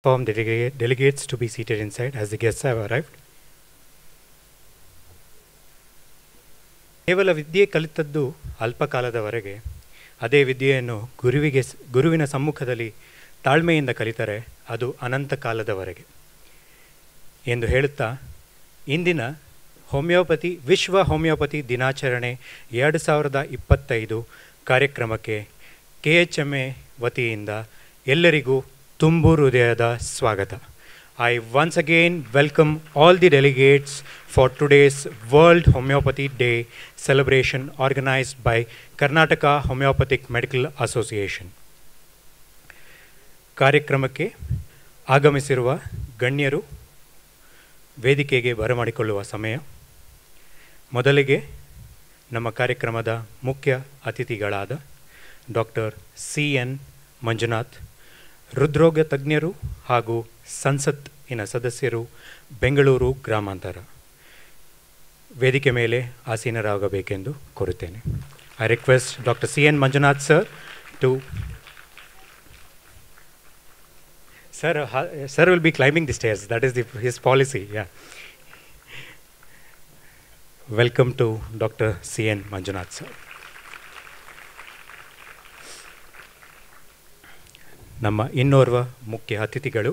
Inform the delegates to be seated inside as the guests have arrived. ಕೇವಲ ವಿದ್ಯೆ ಕಲಿತದ್ದು ಅಲ್ಪಕಾಲದವರೆಗೆ, ಅದೇ ವಿದ್ಯೆಯನ್ನು ಗುರುವಿನ ಸಮ್ಮುಖದಲ್ಲಿ ತಾಳ್ಮೆಯಿಂದ ಕಲಿತರೆ ಅದು ಅನಂತ ಕಾಲದವರೆಗೆ ಎಂದು ಹೇಳುತ್ತಾ, ಇಂದಿನ ವಿಶ್ವ ಹೋಮಿಯೋಪತಿ ದಿನಾಚರಣೆ 2025 ಕಾರ್ಯಕ್ರಮಕ್ಕೆ KHMA ವತಿಯಿಂದ ಎಲ್ಲರಿಗೂ ತುಂಬು ಹೃದಯದ ಸ್ವಾಗತ. I once again welcome all the delegates for today's World Homeopathy Day celebration organized by Karnataka Homeopathic Medical Association. ಕಾರ್ಯಕ್ರಮಕ್ಕೆ ಆಗಮಿಸಿರುವ ಗಣ್ಯರು ವೇದಿಕೆಗೆ ಬರಮಾಡಿಕೊಳ್ಳುವ ಸಮಯ. ಮೊದಲಿಗೆ ನಮ್ಮ ಕಾರ್ಯಕ್ರಮದ ಮುಖ್ಯ ಅತಿಥಿಗಳಾದ ಡಾಕ್ಟರ್ CN ಮಂಜುನಾಥ್, ಹೃದ್ರೋಗ ತಜ್ಞರು ಹಾಗೂ ಸಂಸತ್ತಿನ ಸದಸ್ಯರು, ಬೆಂಗಳೂರು ಗ್ರಾಮಾಂತರ, ವೇದಿಕೆ ಮೇಲೆ ಆಸೀನರಾಗಬೇಕೆಂದು ಕೋರುತ್ತೇನೆ. I request doctor CN Manjunath sir to Sir will be climbing the stairs. That is his policy. Yeah. Welcome to Dr. CN Manjunath sir. ನಮ್ಮ ಇನ್ನೋರ್ವ ಮುಖ್ಯ ಅತಿಥಿಗಳು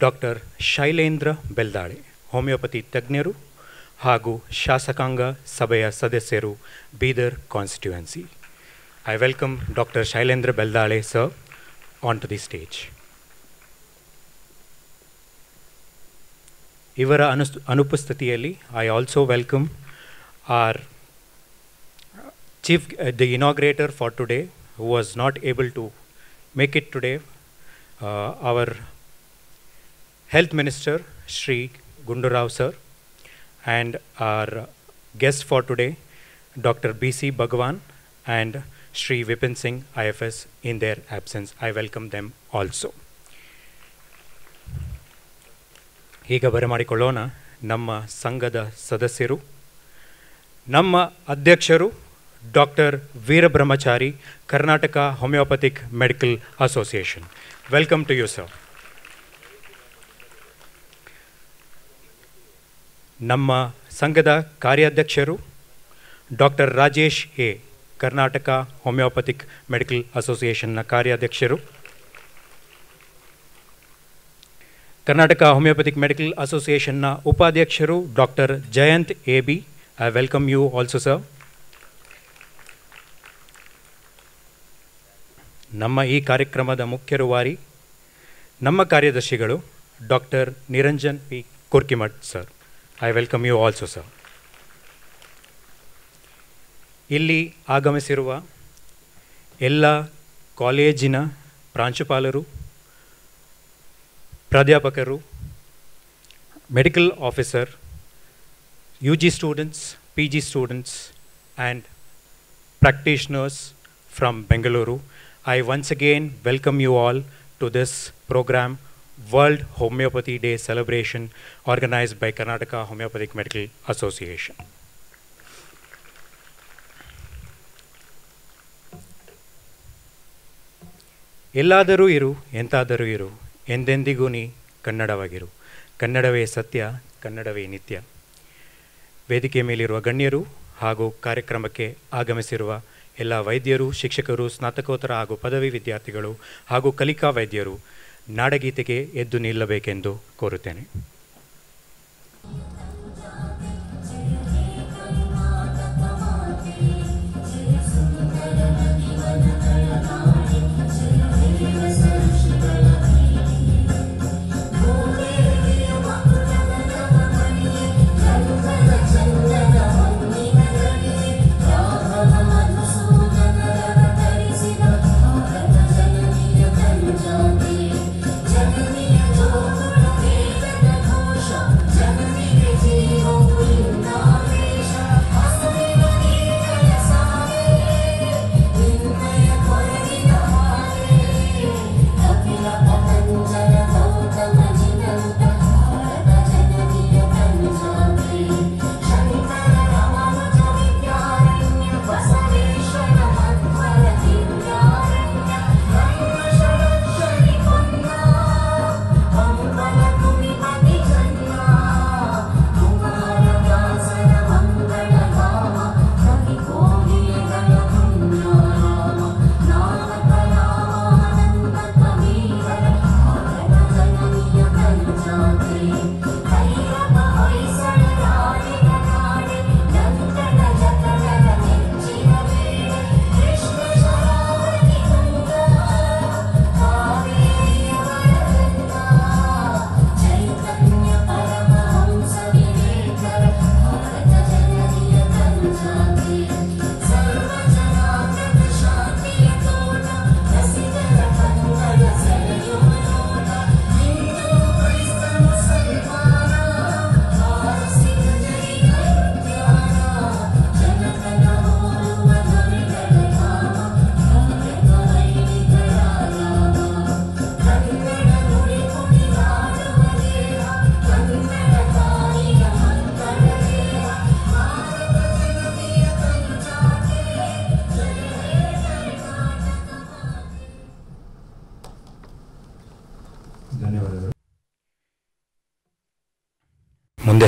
ಡಾಕ್ಟರ್ ಶೈಲೇಂದ್ರ ಬೆಲ್ದಾಳೆ, ಹೋಮಿಯೋಪತಿ ತಜ್ಞರು ಹಾಗೂ ಶಾಸಕಾಂಗ ಸಭೆಯ ಸದಸ್ಯರು, Bidar constituency. I welcome doctor Shailendra Beldale sir on to the stage. ಇವರ ಅನುಪಸ್ಥಿತಿಯಲ್ಲಿ I also welcome our the inaugurator for today, who was not able to make it today, our Health Minister Shri Gundurao sir, and our guest for today, Dr. BC Bhagwan and Shri Vipin Singh IFS, in their absence. I welcome them also. ಈಗ ಬರಮಾಡಿಕೊಳ್ಳೋಣ ನಮ್ಮ ಸಂಘದ ಸದಸ್ಯರು. ನಮ್ಮ ಅಧ್ಯಕ್ಷರು doctor Veerabrahmachari, Karnataka homeopathic medical association. Welcome to you sir. ನಮ್ಮ ಸಂಘದ ಕಾರ್ಯಾಧ್ಯಕ್ಷರು doctor Rajesh A, Karnataka homeopathic medical ಅಸೋಸಿಯೇಷನ್ನ ಕಾರ್ಯಾಧ್ಯಕ್ಷರು. ಕರ್ನಾಟಕ ಹೋಮಿಯೋಪಥಿಕ್ ಮೆಡಿಕಲ್ ಅಸೋಸಿಯೇಷನ್ನ ಉಪಾಧ್ಯಕ್ಷರು doctor Jayant AB. I welcome you also sir. ನಮ್ಮ ಈ ಕಾರ್ಯಕ್ರಮದ ಮುಖ್ಯ ರೂವಾರಿ ನಮ್ಮ ಕಾರ್ಯದರ್ಶಿಗಳು doctor Niranjan P Kurkimath sir. I welcome you also sir. ಇಲ್ಲಿ ಆಗಮಿಸಿರುವ ಎಲ್ಲ ಕಾಲೇಜಿನ ಪ್ರಾಂಶುಪಾಲರು, ಪ್ರಾಧ್ಯಾಪಕರು, medical officer, UG students, PG students, and practitioners from Bengaluru, I once again welcome you all to this program, World Homeopathy Day celebration organized by Karnataka Homeopathic Medical Association. ಎಲ್ಲಾದರೂ ಇರು, ಎಂತಾದರೂ ಇರು, ಎಂದೆಂದಿಗೂ ನೀ ಕನ್ನಡವಾಗಿರು. ಕನ್ನಡವೇ ಸತ್ಯ, ಕನ್ನಡವೇ ನಿತ್ಯ. ವೇದಿಕೆ ಮೇಲಿರುವ ಗಣ್ಯರು ಹಾಗೂ ಕಾರ್ಯಕ್ರಮಕ್ಕೆ ಆಗಮಿಸಿರುವ ಎಲ್ಲ ವೈದ್ಯರು, ಶಿಕ್ಷಕರು, ಸ್ನಾತಕೋತ್ತರ ಹಾಗೂ ಪದವಿ ವಿದ್ಯಾರ್ಥಿಗಳು ಹಾಗೂ ಕಲಿಕಾ ವೈದ್ಯರು ನಾಡಗೀತೆಗೆ ಎದ್ದು ನಿಲ್ಲಬೇಕೆಂದು ಕೋರುತ್ತೇನೆ.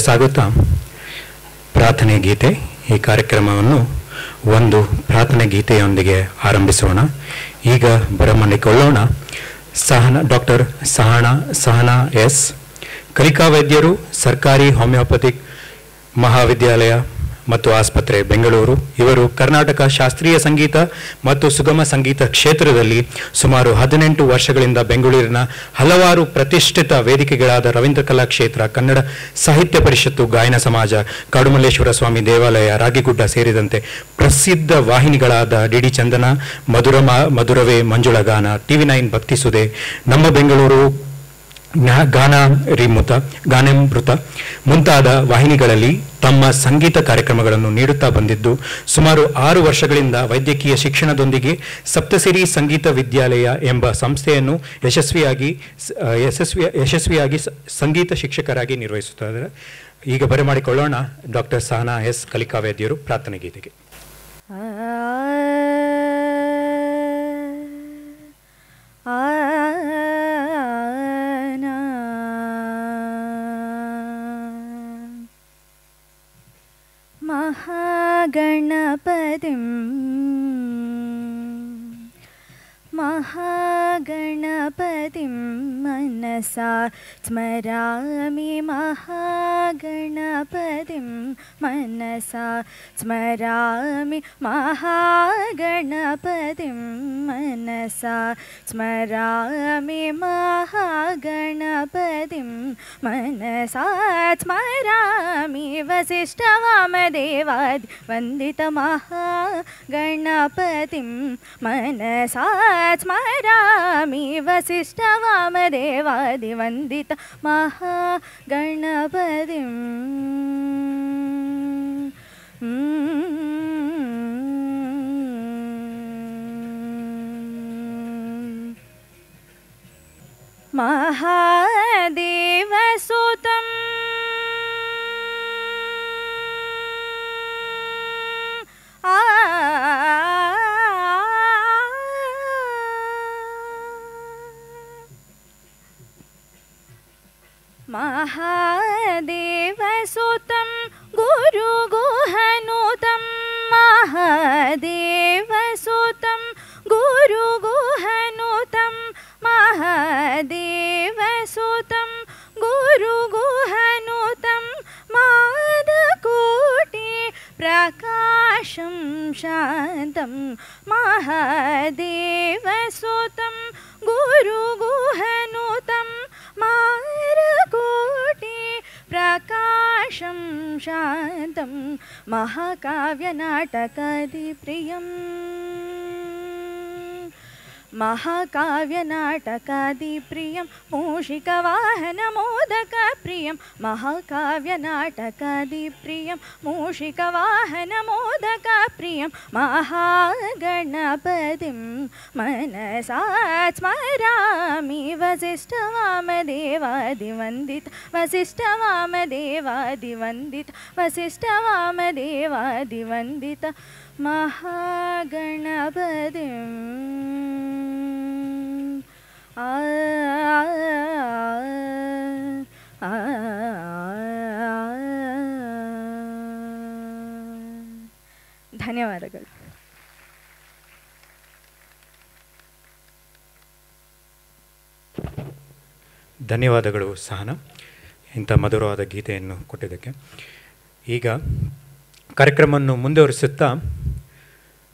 ಮುಂದೆ ಸಾಗುತ್ತಾ ಪ್ರಾರ್ಥನೆ ಗೀತೆ, ಈ ಕಾರ್ಯಕ್ರಮವನ್ನು ಒಂದು ಪ್ರಾರ್ಥನೆ ಗೀತೆಯೊಂದಿಗೆ ಆರಂಭಿಸೋಣ. ಈಗ ಬರಮಾಡಿಕೊಳ್ಳೋಣ ಡಾಕ್ಟರ್ ಸಹನಾ ಎಸ್, ಕಲಿಕಾ ವೈದ್ಯರು, ಸರ್ಕಾರಿ ಹೋಮಿಯೋಪತಿಕ್ ಮಹಾವಿದ್ಯಾಲಯ ಮತ್ತು ಆಸ್ಪತ್ರೆ, ಬೆಂಗಳೂರು. ಇವರು ಕರ್ನಾಟಕ ಶಾಸ್ತ್ರೀಯ ಸಂಗೀತ ಮತ್ತು ಸುಗಮ ಸಂಗೀತ ಕ್ಷೇತ್ರದಲ್ಲಿ ಸುಮಾರು 18 ವರ್ಷಗಳಿಂದ ಬೆಂಗಳೂರಿನ ಹಲವಾರು ಪ್ರತಿಷ್ಠಿತ ವೇದಿಕೆಗಳಾದ ರವೀಂದ್ರ ಕಲಾಕ್ಷೇತ್ರ, ಕನ್ನಡ ಸಾಹಿತ್ಯ ಪರಿಷತ್ತು, ಗಾಯನ ಸಮಾಜ, ಕಾಡುಮಲ್ಲೇಶ್ವರ ಸ್ವಾಮಿ ದೇವಾಲಯ, ರಾಗಿಗುಡ್ಡ ಸೇರಿದಂತೆ ಪ್ರಸಿದ್ಧ ವಾಹಿನಿಗಳಾದ ಡಿಡಿ ಚಂದನ, ಮಧುರವೇ ಮಂಜುಳ ಗಾನ, TV9 ಭಕ್ತಿಸುದೆ, ನಮ್ಮ ಬೆಂಗಳೂರು ಗಾನಾಮೃತ ಮುಂತಾದ ವಾಹಿನಿಗಳಲ್ಲಿ ತಮ್ಮ ಸಂಗೀತ ಕಾರ್ಯಕ್ರಮಗಳನ್ನು ನೀಡುತ್ತಾ ಬಂದಿದ್ದು, ಸುಮಾರು 6 ವರ್ಷಗಳಿಂದ ವೈದ್ಯಕೀಯ ಶಿಕ್ಷಣದೊಂದಿಗೆ ಸಪ್ತಸಿರಿ ಸಂಗೀತ ವಿದ್ಯಾಲಯ ಎಂಬ ಸಂಸ್ಥೆಯನ್ನು ಯಶಸ್ವಿಯಾಗಿ ಸಂಗೀತ ಶಿಕ್ಷಕರಾಗಿ ನಿರ್ವಹಿಸುತ್ತಾರೆ. ಈಗ ಬರಮಾಡಿಕೊಳ್ಳೋಣ ಡಾಕ್ಟರ್ ಸಹನಾ ಎಸ್, ಕಲಿಕಾ ವೈದ್ಯರು, ಪ್ರಾರ್ಥನೆ ಗೀತೆಗೆ. महागणपतिं मनसा स्मरामि, महागणपतिं मनसा स्मरामि, महागणपतिं मनसा स्मरामि, महागणपतिं मनसा स्मरामि, वसिष्ठवामदेवादि वन्दित महागणपतिं मनसा स्मरामि, वसिष्ठवामदेवादि वन्दित महागणपतिं. महादेवसुतं महादेवसुतं गुरुगुहनुतं, महादेवसुतं गुरुगुहनुतं, महादेवसुतं गुरुगुहनुतं, मादकोटि प्रकाशं शान्तं, महादेवसुतं गुरुगुहनुतं, मारकोटि प्रकाशं शान्तं, महाकाव्यनाटकादिप्रियम्, महाकाव्यनाटकादिप्रियं, मूषिकवाहनमोदकप्रियं, महाकाव्यनाटकादिप्रियं, मूषिकवाहनमोदकप्रियं, महागणपतिं मनसा स्मरामि, वसिष्ठवामदेवादिवन्दित, वसिष्ठवामदेवादिवन्दित, वसिष्ठवामदेवादिवन्दित महागणपतिं. ಧನ್ಯವಾದಗಳು. ಧನ್ಯವಾದಗಳು ಸಹನಾ, ಇಂಥ ಮಧುರವಾದ ಗೀತೆಯನ್ನು ಕೊಟ್ಟಿದ್ದಕ್ಕೆ. ಈಗ ಕಾರ್ಯಕ್ರಮವನ್ನು ಮುಂದುವರಿಸುತ್ತಾ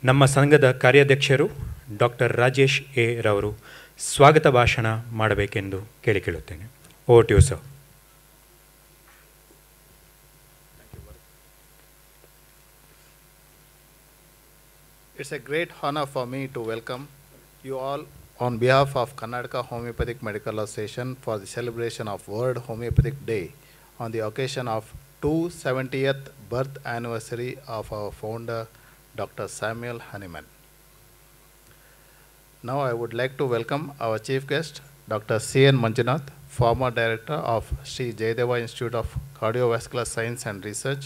ನಮ್ಮ ಸಂಘದ ಕಾರ್ಯಾಧ್ಯಕ್ಷರು ಡಾಕ್ಟರ್ ರಾಜೇಶ್ ಎ ರವರು ಸ್ವಾಗತ ಭಾಷಣ ಮಾಡಬೇಕೆಂದು ಕೇಳಿಕೊಳ್ಳುತ್ತೇನೆ. Over to you sir. It's a great honor for me to welcome you all on behalf of Karnataka Homeopathic Medical Association for the celebration of World Homeopathic Day on the occasion of 270th birth anniversary of our founder, Dr. Samuel Hahnemann. Now I would like to welcome our chief guest, Dr. C.N. Manjunath, former director of Sri Jayadeva Institute of Cardiovascular Science and Research,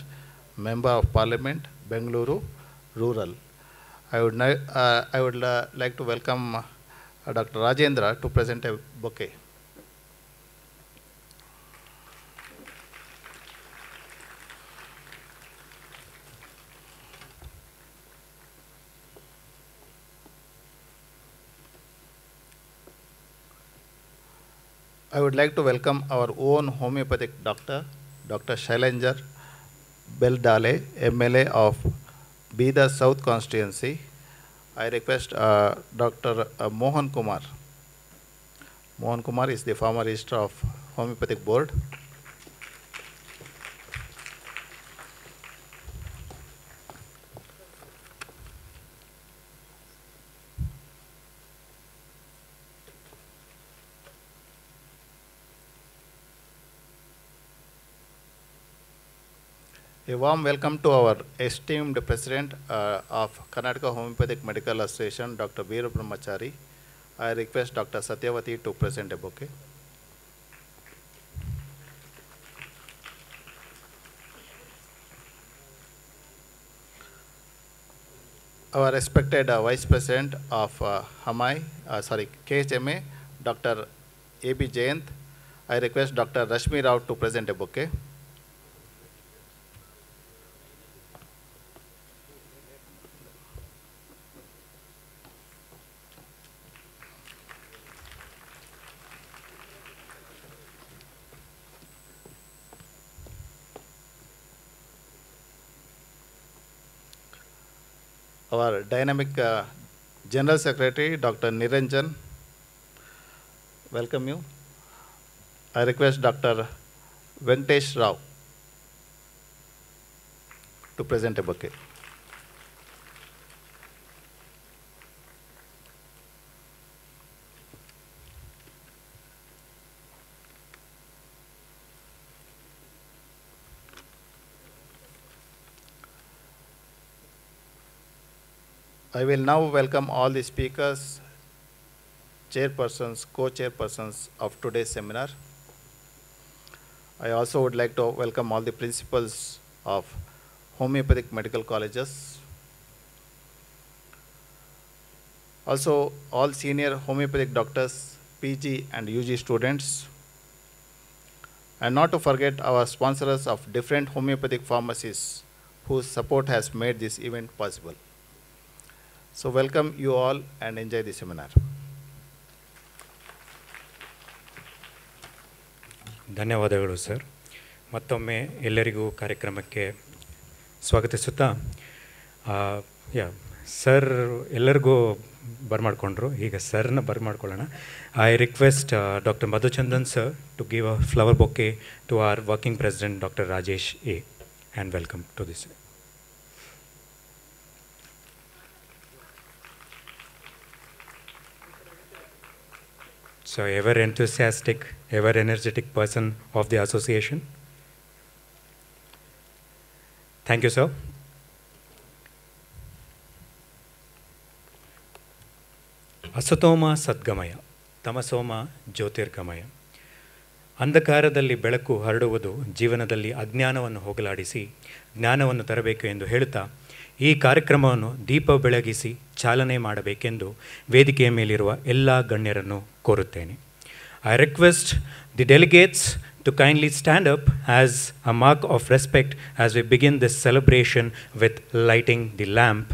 Member of Parliament, Bengaluru, Rural. I would like to welcome Dr. Rajendra to present a bouquet. I would like to welcome our own homeopathic doctor, Dr. Shailenjar Beldale, MLA of Bidar South Constituency. I request Dr. Mohan Kumar. Mohan Kumar is the former Registrar of Homeopathic Board. A warm welcome to our esteemed President of Karnataka Homeopathic Medical Association, Dr. Veera Brahmachari. I request Dr. Satyavati to present a bouquet. Our respected Vice President of KHMA, Dr. A.B. Jayant. I request Dr. Rashmi Rao to present a bouquet. Our dynamic General Secretary, Dr. Niranjan, welcome you. I request Dr. Venkatesh Rao to present a bouquet. I will now welcome all the speakers, chairpersons, co-chairpersons of today's seminar. I also would like to welcome all the principals of homeopathic medical colleges. Also, all senior homeopathic doctors, PG and UG students. And not to forget our sponsors of different homeopathic pharmacies whose support has made this event possible. So welcome you all and enjoy the seminar. ಧನ್ಯವಾದಗಳು sir. ಮತ್ತೊಮ್ಮೆ ಎಲ್ಲರಿಗೂ ಕಾರ್ಯಕ್ರಮಕ್ಕೆ ಸ್ವಾಗತಿಸುತ್ತಾ sir ಎಲ್ಲರಿಗೂ ಬರ್ಮಾಡ್ಕೊಂಡ್ರು, ಈಗ ಸರ್ನ ಬರ್ಮಾಡ್ಕೊಳ್ಳೋಣ. I request doctor Madhuchandan sir to give a flower bouquet to our working president doctor Rajesh A and welcome to this. So ever enthusiastic, ever energetic person of the association. Thank you, sir. ಅಸತೋಮ ಸದ್ಗಮಯ, ತಮಸೋಮ ಜ್ಯೋತಿರ್ಗಮಯ. ಅಂಧಕಾರದಲ್ಲಿ ಬೆಳಕು ಹರಡುವುದು ಜೀವನದಲ್ಲಿ ಅಜ್ಞಾನವನ್ನು ಹೋಗಲಾಡಿಸಿ ಜ್ಞಾನವನ್ನು ತರಬೇಕು ಎಂದು ಹೇಳುತ್ತಾ ಈ ಕಾರ್ಯಕ್ರಮವನ್ನು ದೀಪ ಬೆಳಗಿಸಿ ಚಾಲನೆ ಮಾಡಬೇಕೆಂದು ವೇದಿಕೆಯ ಮೇಲಿರುವ ಎಲ್ಲ ಗಣ್ಯರನ್ನು ಕೋರುತ್ತೇನೆ. I request the delegates to kindly stand up as a mark of respect as we begin this celebration with lighting the lamp.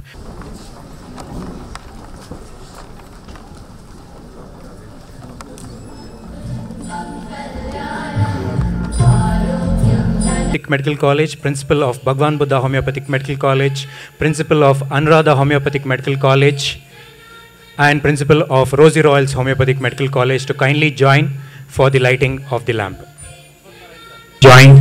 Medical College, Principal of Bhagwan Buddha Homeopathic Medical College, Principal of Anuradha Homeopathic Medical College, and Principal of Rosie Royals Homeopathic Medical College to kindly join for the lighting of the lamp. Join.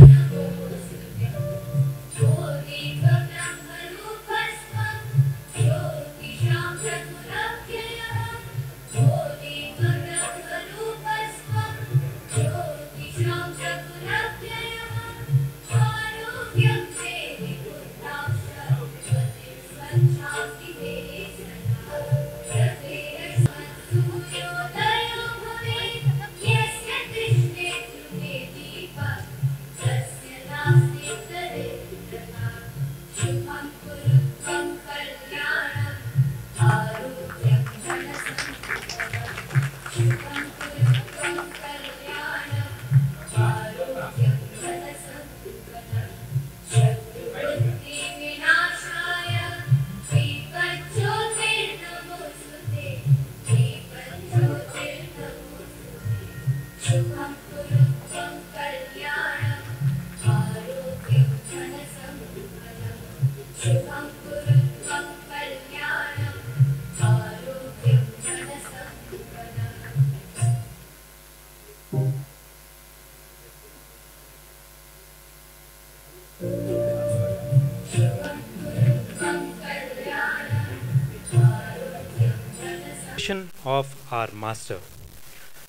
celebration of our master.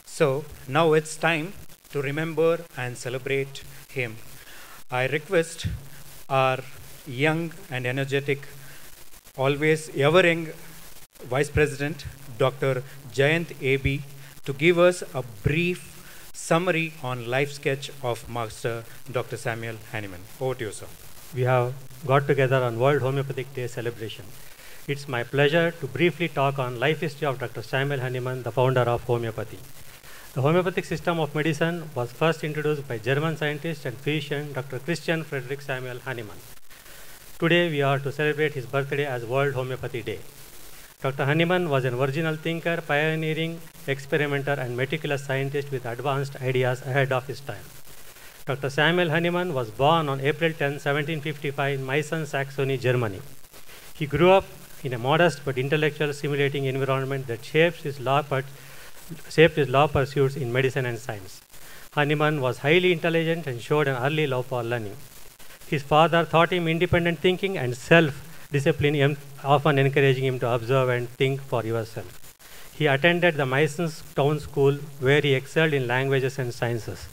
So now it's time to remember and celebrate him. I request our young and energetic, always ever young Vice President Dr. Jayant AB to give us a brief summary on life sketch of Master Dr. Samuel Hahnemann. Over to you, sir. We have got together on World Homeopathic Day celebration. It's my pleasure to briefly talk on life history of Dr. Samuel Hahnemann, the founder of homeopathy. The homeopathic system of medicine was first introduced by German scientist and physician Dr. Christian Friedrich Samuel Hahnemann. Today we are to celebrate his birthday as World Homeopathy Day. Dr. Hahnemann was an original thinker, pioneering experimenter and meticulous scientist with advanced ideas ahead of his time. Dr. Samuel Hahnemann was born on April 10, 1755 in Meissen, Saxony, Germany. He grew up in a modest but intellectual stimulating environment that shaped his law pursuits in medicine and science. Hahnemann was highly intelligent and showed an early love for learning. His father taught him independent thinking and self-discipline, often encouraging him to observe and think for yourself. He attended the Meissen town school where he excelled in languages and sciences.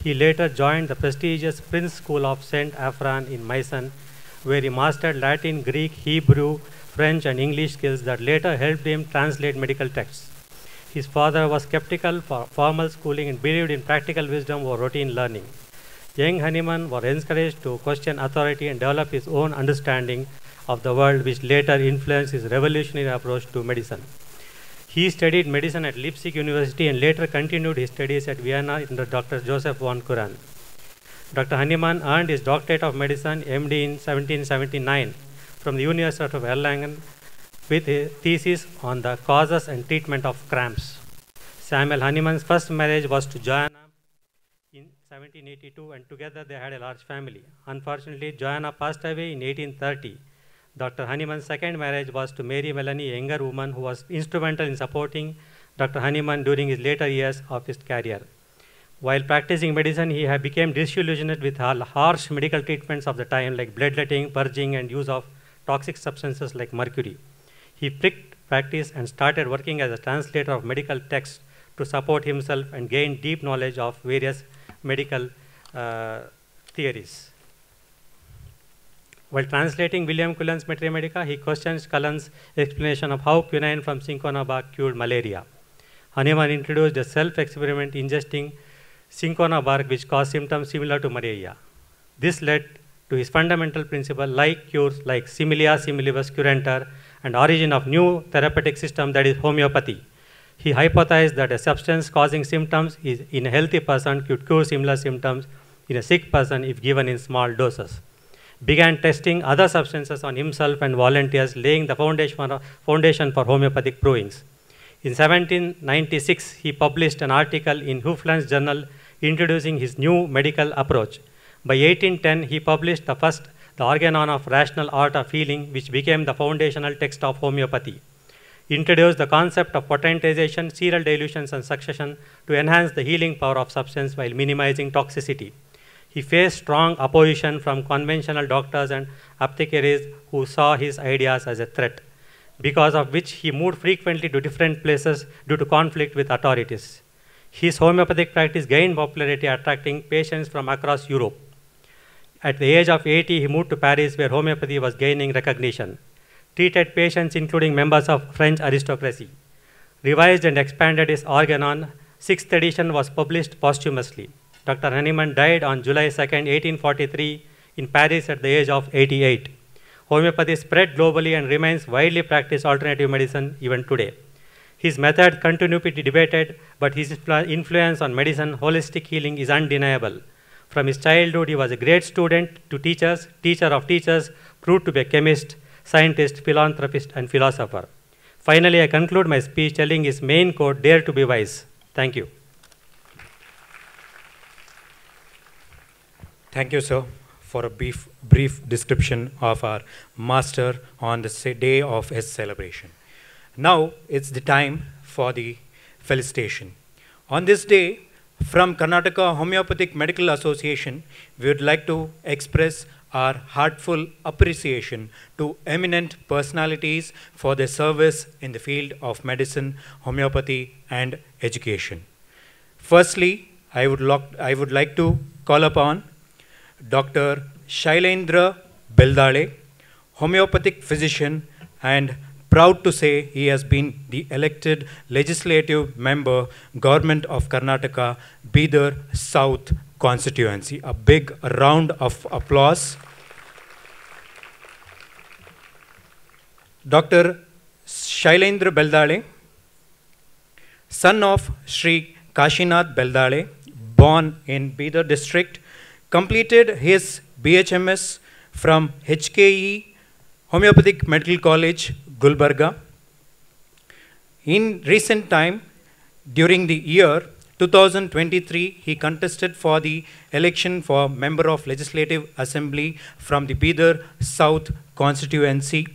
He later joined the prestigious Prince School of St. Afran in Meissen, where he mastered Latin, Greek, Hebrew, French, and English skills that later helped him translate medical texts. His father was skeptical for formal schooling and believed in practical wisdom over routine learning. Young Hahnemann was encouraged to question authority and develop his own understanding of the world, which later influenced his revolutionary approach to medicine. He studied medicine at Leipzig University and later continued his studies at Vienna under Dr. Joseph von Kuran. Dr. Hahnemann earned his doctorate of medicine, MD, in 1779 from the University of Erlangen with a thesis on the causes and treatment of cramps. Samuel Hahnemann's first marriage was to Joanna in 1782, and together they had a large family. Unfortunately, Joanna passed away in 1830. Dr. Hahnemann's second marriage was to Mary Melanie, a younger woman who was instrumental in supporting Dr. Hahnemann during his later years of his career. While practicing medicine, he became disillusioned with harsh medical treatments of the time like bloodletting, purging, and use of toxic substances like mercury. He flicked practice and started working as a translator of medical texts to support himself and gain deep knowledge of various medical theories. While translating William Cullen's Materia Medica, he questions Cullen's explanation of how quinine from cinchona bark cured malaria. Hahnemann introduced a self-experiment ingesting cinchona bark, which caused symptoms similar to malaria. This led to his fundamental principle, like cures, like similia similibus curantur, and origin of new therapeutic system, that is homeopathy. He hypothesized that a substance causing symptoms in a healthy person could cure similar symptoms in a sick person if given in small doses. Began testing other substances on himself and volunteers, laying the foundation for homeopathic provings. In 1796, he published an article in Hufeland's Journal introducing his new medical approach. By 1810, he published the Organon of Rational Art of Healing, which became the foundational text of homeopathy. He introduced the concept of potentization, serial dilutions, and succession to enhance the healing power of substance while minimizing toxicity. He faced strong opposition from conventional doctors and apothecaries who saw his ideas as a threat, because of which he moved frequently to different places due to conflict with authorities. His homeopathic practice gained popularity, attracting patients from across Europe. At the age of 80, he moved to Paris, where homeopathy was gaining recognition. Treated patients, including members of French aristocracy. Revised and expanded his Organon. 6th edition was published posthumously. Dr. Hahnemann died on July 2, 1843 in Paris at the age of 88. Homeopathy spread globally and remains widely practiced alternative medicine even today. His method continues to be debated, but his influence on medicine, holistic healing is undeniable. From his childhood, he was a great student to teachers, teacher of teachers, proved to be a chemist, scientist, philanthropist, and philosopher. Finally, I conclude my speech telling his main quote, "Dare to be wise." Thank you. Thank you, sir, for a brief description of our master on the day of his celebration. Now it's the time for the felicitation. On this day, from Karnataka Homeopathic Medical Association, we would like to express our heartfelt appreciation to eminent personalities for their service in the field of medicine, homeopathy, and education. Firstly, I would like to call upon Dr. Shailendra Beldale, homeopathic physician, and proud to say he has been the elected legislative member, Government of Karnataka, Bidar South constituency. A big round of applause. Dr. Shailendra Beldale, son of Sri Kashinath Beldale, born in Bidar district, completed his BHMS from HKE Homeopathic Medical College, Gulbarga. In recent time, during the year 2023, he contested for the election for Member of Legislative Assembly from the Bidar South constituency.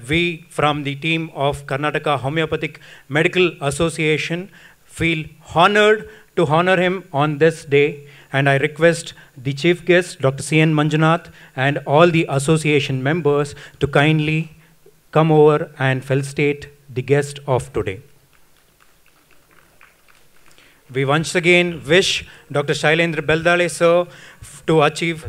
We from the team of Karnataka Homeopathic Medical Association feel honored to honor him on this day, and I request the chief guest, Dr. C.N. Manjunath, and all the association members to kindly come over and felicitate the guest of today. We once again wish Dr. Shailendra Beldale sir to achieve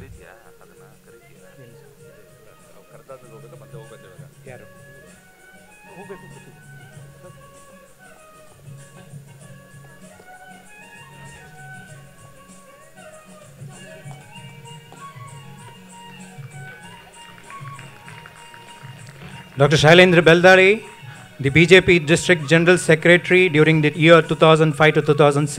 Dr. Shailendra Beldale, the BJP District General Secretary during the year 2005 to 2006.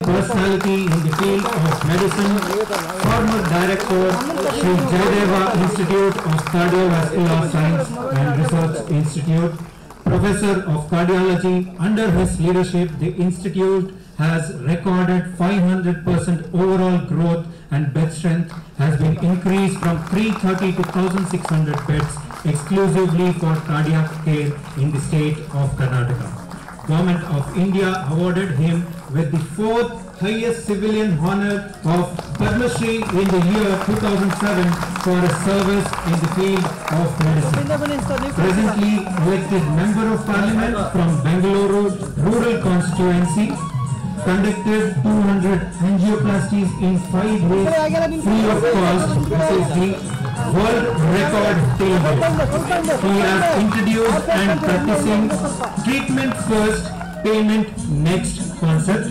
Personality in the field of medicine, former director, Sri Jayadeva Institute of Cardiovascular Science and Research Institute, Professor of Cardiology. Under his leadership, the Institute has recorded 500% overall growth, and bed strength has been increased from 330 to 1,600 beds exclusively for cardiac care in the state of Karnataka. Government of India awarded him with the 4th highest civilian honor of Padma Shri in the year 2007 for his service in the field of medicine. Presently elected Member of Parliament from Bengaluru Rural Constituency, conducted 200 angioplasties in 5 days free of cost. This is the world record till date. He has introduced and practicing treatment first, payment next concept.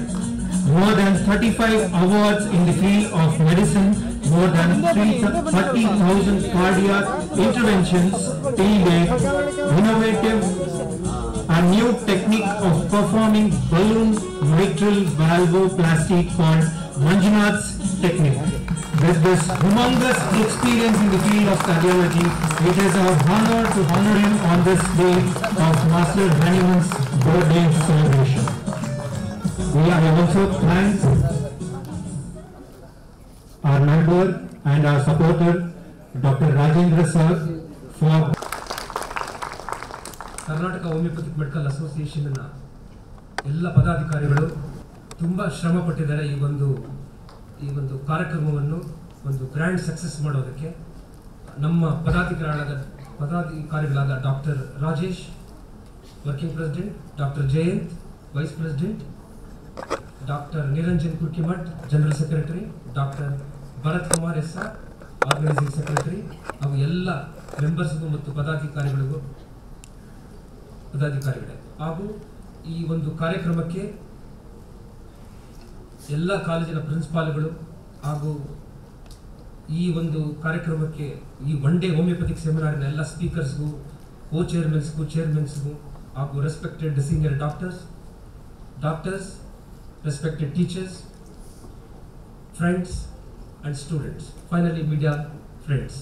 More than 35 awards in the field of medicine, more than 30,000 cardiac interventions till date, innovative a new technique of performing balloon mitral valvoplasty called Manjunath's technique. With this humongous experience in the field of cardiology, it is our honor to honor him on this day of Master Honeyman's birthday celebration. We are also thank our member and our supporter, Dr. Rajendra sir, for Karnataka homeopathic medical ಅಸೋಸಿಯೇಷನ್ನ ಎಲ್ಲ ಪದಾಧಿಕಾರಿಗಳು ತುಂಬ ಶ್ರಮ ಪಟ್ಟಿದ್ದಾರೆ ಈ ಒಂದು ಕಾರ್ಯಕ್ರಮವನ್ನು ಒಂದು ಗ್ರ್ಯಾಂಡ್ ಸಕ್ಸಸ್ ಮಾಡೋದಕ್ಕೆ. ನಮ್ಮ ಪದಾಧಿಕಾರಿಗಳಾದ doctor Rajesh working president, doctor Jayant vice president, doctor Niranjan Kurkimath general secretary, doctor Bharat Kumar S R organising secretary, ಅವು ಎಲ್ಲ ಮೆಂಬರ್ಸ್ಗೂ ಮತ್ತು ಪದಾಧಿಕಾರಿಗಳೇ ಹಾಗೂ ಈ ಒಂದು ಕಾರ್ಯಕ್ರಮಕ್ಕೆ ಎಲ್ಲ ಕಾಲೇಜಿನ ಪ್ರಿನ್ಸಿಪಾಲ್ಗಳು ಹಾಗೂ ಈ ಒಂದು ಕಾರ್ಯಕ್ರಮಕ್ಕೆ ಈ ಒನ್ ಡೇ ಹೋಮಿಯೋಪತಿಕ್ ಸೆಮಿನಾರಿನ ಎಲ್ಲ ಸ್ಪೀಕರ್ಸ್ಗೂ, ಚೇರ್ಮನ್ಸ್ಗೂ ಹಾಗೂ respected senior doctors, respected teachers, friends and students, finally media friends.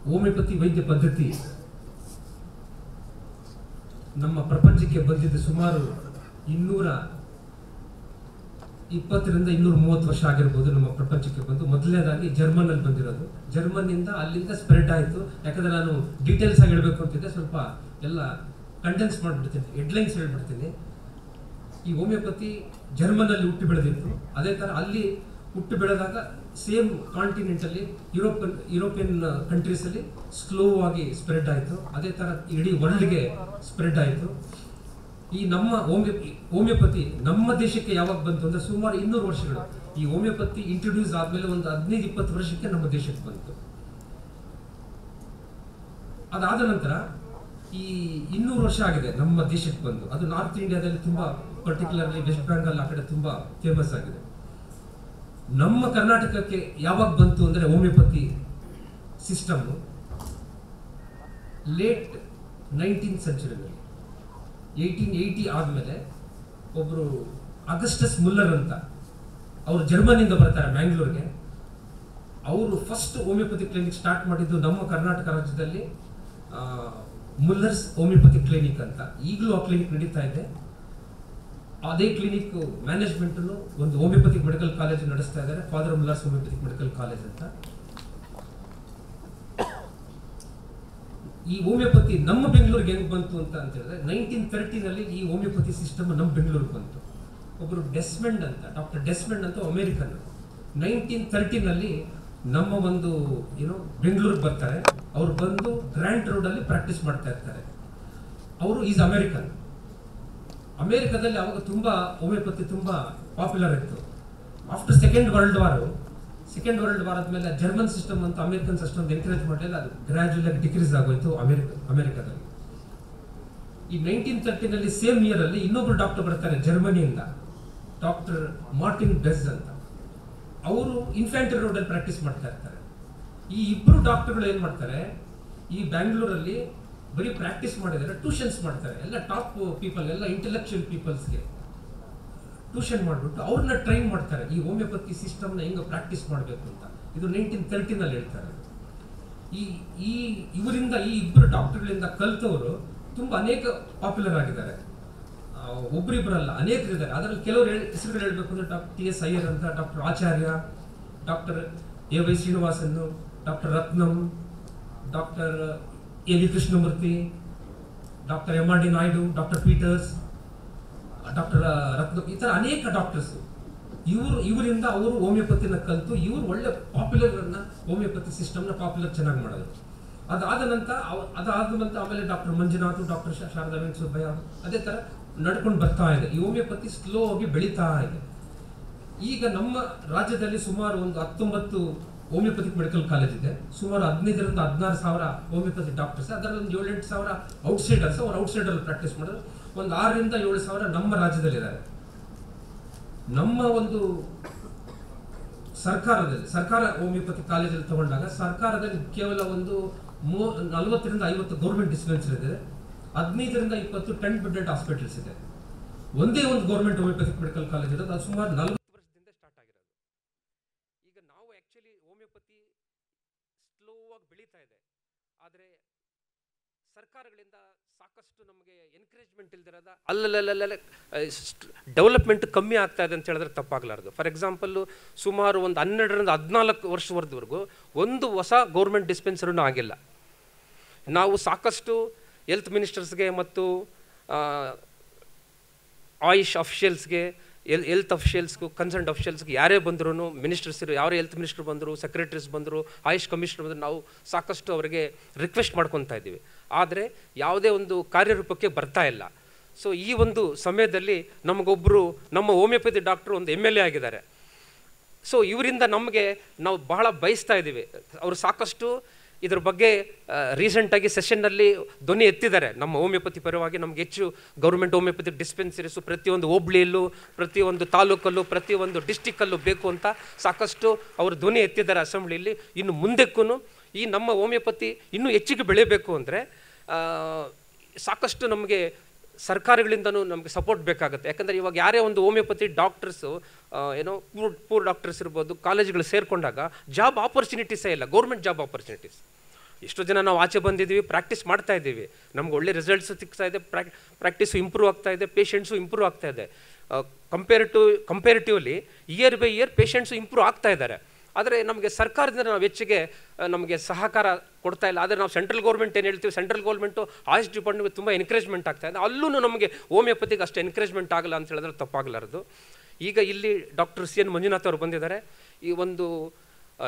Homeopathy ವೈದ್ಯ ಪದ್ಧತಿ ನಮ್ಮ ಪ್ರಪಂಚಕ್ಕೆ ಬಂದಿದ್ದು ಸುಮಾರು 220 ರಿಂದ 230 ವರ್ಷ ಆಗಿರ್ಬೋದು ನಮ್ಮ ಪ್ರಪಂಚಕ್ಕೆ ಬಂದು. ಮೊದಲನೇದಾಗಿ ಜರ್ಮನಲ್ಲಿ ಬಂದಿರೋದು, ಜರ್ಮನಿಂದ ಅಲ್ಲಿಂದ ಸ್ಪ್ರೆಡ್ ಆಯಿತು. ಯಾಕಂದರೆ ನಾನು ಡೀಟೇಲ್ಸ್ ಆಗಿ ಹೇಳಬೇಕು ಅಂತಿದ್ದೆ, ಸ್ವಲ್ಪ ಎಲ್ಲ ಕಂಡೆನ್ಸ್ ಮಾಡಿಬಿಡ್ತೀನಿ, ಹೆಡ್ಲೈನ್ಸ್ ಹೇಳ್ಬಿಡ್ತೀನಿ. ಈ ಹೋಮಿಯೋಪತಿ ಜರ್ಮನಲ್ಲಿ ಹುಟ್ಟಿ ಬೆಳೆದಿತ್ತು. ಅದೇ ಥರ ಅಲ್ಲಿ ಹುಟ್ಟು ಬೆಳೆದಾಗ ಸೇಮ್ ಕಾಂಟಿನೆಂಟಲ್ಲಿ ಯುರೋಪಿಯನ್ ಕಂಟ್ರೀಸಲ್ಲಿ ಸ್ಲೋ ಆಗಿ ಸ್ಪ್ರೆಡ್ ಆಯಿತು. ಅದೇ ಥರ ಇಡೀ ವರ್ಲ್ಡ್ಗೆ ಸ್ಪ್ರೆಡ್ ಆಯಿತು. ಈ ನಮ್ಮ ಹೋಮಿಯೋಪತಿ ನಮ್ಮ ದೇಶಕ್ಕೆ ಯಾವಾಗ ಬಂತು ಅಂದರೆ ಸುಮಾರು 200 ವರ್ಷಗಳು. ಈ ಹೋಮಿಯೋಪತಿ ಇಂಟ್ರೊಡ್ಯೂಸ್ ಆದಮೇಲೆ ಒಂದು 15-20 ವರ್ಷಕ್ಕೆ ನಮ್ಮ ದೇಶಕ್ಕೆ ಬಂತು. ಅದಾದ ನಂತರ ಈ 200 ವರ್ಷ ಆಗಿದೆ ನಮ್ಮ ದೇಶಕ್ಕೆ ಬಂದು. ಅದು ನಾರ್ತ್ ಇಂಡಿಯಾದಲ್ಲಿ ತುಂಬ, ಪರ್ಟಿಕ್ಯುಲರ್ಲಿ ವೆಸ್ಟ್ ಬೆಂಗಾಲ್ ಆ ಕಡೆ ತುಂಬ ಫೇಮಸ್ ಆಗಿದೆ. ನಮ್ಮ ಕರ್ನಾಟಕಕ್ಕೆ ಯಾವಾಗ ಬಂತು ಅಂದರೆ ಹೋಮಿಯೋಪತಿ ಸಿಸ್ಟಮ್ ಲೇಟ್ 19th ಸೆಂಚುರಿನಲ್ಲಿ 1880 ಆದಮೇಲೆ ಒಬ್ಬರು ಅಗಸ್ಟಸ್ ಮುಲ್ಲರ್ ಅಂತ ಅವರು ಜರ್ಮನಿಯಿಂದ ಬರ್ತಾರೆ ಮ್ಯಾಂಗ್ಳೂರ್ಗೆ. ಅವರು ಫಸ್ಟ್ ಹೋಮಿಯೋಪತಿ ಕ್ಲಿನಿಕ್ ಸ್ಟಾರ್ಟ್ ಮಾಡಿದ್ದು ನಮ್ಮ ಕರ್ನಾಟಕ ರಾಜ್ಯದಲ್ಲಿ, ಮುಲ್ಲರ್ಸ್ ಹೋಮಿಯೋಪತಿ ಕ್ಲಿನಿಕ್ ಅಂತ. ಈಗಲೂ ಆ ಕ್ಲಿನಿಕ್ ನಡೀತಾ ಇದೆ. ಅದೇ ಕ್ಲಿನಿಕ್ ಮ್ಯಾನೇಜ್ಮೆಂಟನ್ನು ಒಂದು ಹೋಮಿಯೋಪತಿಕ್ ಮೆಡಿಕಲ್ ಕಾಲೇಜ್ ನಡೆಸ್ತಾ ಇದ್ದಾರೆ, father Muller's homeopathic medical college ಅಂತ. ಈ ಹೋಮಿಯೋಪತಿ ನಮ್ಮ ಬೆಂಗಳೂರಿಗೆ ಹೆಂಗ್ ಬಂತು ಅಂತ ಹೇಳಿದ್ರೆ 1930ನಲ್ಲಿ ಈ ಹೋಮಿಯೋಪತಿ ಸಿಸ್ಟಮ್ ನಮ್ಮ ಬೆಂಗಳೂರಿಗೆ ಬಂತು. ಒಬ್ಬರು ಡೆಸ್ಮಂಡ್ ಅಂತ, ಡಾಕ್ಟರ್ ಡೆಸ್ಮಂಡ್ ಅಂತ ಅಮೆರಿಕನ್, 1930ನಲ್ಲಿ ನಮ್ಮ ಒಂದು ಬೆಂಗಳೂರಿಗೆ ಬರ್ತಾರೆ. ಅವ್ರು ಬಂದು ಗ್ರ್ಯಾಂಟ್ ರೋಡಲ್ಲಿ ಪ್ರಾಕ್ಟೀಸ್ ಮಾಡ್ತಾ ಇರ್ತಾರೆ. ಅವರು ಈಸ್ ಅಮೆರಿಕನ್. ಅಮೆರಿಕದಲ್ಲಿ ಅವಾಗ ತುಂಬಾ ಹೋಮಿಯೋಪತಿ ತುಂಬಾ ಪಾಪ್ಯುಲರ್ ಇತ್ತು. ಆಫ್ಟರ್ ಸೆಕೆಂಡ್ ವರ್ಲ್ಡ್ ವಾರ್ ಆದ್ಮೇಲೆ ಜರ್ಮನ್ ಸಿಸ್ಟಮ್ ಅಂತ ಅಮೆರಿಕನ್ಸ್ ಅಷ್ಟೊಂದು ಎನ್ಕರೇಜ್ ಮಾಡಲಿಲ್ಲ. ಅದು ಗ್ರಾಜುಯಲ್ ಆಗಿ ಡಿಕ್ರೀಸ್ ಆಗೋಯ್ತು ಅಮೆರಿಕದಲ್ಲಿ. ಈ 1930ನಲ್ಲಿ ಸೇಮ್ ಇಯರ್ ಅಲ್ಲಿ ಇನ್ನೊಬ್ರು ಡಾಕ್ಟರ್ ಬರ್ತಾರೆ ಜರ್ಮನಿಯಿಂದ, ಡಾಕ್ಟರ್ ಮಾರ್ಟಿನ್ ಬೆಸ್ ಅಂತ. ಅವರು ಇನ್ಫ್ಯಾಂಟ್ರಿ ರೋಡ್ ಅಲ್ಲಿ ಪ್ರಾಕ್ಟೀಸ್ ಮಾಡ್ತಾ ಇರ್ತಾರೆ. ಈ ಇಬ್ರು ಡಾಕ್ಟರ್ಗಳು ಏನ್ ಮಾಡ್ತಾರೆ, ಈ ಬ್ಯಾಂಗ್ಳೂರಲ್ಲಿ ಬರೀ ಪ್ರಾಕ್ಟೀಸ್ ಮಾಡಿದರೆ ಟ್ಯೂಷನ್ಸ್ ಮಾಡ್ತಾರೆ. ಎಲ್ಲ ಟಾಪ್ ಪೀಪಲ್, ಎಲ್ಲ ಇಂಟೆಲೆಕ್ಚುಯಲ್ ಪೀಪಲ್ಸ್ಗೆ ಟ್ಯೂಷನ್ ಮಾಡಿಬಿಟ್ಟು ಅವ್ರನ್ನ ಟ್ರೈನ್ ಮಾಡ್ತಾರೆ ಈ ಹೋಮಿಯೋಪತಿ ಸಿಸ್ಟಮ್ನ ಹೆಂಗೆ ಪ್ರಾಕ್ಟೀಸ್ ಮಾಡಬೇಕು ಅಂತ. ಇದು 1930ನಲ್ಲಿ ಹೇಳ್ತಾರೆ. ಇವರಿಂದ ಈ ಇಬ್ಬರು ಡಾಕ್ಟರ್ಗಳಿಂದ ಕಲ್ತವರು ತುಂಬ ಅನೇಕ ಪಾಪ್ಯುಲರ್ ಆಗಿದ್ದಾರೆ. ಒಬ್ಬರಿಬ್ಬರಲ್ಲ, ಅನೇಕರಿದ್ದಾರೆ. ಅದರಲ್ಲಿ ಕೆಲವರು ಹೆಸರುಗಳು ಹೇಳಬೇಕು ಅಂದರೆ ಡಾಕ್ಟರ್ ಟಿ ಎಸ್ ಅಯ್ಯರ್ ಅಂತ, doctor Acharya, doctor A Y Srinivasan, doctor Ratnam, doctor A V Krishnamurthy, doctor M R D Naidu, doctor Peters, doctor Ratna, ಈ ಥರ ಅನೇಕ ಡಾಕ್ಟರ್ಸ್. ಇವರಿಂದ ಅವರು ಹೋಮಿಯೋಪತಿನ ಕಲಿತು ಇವರು ಒಳ್ಳೆ ಹೋಮಿಯೋಪತಿ ಸಿಸ್ಟಮ್ನ ಪಾಪ್ಯುಲರ್ ಚೆನ್ನಾಗಿ ಮಾಡೋದು. ಅದಾದ ನಂತರ ಆಮೇಲೆ ಡಾಕ್ಟರ್ ಮಂಜುನಾಥ್, ಡಾಕ್ಟರ್ ಶಾರದಾವೇನ್ ಸುಬ್ಬಯ್ಯ, ಅದೇ ಥರ ನಡ್ಕೊಂಡು ಬರ್ತಾ ಇದೆ. ಈ ಹೋಮಿಯೋಪತಿ ಸ್ಲೋ ಆಗಿ ಬೆಳೀತಾ ಇದೆ. ಈಗ ನಮ್ಮ ರಾಜ್ಯದಲ್ಲಿ ಸುಮಾರು ಒಂದು 19 ಹೋಮಿಯೋಪತಿಕ್ ಮೆಡಿಕಲ್ ಕಾಲೇಜ್ ಇದೆ. ಸುಮಾರು 15,000 ರಿಂದ 16,000 ಹೋಮಿಯೋಪತಿ ಡಾಕ್ಟರ್ಸ್. ಅದರಲ್ಲಿ ಒಂದು 7-8 ಸಾವಿರ ಔಟ್ಸೈಡರ್ಸ್, ಅವರು ಔಟ್ಸೈಡಲ್ಲಿ ಪ್ರಾಕ್ಟೀಸ್ ಮಾಡೋದು. ಒಂದು 6,000 ರಿಂದ 7,000 ನಮ್ಮ ರಾಜ್ಯದಲ್ಲಿದ್ದಾರೆ. ನಮ್ಮ ಒಂದು ಸರ್ಕಾರ ಹೋಮಿಯೋಪತಿ ಕಾಲೇಜಲ್ಲಿ ತಗೊಂಡಾಗ ಸರ್ಕಾರದಲ್ಲಿ ಕೇವಲ ಒಂದು 40 ರಿಂದ 50 ಗೌರ್ಮೆಂಟ್ ಡಿಸ್ಪೆನ್ಸರಿ ಇದೆ, 15 ರಿಂದ 20 10 ಬೆಡೆಡ್ ಹಾಸ್ಪಿಟಲ್ಸ್ ಇದೆ. ಒಂದೇ ಒಂದು ಗೌರ್ಮೆಂಟ್ ಹೋಮಿಯೋಪತಿಕ್ ಮೆಡಿಕಲ್ ಕಾಲೇಜ್ ಇರೋದು. ಅದು ಸುಮಾರು 40 ವರ್ಷದಿಂದ ಸ್ಟಾರ್ಟ್ ಆಗಿರೋದು. ಈಗ ನಾವು ಆಕ್ಚುಲಿ ಹೋಮಿಯೋಪತಿ ಸ್ಲೋ ಆಗಿ ಬೆಳೀತಾ ಇದೆ. ಆದರೆ ಸರ್ಕಾರಗಳಿಂದ ಸಾಕಷ್ಟು ನಮಗೆ ಎನ್ಕರೇಜ್ಮೆಂಟ್ ಇಲ್ದಿರೋದ ಅಲ್ಲಲ್ಲ ಡೆವಲಪ್ಮೆಂಟ್ ಕಮ್ಮಿ ಆಗ್ತಾ ಇದೆ ಅಂತ ಹೇಳಿದ್ರೆ ತಪ್ಪಾಗಲಾರ್ದು. ಫಾರ್ ಎಕ್ಸಾಂಪಲ್ಲು ಸುಮಾರು ಒಂದು 12 ರಿಂದ 14 ವರ್ಷವರೆಗೂ ಒಂದು ಹೊಸ ಗೌರ್ಮೆಂಟ್ ಡಿಸ್ಪೆನ್ಸರಿನೂ ಆಗಿಲ್ಲ. ನಾವು ಸಾಕಷ್ಟು ಹೆಲ್ತ್ ಮಿನಿಸ್ಟರ್ಸ್ಗೆ ಮತ್ತು ಆಯುಷ್ ಅಫಿಷಿಯಲ್ಸ್ಗೆ, ಹೆಲ್ತ್ ಅಫಿಷಿಯಲ್ಸ್ಗೂ, ಕನ್ಸರ್ನ್ ಅಫಿಷಿಯಲ್ಸ್ಗೆ ಯಾರೇ ಬಂದರೂ, ಮಿನಿಸ್ಟರ್ಸ್ ಯಾರೇ ಹೆಲ್ತ್ ಮಿನಿಸ್ಟರ್ ಬಂದರು, ಸೆಕ್ರೆಟರೀಸ್ ಬಂದರು, ಆಯುಷ್ ಕಮಿಷನರ್ ಬಂದರು, ನಾವು ಸಾಕಷ್ಟು ಅವರಿಗೆ ರಿಕ್ವೆಸ್ಟ್ ಮಾಡ್ಕೊತಾ ಇದ್ದೀವಿ. ಆದರೆ ಯಾವುದೇ ಒಂದು ಕಾರ್ಯರೂಪಕ್ಕೆ ಬರ್ತಾ ಇಲ್ಲ. ಸೊ ಈ ಒಂದು ಸಮಯದಲ್ಲಿ ನಮಗೊಬ್ಬರು ನಮ್ಮ ಹೋಮಿಯೋಪತಿ ಡಾಕ್ಟ್ರು ಒಂದು MLA ಆಗಿದ್ದಾರೆ. ಸೊ ಇವರಿಂದ ನಮಗೆ ನಾವು ಬಹಳ ಬಯಸ್ತಾ ಇದ್ದೀವಿ. ಅವರು ಸಾಕಷ್ಟು ಇದ್ರ ಬಗ್ಗೆ ರೀಸೆಂಟಾಗಿ ಸೆಷನ್ನಲ್ಲಿ ಧ್ವನಿ ಎತ್ತಿದ್ದಾರೆ. ನಮ್ಮ ಹೋಮಿಯೋಪತಿ ಪರವಾಗಿ ನಮ್ಗೆ ಹೆಚ್ಚು ಗೌರ್ಮೆಂಟ್ ಹೋಮಿಯೋಪತಿ ಡಿಸ್ಪೆನ್ಸರೀಸು ಪ್ರತಿಯೊಂದು ಹೋಬಳಿಯಲ್ಲೂ, ಪ್ರತಿಯೊಂದು ತಾಲೂಕಲ್ಲೂ, ಪ್ರತಿಯೊಂದು ಡಿಸ್ಟಿಕ್ಕಲ್ಲೂ ಬೇಕು ಅಂತ ಸಾಕಷ್ಟು ಅವರು ಧ್ವನಿ ಎತ್ತಿದ್ದಾರೆ ಅಸೆಂಬ್ಲಿಯಲ್ಲಿ. ಇನ್ನು ಮುಂದಕ್ಕೂ ಈ ನಮ್ಮ ಹೋಮಿಯೋಪತಿ ಇನ್ನೂ ಹೆಚ್ಚಿಗೆ ಬೆಳೆಯಬೇಕು ಅಂದರೆ ಸಾಕಷ್ಟು ನಮಗೆ ಸರ್ಕಾರಗಳಿಂದನೂ ನಮಗೆ ಸಪೋರ್ಟ್ ಬೇಕಾಗುತ್ತೆ. ಯಾಕಂದರೆ ಇವಾಗ ಯಾರೇ ಒಂದು ಹೋಮಿಯೋಪತಿ ಡಾಕ್ಟರ್ಸು ಪೂರ್ ಡಾಕ್ಟರ್ಸ್ ಇರ್ಬೋದು, ಕಾಲೇಜುಗಳು ಸೇರಿಕೊಂಡಾಗ ಜಾಬ್ ಆಪರ್ಚುನಿಟೀಸೇ ಇಲ್ಲ, ಗೌರ್ಮೆಂಟ್ ಜಾಬ್ ಆಪರ್ಚುನಿಟೀಸ್. ಎಷ್ಟೋ ಜನ ನಾವು ಆಚೆ ಬಂದಿದ್ದೀವಿ, ಪ್ರಾಕ್ಟೀಸ್ ಮಾಡ್ತಾ ಇದ್ದೀವಿ, ನಮ್ಗೆ ಒಳ್ಳೆ ರಿಸಲ್ಟ್ಸು ಸಿಗ್ತಾ ಇದೆ, ಪ್ರಾಕ್ಟೀಸು ಇಂಪ್ರೂವ್ ಆಗ್ತಾ ಇದೆ, ಪೇಷಂಟ್ಸು ಇಂಪ್ರೂವ್ ಆಗ್ತಾ ಇದೆ. Comparatively year by year patients improve ಆಗ್ತಾ ಇದ್ದಾರೆ. ಆದರೆ ನಮಗೆ ಸರ್ಕಾರದಿಂದ ನಾವು ಹೆಚ್ಚಿಗೆ ನಮಗೆ ಸಹಕಾರ ಕೊಡ್ತಾ ಇಲ್ಲ. ಆದರೆ ನಾವು ಸೆಂಟ್ರಲ್ ಗೌರ್ಮೆಂಟ್ ಏನು ಹೇಳ್ತೀವಿ, ಸೆಂಟ್ರಲ್ ಗೌರ್ಮೆಂಟು ಆಯುಷ್ ಡಿಪಾರ್ಟ್ಮೆಂಟ್ಗೆ ತುಂಬ ಎನ್ಕರೇಜ್ಮೆಂಟ್ ಆಗ್ತಾ ಇದೆ. ಅಲ್ಲೂ ನಮಗೆ ಹೋಮಿಯೋಪತಿಗೆ ಅಷ್ಟು ಎನ್ಕರೇಜ್ಮೆಂಟ್ ಆಗಲ್ಲ ಅಂತ ಹೇಳಿದ್ರೆ ತಪ್ಪಾಗಲಾರದು. ಈಗ ಇಲ್ಲಿ ಡಾಕ್ಟರ್ ಸಿ ಎನ್ ಮಂಜುನಾಥ್ ಅವರು ಬಂದಿದ್ದಾರೆ. ಈ ಒಂದು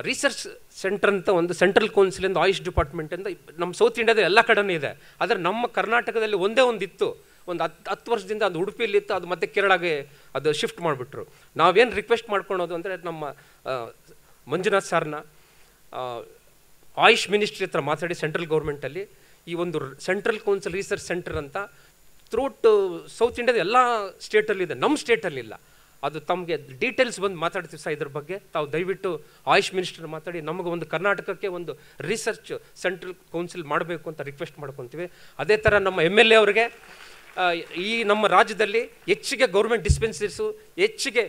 ರಿಸರ್ಚ್ ಸೆಂಟರ್ ಅಂತ ಒಂದು ಸೆಂಟ್ರಲ್ ಕೌನ್ಸಿಲಿಂದ ಆಯುಷ್ ಡಿಪಾರ್ಟ್ಮೆಂಟಿಂದ ನಮ್ಮ ಸೌತ್ ಇಂಡಿಯಾದಲ್ಲಿ ಎಲ್ಲ ಕಡೆನೂ ಇದೆ. ಆದರೆ ನಮ್ಮ ಕರ್ನಾಟಕದಲ್ಲಿ ಒಂದೇ ಒಂದು ಇತ್ತು, ಒಂದು 10 ವರ್ಷದಿಂದ ಅದು ಉಡುಪಿಯಲ್ಲಿತ್ತು, ಅದು ಮತ್ತೆ ಕೇರಳಗೆ ಅದು ಶಿಫ್ಟ್ ಮಾಡಿಬಿಟ್ರು. ನಾವೇನು ರಿಕ್ವೆಸ್ಟ್ ಮಾಡ್ಕೊಳೋದು ಅಂದರೆ ನಮ್ಮ ಮಂಜುನಾಥ್ ಸರ್ನ ಆಯುಷ್ ಮಿನಿಸ್ಟ್ರಿ ಹತ್ರ ಮಾತಾಡಿ ಸೆಂಟ್ರಲ್ ಗೌರ್ಮೆಂಟಲ್ಲಿ ಈ ಒಂದು ಸೆಂಟ್ರಲ್ ಕೌನ್ಸಿಲ್ ರಿಸರ್ಚ್ ಸೆಂಟರ್ ಅಂತ ಥ್ರೂಟ್ ಸೌತ್ ಇಂಡಿಯಾದ ಎಲ್ಲ ಸ್ಟೇಟಲ್ಲಿದೆ, ನಮ್ಮ ಸ್ಟೇಟಲ್ಲಿಲ್ಲ. ಅದು ತಮಗೆ ಡೀಟೇಲ್ಸ್ ಬಂದು ಮಾತಾಡ್ತೀವಿ ಸಹ ಇದ್ರ ಬಗ್ಗೆ. ತಾವು ದಯವಿಟ್ಟು ಆಯುಷ್ ಮಿನಿಸ್ಟರ್ ಮಾತಾಡಿ ನಮಗೆ ಒಂದು ಕರ್ನಾಟಕಕ್ಕೆ ಒಂದು ರಿಸರ್ಚ್ ಸೆಂಟ್ರಲ್ ಕೌನ್ಸಿಲ್ ಮಾಡಬೇಕು ಅಂತ ರಿಕ್ವೆಸ್ಟ್ ಮಾಡ್ಕೊತೀವಿ. ಅದೇ ಥರ ನಮ್ಮ MLA ಅವರಿಗೆ ಈ ನಮ್ಮ ರಾಜ್ಯದಲ್ಲಿ ಹೆಚ್ಚಿಗೆ ಗೌರ್ಮೆಂಟ್ ಡಿಸ್ಪೆನ್ಸರೀಸು, ಹೆಚ್ಚಿಗೆ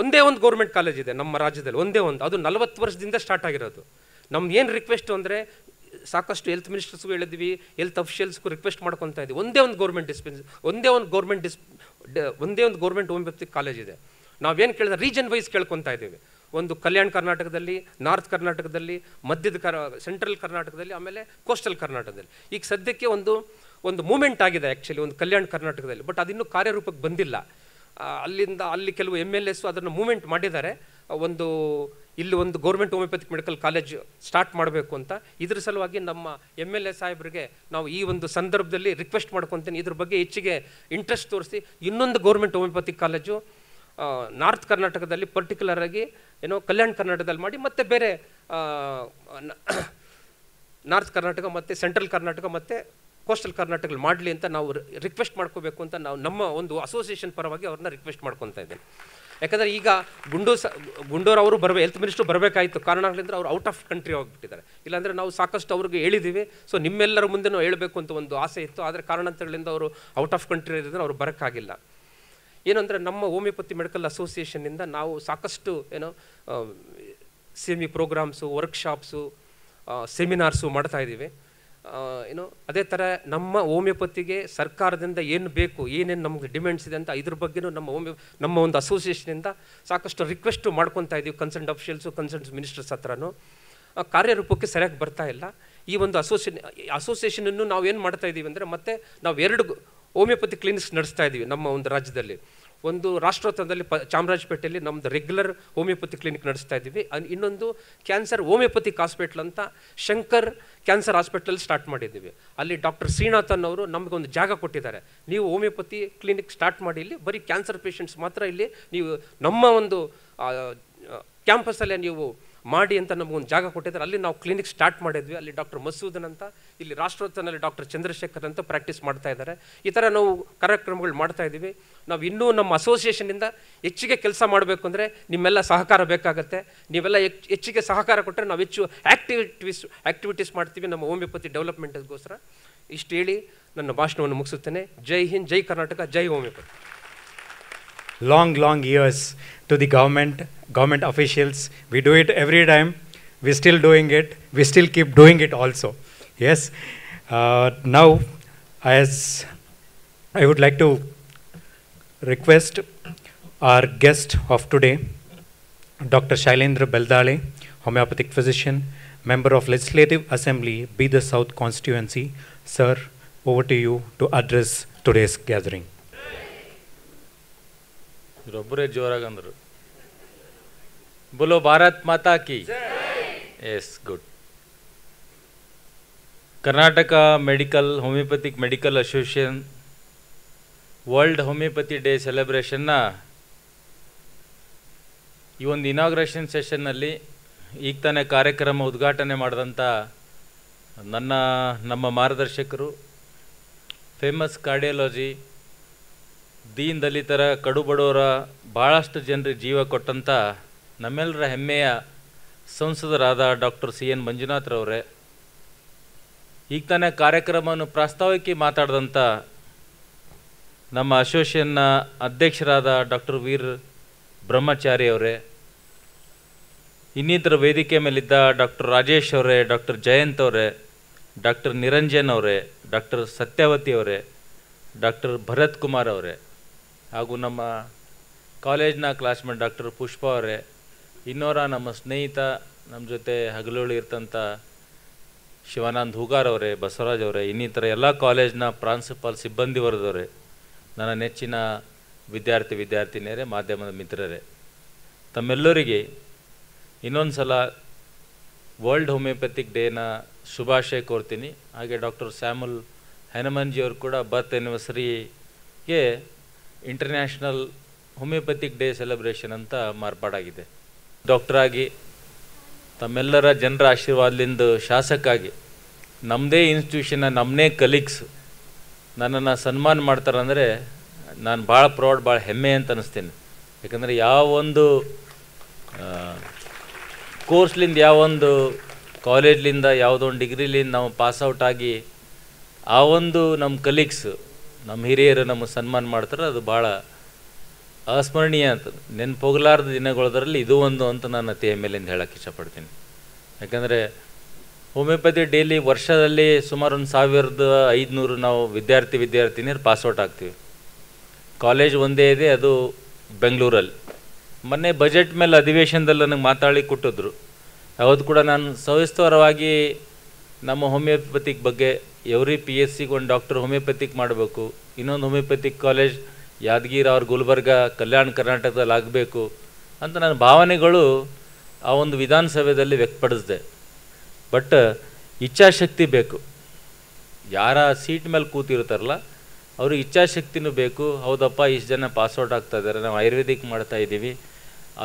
ಒಂದೇ ಒಂದು ಗೌರ್ಮೆಂಟ್ ಕಾಲೇಜ್ ಇದೆ ನಮ್ಮ ರಾಜ್ಯದಲ್ಲಿ, ಒಂದೇ ಒಂದು, ಅದು 40 ವರ್ಷದಿಂದ ಸ್ಟಾರ್ಟ್ ಆಗಿರೋದು. ನಮ್ದು ಏನು ರಿಕ್ವೆಸ್ಟು ಅಂದರೆ ಸಾಕಷ್ಟು ಹೆಲ್ತ್ ಮಿನಿಸ್ಟರ್ಸ್ಗೂ ಹೇಳಿದ್ವಿ, ಹೆಲ್ತ್ ಅಫಿಷಿಯಲ್ಸ್ಗೂ ರಿಕ್ವೆಸ್ಟ್ ಮಾಡ್ಕೊತಾ ಇದ್ದೀವಿ, ಒಂದೇ ಒಂದು ಗೌರ್ಮೆಂಟ್ ಹೋಮಿಯೋಪತಿ ಕಾಲೇಜ್ ಇದೆ. ನಾವೇನು ಕೇಳಿದ್ರೆ ರೀಜನ್ ವೈಸ್ ಕೇಳ್ಕೊತಾ ಇದ್ದೀವಿ. ಒಂದು ಕಲ್ಯಾಣ ಕರ್ನಾಟಕದಲ್ಲಿ, ನಾರ್ತ್ ಕರ್ನಾಟಕದಲ್ಲಿ, ಸೆಂಟ್ರಲ್ ಕರ್ನಾಟಕದಲ್ಲಿ, ಆಮೇಲೆ ಕೋಸ್ಟಲ್ ಕರ್ನಾಟಕದಲ್ಲಿ. ಈಗ ಸದ್ಯಕ್ಕೆ ಒಂದು ಮೂಮೆಂಟ್ ಆಗಿದೆ ಆ್ಯಕ್ಚುಲಿ ಒಂದು ಕಲ್ಯಾಣ ಕರ್ನಾಟಕದಲ್ಲಿ, ಬಟ್ ಅದಿನ್ನೂ ಕಾರ್ಯರೂಪಕ್ಕೆ ಬಂದಿಲ್ಲ. ಅಲ್ಲಿ ಕೆಲವು MLAs ಅದನ್ನು ಮೂಮೆಂಟ್ ಮಾಡಿದ್ದಾರೆ. ಇಲ್ಲಿ ಒಂದು government homeopathic medical college start ಮಾಡಬೇಕು ಅಂತ. ಇದ್ರ ಸಲುವಾಗಿ ನಮ್ಮ MLA ಸಾಹೇಬರಿಗೆ ನಾವು ಈ ಒಂದು ಸಂದರ್ಭದಲ್ಲಿ ರಿಕ್ವೆಸ್ಟ್ ಮಾಡ್ಕೊತೀನಿ, ಇದ್ರ ಬಗ್ಗೆ ಹೆಚ್ಚಿಗೆ ಇಂಟ್ರೆಸ್ಟ್ ತೋರಿಸಿ ಇನ್ನೊಂದು ಗೌರ್ಮೆಂಟ್ ಹೋಮಿಯೋಪತಿಕ್ ಕಾಲೇಜು ನಾರ್ತ್ ಕರ್ನಾಟಕದಲ್ಲಿ ಪರ್ಟಿಕ್ಯುಲರ್ ಆಗಿ ಕಲ್ಯಾಣ ಕರ್ನಾಟಕದಲ್ಲಿ ಮಾಡಿ, ಮತ್ತು ಬೇರೆ ನಾರ್ತ್ ಕರ್ನಾಟಕ ಮತ್ತು ಸೆಂಟ್ರಲ್ ಕರ್ನಾಟಕ ಮತ್ತು ಕೋಸ್ಟಲ್ ಕರ್ನಾಟಕದಲ್ಲಿ ಮಾಡಲಿ ಅಂತ ನಾವು ರಿಕ್ವೆಸ್ಟ್ ಮಾಡ್ಕೋಬೇಕು ಅಂತ ನಾವು ನಮ್ಮ ಒಂದು ಅಸೋಸಿಯೇಷನ್ ಪರವಾಗಿ ಅವ್ರನ್ನ ರಿಕ್ವೆಸ್ಟ್ ಮಾಡ್ಕೊತಾ ಇದ್ದೇನೆ. ಯಾಕಂದರೆ ಈಗ ಗುಂಡೂರು ಅವರು ಹೆಲ್ತ್ ಮಿನಿಸ್ಟ್ರು ಬರಬೇಕಾಯಿತು, ಕಾರಣಗಳಿಂದ ಅವರು ಔಟ್ ಆಫ್ ಕಂಟ್ರಿ ಹೋಗ್ಬಿಟ್ಟಿದ್ದಾರೆ. ಇಲ್ಲಾಂದರೆ ನಾವು ಸಾಕಷ್ಟು ಅವ್ರಿಗೆ ಹೇಳಿದ್ದೀವಿ. ಸೊ ನಿಮ್ಮೆಲ್ಲರ ಮುಂದೆನೂ ಹೇಳಬೇಕು ಅಂತ ಒಂದು ಆಸೆ ಇತ್ತು, ಆದರೆ ಕಾರಣಾಂತರಗಳಿಂದ ಅವರು ಔಟ್ ಆಫ್ ಕಂಟ್ರಿ ಇರೋದ್ರೆ ಅವ್ರು ಬರೋಕ್ಕಾಗಿಲ್ಲ. ಏನಂದರೆ ನಮ್ಮ ಹೋಮಿಯೋಪತಿ ಮೆಡಿಕಲ್ ಅಸೋಸಿಯೇಷನ್ನಿಂದ ನಾವು ಸಾಕಷ್ಟು CME ಪ್ರೋಗ್ರಾಮ್ಸು, ವರ್ಕ್ಶಾಪ್ಸು, ಸೆಮಿನಾರ್ಸು ಮಾಡ್ತಾಯಿದ್ದೀವಿ. ಅದೇ ಥರ ನಮ್ಮ ಹೋಮಿಯೋಪತಿಗೆ ಸರ್ಕಾರದಿಂದ ಏನು ಬೇಕು, ಏನೇನು ನಮಗೆ ಡಿಮ್ಯಾಂಡ್ಸ್ ಇದೆ ಅಂತ ಇದ್ರ ಬಗ್ಗೆನೂ ನಮ್ಮ ಒಂದು ಅಸೋಸಿಯೇಷನಿಂದ ಸಾಕಷ್ಟು ರಿಕ್ವೆಸ್ಟು ಮಾಡ್ಕೊತಾ ಇದ್ದೀವಿ ಕನ್ಸರ್ನ್ ಅಫಿಷಿಯಲ್ಸು, ಕನ್ಸರ್ನ್ ಮಿನಿಸ್ಟರ್ಸ್ ಹತ್ರನೂ. ಕಾರ್ಯರೂಪಕ್ಕೆ ಸರಿಯಾಗಿ ಬರ್ತಾ ಇಲ್ಲ. ಈ ಒಂದು ಅಸೋಸಿಯೇಷನನ್ನು ನಾವು ಏನು ಮಾಡ್ತಾ ಇದ್ದೀವಿ ಅಂದರೆ, ಮತ್ತೆ ನಾವು 2 ಹೋಮಿಯೋಪತಿ ಕ್ಲಿನಿಕ್ಸ್ ನಡೆಸ್ತಾ ಇದ್ದೀವಿ ನಮ್ಮ ಒಂದು ರಾಜ್ಯದಲ್ಲಿ. ಒಂದು ರಾಷ್ಟ್ರೋತ್ತರದಲ್ಲಿ ಚಾಮರಾಜಪೇಟೆಯಲ್ಲಿ ನಮ್ಮದು ರೆಗ್ಯುಲರ್ ಹೋಮಿಯೋಪತಿ ಕ್ಲಿನಿಕ್ ನಡೆಸ್ತಾ ಇದ್ದೀವಿ. ಇನ್ನೊಂದು ಕ್ಯಾನ್ಸರ್ ಹೋಮಿಯೋಪತಿಕ್ ಹಾಸ್ಪಿಟ್ಲ್ ಅಂತ ಶಂಕರ್ ಕ್ಯಾನ್ಸರ್ ಹಾಸ್ಪಿಟಲ್ ಸ್ಟಾರ್ಟ್ ಮಾಡಿದ್ದೀವಿ. ಅಲ್ಲಿ ಡಾಕ್ಟರ್ ಶ್ರೀನಾಥನ್ ಅವರು ನಮಗೊಂದು ಜಾಗ ಕೊಟ್ಟಿದ್ದಾರೆ. ನೀವು ಹೋಮಿಯೋಪತಿ ಕ್ಲಿನಿಕ್ ಸ್ಟಾರ್ಟ್ ಮಾಡಿ, ಇಲ್ಲಿ ಬರೀ ಕ್ಯಾನ್ಸರ್ ಪೇಷಂಟ್ಸ್ ಮಾತ್ರ ಇಲ್ಲಿ ನೀವು ನಮ್ಮ ಒಂದು ಕ್ಯಾಂಪಸಲ್ಲೇ ನೀವು ಮಾಡಿ ಅಂತ ನಮಗೊಂದು ಜಾಗ ಕೊಟ್ಟಿದ್ದಾರೆ. ಅಲ್ಲಿ ನಾವು ಕ್ಲಿನಿಕ್ ಸ್ಟಾರ್ಟ್ ಮಾಡಿದ್ವಿ. ಅಲ್ಲಿ ಡಾಕ್ಟರ್ ಮಸೂದನ್ ಅಂತ, ಇಲ್ಲಿ ರಾಷ್ಟ್ರೋತ್ತರದಲ್ಲಿ ಡಾಕ್ಟರ್ ಚಂದ್ರಶೇಖರ್ ಅಂತ ಪ್ರಾಕ್ಟೀಸ್ ಮಾಡ್ತಾ ಇದ್ದಾರೆ. ಈ ಥರ ನಾವು ಕಾರ್ಯಕ್ರಮಗಳು ಮಾಡ್ತಾ ಇದ್ದೀವಿ. ನಾವು ಇನ್ನೂ ನಮ್ಮ ಅಸೋಸಿಯೇಷನಿಂದ ಹೆಚ್ಚಿಗೆ ಕೆಲಸ ಮಾಡಬೇಕು ಅಂದರೆ ನಿಮ್ಮೆಲ್ಲ ಸಹಕಾರ ಬೇಕಾಗತ್ತೆ. ನೀವೆಲ್ಲ ಹೆಚ್ಚಿಗೆ ಸಹಕಾರ ಕೊಟ್ಟರೆ ನಾವು ಹೆಚ್ಚು ಆ್ಯಕ್ಟಿವಿಟೀಸ್ ಮಾಡ್ತೀವಿ ನಮ್ಮ ಹೋಮಿಯೋಪತಿ ಡೆವಲಪ್ಮೆಂಟ್ಗೋಸ್ಕರ. ಇಷ್ಟು ಹೇಳಿ ನನ್ನ ಭಾಷಣವನ್ನು ಮುಗಿಸುತ್ತೇನೆ. ಜೈ ಹಿಂದ್, ಜೈ ಕರ್ನಾಟಕ, ಜೈ homeopathy. Long years to the government officials. We do it every time. We're still doing it. We still keep doing it also. Yes. Now, as I would like to request our guest of today, Dr. Shailendra Beldale, homeopathic physician, member of Legislative Assembly, Bidar South Constituency. Sir, over to you to address today's gathering. ಒಬ್ಬರೇ ಜೋರಾಗಂದರು. बोलो भारत माता की. Yes, good. Karnataka medical homeopathic medical association world homeopathy day ಸೆಲೆಬ್ರೇಷನ್ನ ಈ ಒಂದು inauguration ಸೆಷನ್ನಲ್ಲಿ ಈಗ ತಾನೇ ಕಾರ್ಯಕ್ರಮ ಉದ್ಘಾಟನೆ ಮಾಡಿದಂಥ ನಮ್ಮ ಮಾರ್ಗದರ್ಶಕರು, ಫೇಮಸ್ ಕಾರ್ಡಿಯಾಲಜಿ, ದೀನ್ ದಲಿತರ, ಕಡುಬಡವರ, ಭಾಳಷ್ಟು ಜನರಿಗೆ ಜೀವ ಕೊಟ್ಟಂಥ ನಮ್ಮೆಲ್ಲರ ಹೆಮ್ಮೆಯ ಸಂಸದರಾದ ಡಾಕ್ಟರ್ CN ಮಂಜುನಾಥ್ರವರೇ, ಈಗ ತಾನೇ ಕಾರ್ಯಕ್ರಮವನ್ನು ಪ್ರಾಸ್ತಾವಿಕವಾಗಿ ಮಾತಾಡಿದಂಥ ನಮ್ಮ ಅಸೋಸಿಯೇಷನ್ನ ಅಧ್ಯಕ್ಷರಾದ ಡಾಕ್ಟರ್ ವೀರ್ ಬ್ರಹ್ಮಚಾರಿ ಅವರೇ, ಇನ್ನಿತರ ವೇದಿಕೆ ಮೇಲಿದ್ದ ಡಾಕ್ಟರ್ ರಾಜೇಶ್ ಅವರೇ, ಡಾಕ್ಟರ್ ಜಯಂತ್ ಅವರೇ, ಡಾಕ್ಟರ್ ನಿರಂಜನ್ ಅವರೇ, ಡಾಕ್ಟರ್ ಸತ್ಯವತಿ ಅವರೇ, ಡಾಕ್ಟರ್ ಭರತ್ ಕುಮಾರ್ ಅವರೇ, ಹಾಗೂ ನಮ್ಮ ಕಾಲೇಜ್ನ ಕ್ಲಾಸ್ಮೇಟ್ ಡಾಕ್ಟರ್ ಪುಷ್ಪ ಅವರೇ, ಇನ್ನೋರ ನಮ್ಮ ಸ್ನೇಹಿತ ನಮ್ಮ ಜೊತೆ ಹಗಲುಳು ಇರ್ತಂಥ ಶಿವಾನಂದ್ ಹೂಗಾರ್ ಅವರೇ, ಬಸವರಾಜ್ ಅವರೇ, ಇನ್ನಿತರ ಎಲ್ಲ ಕಾಲೇಜ್ನ ಪ್ರಾಂಶುಪಾಲ್ ಸಿಬ್ಬಂದಿ ವರ್ಗದವರೇ, ನನ್ನ ನೆಚ್ಚಿನ ವಿದ್ಯಾರ್ಥಿನಿಯರೇ, ಮಾಧ್ಯಮದ ಮಿತ್ರರೇ, ತಮ್ಮೆಲ್ಲರಿಗೆ ಇನ್ನೊಂದು ಸಲ ವರ್ಲ್ಡ್ ಹೋಮಿಯೋಪತಿಕ್ ಡೇನ ಶುಭಾಶಯ ಕೋರ್ತೀನಿ. ಹಾಗೆ ಡಾಕ್ಟರ್ ಸ್ಯಾಮುಲ್ ಹನುಮನ್ಜಿಯವರು ಕೂಡ ಬರ್ತ್ ಆ್ಯನಿವರ್ಸರಿಗೆ ಇಂಟರ್ನ್ಯಾಷನಲ್ ಹೋಮಿಯೋಪತಿಕ್ ಡೇ ಸೆಲೆಬ್ರೇಷನ್ ಅಂತ ಮಾರ್ಪಾಡಾಗಿದೆ. ಡಾಕ್ಟ್ರಾಗಿ ತಮ್ಮೆಲ್ಲರ ಜನರ ಆಶೀರ್ವಾದದಿಂದ ಶಾಸಕಾಗಿ ನಮ್ಮದೇ ಇನ್ಸ್ಟಿಟ್ಯೂಷನ್ನ ನಮ್ಮನೇ ಕಲೀಗ್ಸ್ ನನ್ನನ್ನು ಸನ್ಮಾನ ಮಾಡ್ತಾರಂದರೆ ನಾನು ಭಾಳ ಪ್ರೌಡ್, ಭಾಳ ಹೆಮ್ಮೆ ಅಂತ ಅನ್ನಿಸ್ತೀನಿ. ಯಾಕಂದರೆ ಯಾವೊಂದು ಕೋರ್ಸ್ಲಿಂದ, ಯಾವೊಂದು ಕಾಲೇಜ್ಲಿಂದ, ಯಾವುದೊಂದು ಡಿಗ್ರಿಲಿಂದ ನಾವು ಪಾಸ್ಔಟ್ ಆಗಿ ಆ ಒಂದು ನಮ್ಮ ಕಲೀಗ್ಸ್, ನಮ್ಮ ಹಿರಿಯರು ನಮಗೆ ಸನ್ಮಾನ ಮಾಡ್ತಾರೆ, ಅದು ಭಾಳ ಅಸ್ಮರಣೀಯ ಅಂತ, ನೆನಪೋಗಲಾರ್ದ ದಿನಗಳದರಲ್ಲಿ ಇದು ಒಂದು ಅಂತ ನಾನು ಅತಿ ಹೆಮ್ಮೆಲಿಂದ ಹೇಳೋಕ್ಕೆ ಇಷ್ಟಪಡ್ತೀನಿ. ಯಾಕಂದರೆ ಹೋಮಿಯೋಪತಿ ಡೈಲಿ ವರ್ಷದಲ್ಲಿ ಸುಮಾರು 1500 ನಾವು ವಿದ್ಯಾರ್ಥಿನಿಯರು ಪಾಸ್ಔಟ್ ಆಗ್ತೀವಿ. ಕಾಲೇಜ್ ಒಂದೇ ಇದೆ, ಅದು ಬೆಂಗಳೂರಲ್ಲಿ. ಮೊನ್ನೆ ಬಜೆಟ್ ಮೇಲೆ ಅಧಿವೇಶನದಲ್ಲಿ ನನಗೆ ಮಾತಾಡಿ ಕೊಟ್ಟಿದ್ರು. ಯಾವುದು ಕೂಡ ನಾನು ಸವಿಸ್ತರವಾಗಿ ನಮ್ಮ ಹೋಮಿಯೋಪತಿಕ್ ಬಗ್ಗೆ ಎವ್ರಿ PSCಗೆ ಒಂದು ಡಾಕ್ಟರ್ ಹೋಮಿಯೋಪತಿಕ್ ಮಾಡಬೇಕು, ಇನ್ನೊಂದು ಹೋಮಿಯೋಪತಿಕ್ ಕಾಲೇಜ್ ಯಾದಗಿರಿ ಅವ್ರ ಗುಲ್ಬರ್ಗ ಕಲ್ಯಾಣ ಕರ್ನಾಟಕದಲ್ಲಿ ಆಗಬೇಕು ಅಂತ ನನ್ನ ಭಾವನೆಗಳು ಆ ಒಂದು ವಿಧಾನಸಭೆಯಲ್ಲಿ ವ್ಯಕ್ತಪಡಿಸಿದೆ. ಬಟ್ ಇಚ್ಛಾಶಕ್ತಿ ಬೇಕು. ಯಾರ ಸೀಟ್ ಮೇಲೆ ಕೂತಿರ್ತಾರಲ್ಲ ಅವ್ರಿಗೆ ಇಚ್ಛಾಶಕ್ತಿನೂ ಬೇಕು. ಹೌದಪ್ಪ, ಇಷ್ಟು ಜನ ಪಾಸ್ಔಟ್ ಆಗ್ತಾ ಇದ್ದಾರೆ, ನಾವು ಆಯುರ್ವೇದಿಕ್ ಮಾಡ್ತಾಯಿದ್ದೀವಿ,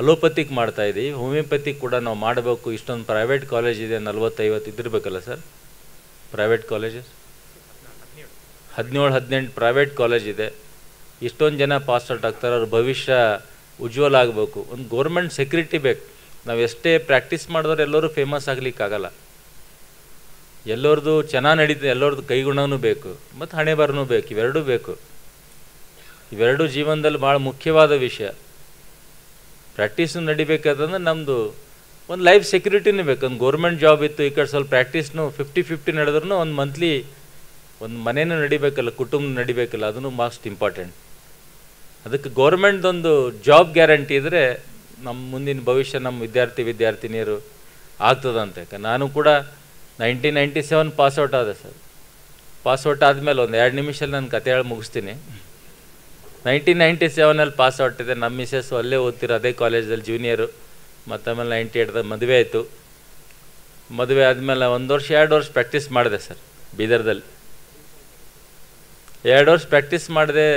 ಅಲೋಪತಿಕ್ ಮಾಡ್ತಾಯಿದ್ದೀವಿ, ಹೋಮಿಯೋಪತಿಕ್ ಕೂಡ ನಾವು ಮಾಡಬೇಕು. ಇಷ್ಟೊಂದು ಪ್ರೈವೇಟ್ ಕಾಲೇಜ್ ಇದೆ, 40-50 ಇದ್ದಿರಬೇಕಲ್ಲ sir private colleges, 17-18 private college ಇದೆ. ಇಷ್ಟೊಂದು ಜನ ಪಾಸ್ಔಟ್ ಆಗ್ತಾರೆ, ಅವ್ರ ಭವಿಷ್ಯ ಉಜ್ವಲ ಆಗಬೇಕು. ಒಂದು ಗೌರ್ಮೆಂಟ್ ಸೆಕ್ಯೂರಿಟಿ ಬೇಕು. ನಾವು ಎಷ್ಟೇ ಪ್ರಾಕ್ಟೀಸ್ ಮಾಡಿದವ್ರು ಎಲ್ಲರೂ ಫೇಮಸ್ ಆಗಲಿಕ್ಕಾಗಲ್ಲ. ಎಲ್ಲರದು ಚೆನ್ನಾಗಿ ನಡೀತದೆ, ಎಲ್ಲರದ್ದು ಕೈಗುಣವೂ ಬೇಕು ಮತ್ತು ಹಣೆ ಬರನೂ ಬೇಕು. ಇವೆರಡೂ ಬೇಕು. ಇವೆರಡೂ ಜೀವನದಲ್ಲಿ ಭಾಳ ಮುಖ್ಯವಾದ ವಿಷಯ. ಪ್ರಾಕ್ಟೀಸು ನಡಿಬೇಕಾದಂದ್ರೆ ನಮ್ಮದು ಒಂದು ಲೈಫ್ ಸೆಕ್ಯೂರಿಟಿನೂ ಬೇಕು. ಒಂದು ಗೌರ್ಮೆಂಟ್ ಜಾಬ್ ಇತ್ತು, ಈ ಕಡೆ ಸ್ವಲ್ಪ ಪ್ರಾಕ್ಟೀಸ್ನು 50-50 ನಡೆದ್ರೂ ಒಂದು ಮಂತ್ಲಿ ಒಂದು ಮನೇನೂ ನಡಿಬೇಕಲ್ಲ, ಕುಟುಂಬ ನಡಿಬೇಕಲ್ಲ, ಅದನ್ನು ಮೋಸ್ಟ್ ಇಂಪಾರ್ಟೆಂಟ್. ಅದಕ್ಕೆ ಗೌರ್ಮೆಂಟ್ದೊಂದು ಜಾಬ್ ಗ್ಯಾರಂಟಿ ಇದ್ದರೆ ನಮ್ಮ ಮುಂದಿನ ಭವಿಷ್ಯ ನಮ್ಮ ವಿದ್ಯಾರ್ಥಿನಿಯರು ಆಗ್ತದಂತೆ. ನಾನು ಕೂಡ 1997 ಪಾಸ್ಔಟ್ ಆದೆ ಸರ್. ಪಾಸ್ಔಟ್ ಆದಮೇಲೆ ಒಂದು 2 ನಿಮಿಷದಲ್ಲಿ ನಾನು ಕತೆ ಹೇಳಿ ಮುಗಿಸ್ತೀನಿ. 1997 ಪಾಸ್ಔಟ್ ಇದೆ. ನಮ್ಮ ಮಿಸ್ಸಸ್ಸು ಅಲ್ಲೇ ಓದ್ತಿರೋ ಅದೇ ಕಾಲೇಜಲ್ಲಿ ಜೂನಿಯರು. ಮತ್ತು ಆಮೇಲೆ 98ದ ಮದುವೆ ಆಯಿತು. ಮದುವೆ ಆದಮೇಲೆ 1 ವರ್ಷ 2 ವರ್ಷ ಪ್ರಾಕ್ಟೀಸ್ ಮಾಡಿದೆ ಸರ್ ಬೀದರ್ದಲ್ಲಿ. 2 ವರ್ಷ ಪ್ರಾಕ್ಟೀಸ್ ಮಾಡಿದೆ.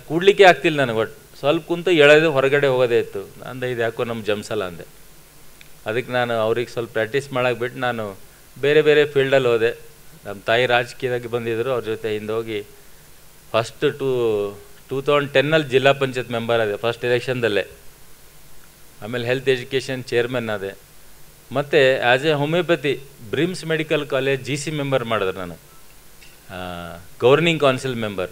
ಕೂಡಲಿಕ್ಕೆ ಆಗ್ತಿಲ್ಲ ನನಗೆ. ಒಟ್ಟು ಸ್ವಲ್ಪ ಕುಂತು ಎಳೆದು ಹೊರಗಡೆ ಹೋಗೋದೇ ಇತ್ತು. ಅಂದೆ ಇದು ಯಾಕೋ ನಮ್ಮ ಜಮ್ಸಲ್ಲ ಅಂದೆ. ಅದಕ್ಕೆ ನಾನು ಅವ್ರಿಗೆ ಸ್ವಲ್ಪ ಪ್ರಾಕ್ಟೀಸ್ ಮಾಡೋಕೆ ಬಿಟ್ಟು ನಾನು ಬೇರೆ ಬೇರೆ ಫೀಲ್ಡಲ್ಲಿ ಹೋದೆ. ನಮ್ಮ ತಾಯಿ ರಾಜಕೀಯದಾಗಿ ಬಂದಿದ್ದರು, ಅವ್ರ ಜೊತೆ ಹಿಂದೆ ಹೋಗಿ ಫಸ್ಟ್ 2010 ಜಿಲ್ಲಾ ಪಂಚಾಯತ್ ಮೆಂಬರ್ ಆದೆ ಫಸ್ಟ್ ಎಲೆಕ್ಷನ್ದಲ್ಲೇ. ಆಮೇಲೆ ಹೆಲ್ತ್ ಎಜುಕೇಷನ್ ಚೇರ್ಮನ್ ಆದೆ. ಮತ್ತು as a homeopathy BRIMS medical college GC member ಮಾಡಿದ್ರು ನಾನು, governing council member.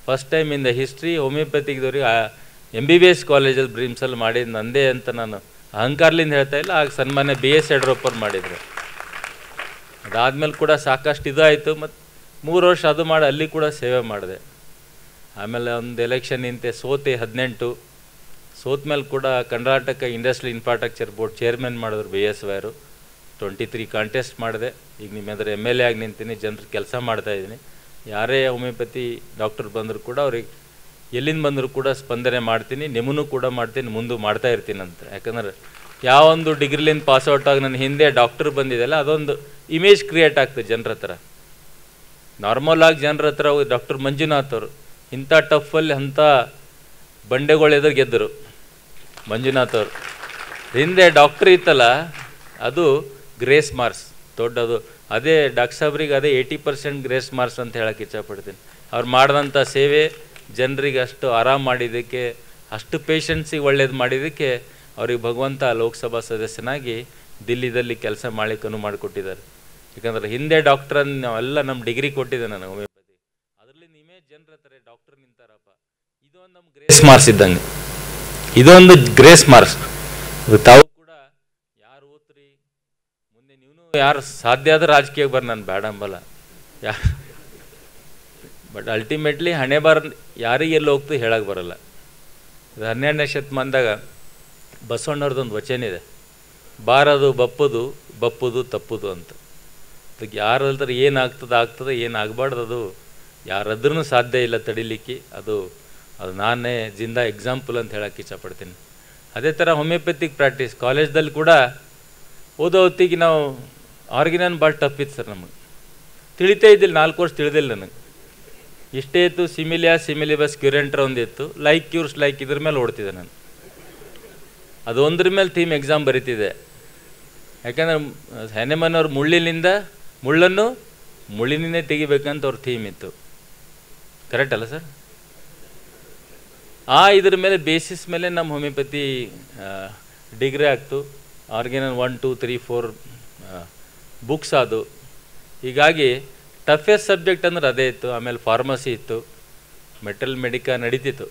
First time in the history ಹೋಮಿಯೋಪತಿಗ್ದವ್ರಿಗೆ MBBS ಕಾಲೇಜಲ್ಲಿ ಬ್ರಿಮ್ಸಲ್ಲಿ ಮಾಡಿದ್ದು ನಂದೇ ಅಂತ ನಾನು ಅಹಂಕಾರಲಿಂದ ಹೇಳ್ತಾ ಇಲ್ಲ. ಆಗ ಸನ್ಮಾನ್ಯ BS ಯಡಿಯೂರಪ್ಪರು ಮಾಡಿದರು. ಅದಾದಮೇಲೆ ಕೂಡ ಸಾಕಷ್ಟು ಇದಾಯಿತು. ಮತ್ತು 3 ವರ್ಷ ಅದು ಮಾಡಿ ಅಲ್ಲಿ ಕೂಡ ಸೇವೆ ಮಾಡಿದೆ. ಆಮೇಲೆ ಒಂದು ಎಲೆಕ್ಷನ್ ನಿಂತೆ, ಸೋತೆ 18. ಸೋತ ಮೇಲೆ ಕೂಡ Karnataka industrial infrastructure board chairman ಮಾಡಿದ್ರು BSYರು. 23 ಕಾಂಟೆಸ್ಟ್ ಮಾಡಿದೆ. ಈಗ ನಿಮ್ಮ ಎದುರು MLA ಆಗಿ ನಿಂತೀನಿ, ಜನರು ಕೆಲಸ ಮಾಡ್ತಾಯಿದ್ದೀನಿ. ಯಾರೇ ಹೋಮಿಯೋಪತಿ ಡಾಕ್ಟರ್ ಬಂದರೂ ಕೂಡ ಅವ್ರಿಗೆ ಎಲ್ಲಿಂದ ಬಂದರೂ ಕೂಡ ಸ್ಪಂದನೆ ಮಾಡ್ತೀನಿ, ನಿಮ್ಮನ್ನು ಕೂಡ ಮಾಡ್ತೀನಿ, ಮುಂದೆ ಮಾಡ್ತಾ ಇರ್ತೀನಿ ಅಂತ. ಯಾಕಂದ್ರೆ ಯಾವೊಂದು ಡಿಗ್ರಿಲಿಂದ ಪಾಸ್ಔಟ್ ಆಗಿ ನನ್ನ ಹಿಂದೆ ಡಾಕ್ಟರ್ ಬಂದಿದೆಯಲ್ಲ, ಅದೊಂದು ಇಮೇಜ್ ಕ್ರಿಯೇಟ್ ಆಗ್ತದೆ ಜನರ ಹತ್ರ. ನಾರ್ಮಲ್ ಆಗಿ ಜನರ ಹತ್ರ ಡಾಕ್ಟರ್ ಮಂಜುನಾಥ್ ಅವರು ಇಂಥ ಟಫಲ್ಲಿ ಅಂಥ ಬಂಡೆಗಳು ಎದುರು ಗೆದ್ದರು. ಮಂಜುನಾಥ್ ಅವರು ಹಿಂದೆ ಡಾಕ್ಟ್ರ್ ಇತ್ತಲ್ಲ, ಅದು ಗ್ರೇಸ್ ಮಾರ್ಕ್ಸ್ ದೊಡ್ಡದು. ಅದೇ ಡಾಕ್ಟರ್ ಸಾಬ್ರಿಗೆ ಅದೇ 80% ಗ್ರೇಸ್ ಮಾರ್ಕ್ಸ್ ಅಂತ ಹೇಳೋಕ್ಕೆ ಇಷ್ಟಪಡ್ತೀನಿ. ಅವ್ರು ಮಾಡಿದಂಥ ಸೇವೆ ಜನರಿಗೆ ಅಷ್ಟು ಆರಾಮ ಮಾಡಿದ್ದಕ್ಕೆ, ಅಷ್ಟು ಪೇಷಂಟ್ಸಿಗೆ ಒಳ್ಳೇದು ಮಾಡಿದ್ದಕ್ಕೆ ಅವ್ರಿಗೆ ಭಗವಂತ ಲೋಕಸಭಾ ಸದಸ್ಯನಾಗಿ ದಿಲ್ಲಿದಲ್ಲಿ ಕೆಲಸ ಮಾಡಲಿಕ್ಕೆ ಅನುವು ಮಾಡಿಕೊಟ್ಟಿದ್ದಾರೆ. ಯಾಕಂದ್ರೆ ಹಿಂದೆ ಡಾಕ್ಟ್ರನ್ನು ನಾವೆಲ್ಲ ನಮ್ಮ ಡಿಗ್ರಿ ಕೊಟ್ಟಿದ್ದೆ ನಾನು ಹೋಮಿಯೋಪತಿ. ಅದರಲ್ಲಿ ಇಮೇಜ್ ಜನರ ಹತ್ರ ಡಾಕ್ಟರ್ ನಿಂತಾರಪ್ಪ, ಇದೊಂದು ನಮ್ಮ ಗ್ರೇಸ್ ಮಾರ್ಕ್ಸ್ ಇದ್ದಂಗೆ. ಇದೊಂದು ಗ್ರೇಸ್ ಮಾರ್ಕ್ಸ್. ತಾವು ಕೂಡ ಯಾರು ಓದ್ರಿ, ಮುಂದೆ ನೀವು ಯಾರು ಸಾಧ್ಯ ಆದ್ರೆ ರಾಜಕೀಯಕ್ಕೆ ಬರ್ರಿ, ನಾನು ಬೇಡ ಅಂಬಲ್ಲ. ಬಟ್ ಅಲ್ಟಿಮೇಟ್ಲಿ ಹಣೆ ಬಾರ ಯಾರಿಗೆ ಎಲ್ಲಿ ಹೋಗ್ತು ಹೇಳಕ್ಕೆ ಬರಲ್ಲ. ಇದು 12ನೇ ಶತಮಾನದಾಗ ಬಸವಣ್ಣವ್ರದ್ದೊಂದು ವಚನ ಇದೆ, ಬಾರದು ಬಪ್ಪುದು ತಪ್ಪುದು ಅಂತ. ಅದಕ್ಕೆ ಯಾರು ಹೇಳ್ತಾರೆ ಏನಾಗ್ತದೆ ಆಗ್ತದೆ, ಏನಾಗಬಾರ್ದು ಅದು ಯಾರಾದ್ರೂ ಸಾಧ್ಯ ಇಲ್ಲ ತಡಿಲಿಕ್ಕೆ. ಅದು ನಾನೇ ಜಿಂದಾ ಎಕ್ಸಾಂಪಲ್ ಅಂತ ಹೇಳಕ್ಕೆ ಇಷ್ಟಪಡ್ತೀನಿ. ಅದೇ ಥರ ಹೋಮಿಯೋಪೆಥಿಕ್ ಪ್ರಾಕ್ಟೀಸ್ ಕಾಲೇಜ್ದಲ್ಲಿ ಕೂಡ ಓದೋ ಹೊತ್ತಿಗೆ ನಾವು ಆರ್ಗಿನನ್ ಭಾಳ ಟಫ್ ಇತ್ತು ಸರ್. ನಮಗೆ ತಿಳಿತೇ ಇದ್ದಿಲ್ಲ, 4 ವರ್ಷ ತಿಳಿದಿಲ್ಲ ನನಗೆ. ಇಷ್ಟೇ ಇತ್ತು, ಸಿಮಿಲಿಬಸ್ ಕ್ಯೂರೆಂಟ್ರ ಒಂದಿತ್ತು, ಲೈಕ್ ಕ್ಯೂರ್ಸ್ ಲೈಕ್ ಇದ್ರ ಮೇಲೆ ಓಡ್ತಿದ್ದೆ ನಾನು. ಅದು ಒಂದ್ರ ಮೇಲೆ ಥೀಮ್ ಎಕ್ಸಾಮ್ ಬರೀತಿದೆ. ಯಾಕಂದ್ರೆ ಹೆನೆಮನವ್ರ ಮುಳ್ಳನ್ನು ಮುಳ್ಳಿನಿಂದ ತೆಗಿಬೇಕಂತ ಅವ್ರ ಥೀಮ್ ಇತ್ತು. ಕರೆಕ್ಟ್ ಅಲ್ಲ ಸರ್? ಇದ್ರ ಮೇಲೆ ಬೇಸಿಸ್ ಮೇಲೆ ನಮ್ಮ ಹೋಮಿಯೋಪತಿ ಡಿಗ್ರಿ ಆಗ್ತು. ಆರ್ಗಿನನ್ 1, 2, 3, 4 ಬುಕ್ಸ್ ಅದು. ಹೀಗಾಗಿ ಟಫೆಸ್ಟ್ ಸಬ್ಜೆಕ್ಟ್ ಅಂದ್ರೆ ಅದೇ ಇತ್ತು. ಆಮೇಲೆ ಫಾರ್ಮಸಿ ಇತ್ತು, ಮೆಡಿಕಾ ನಡೀತಿತ್ತು.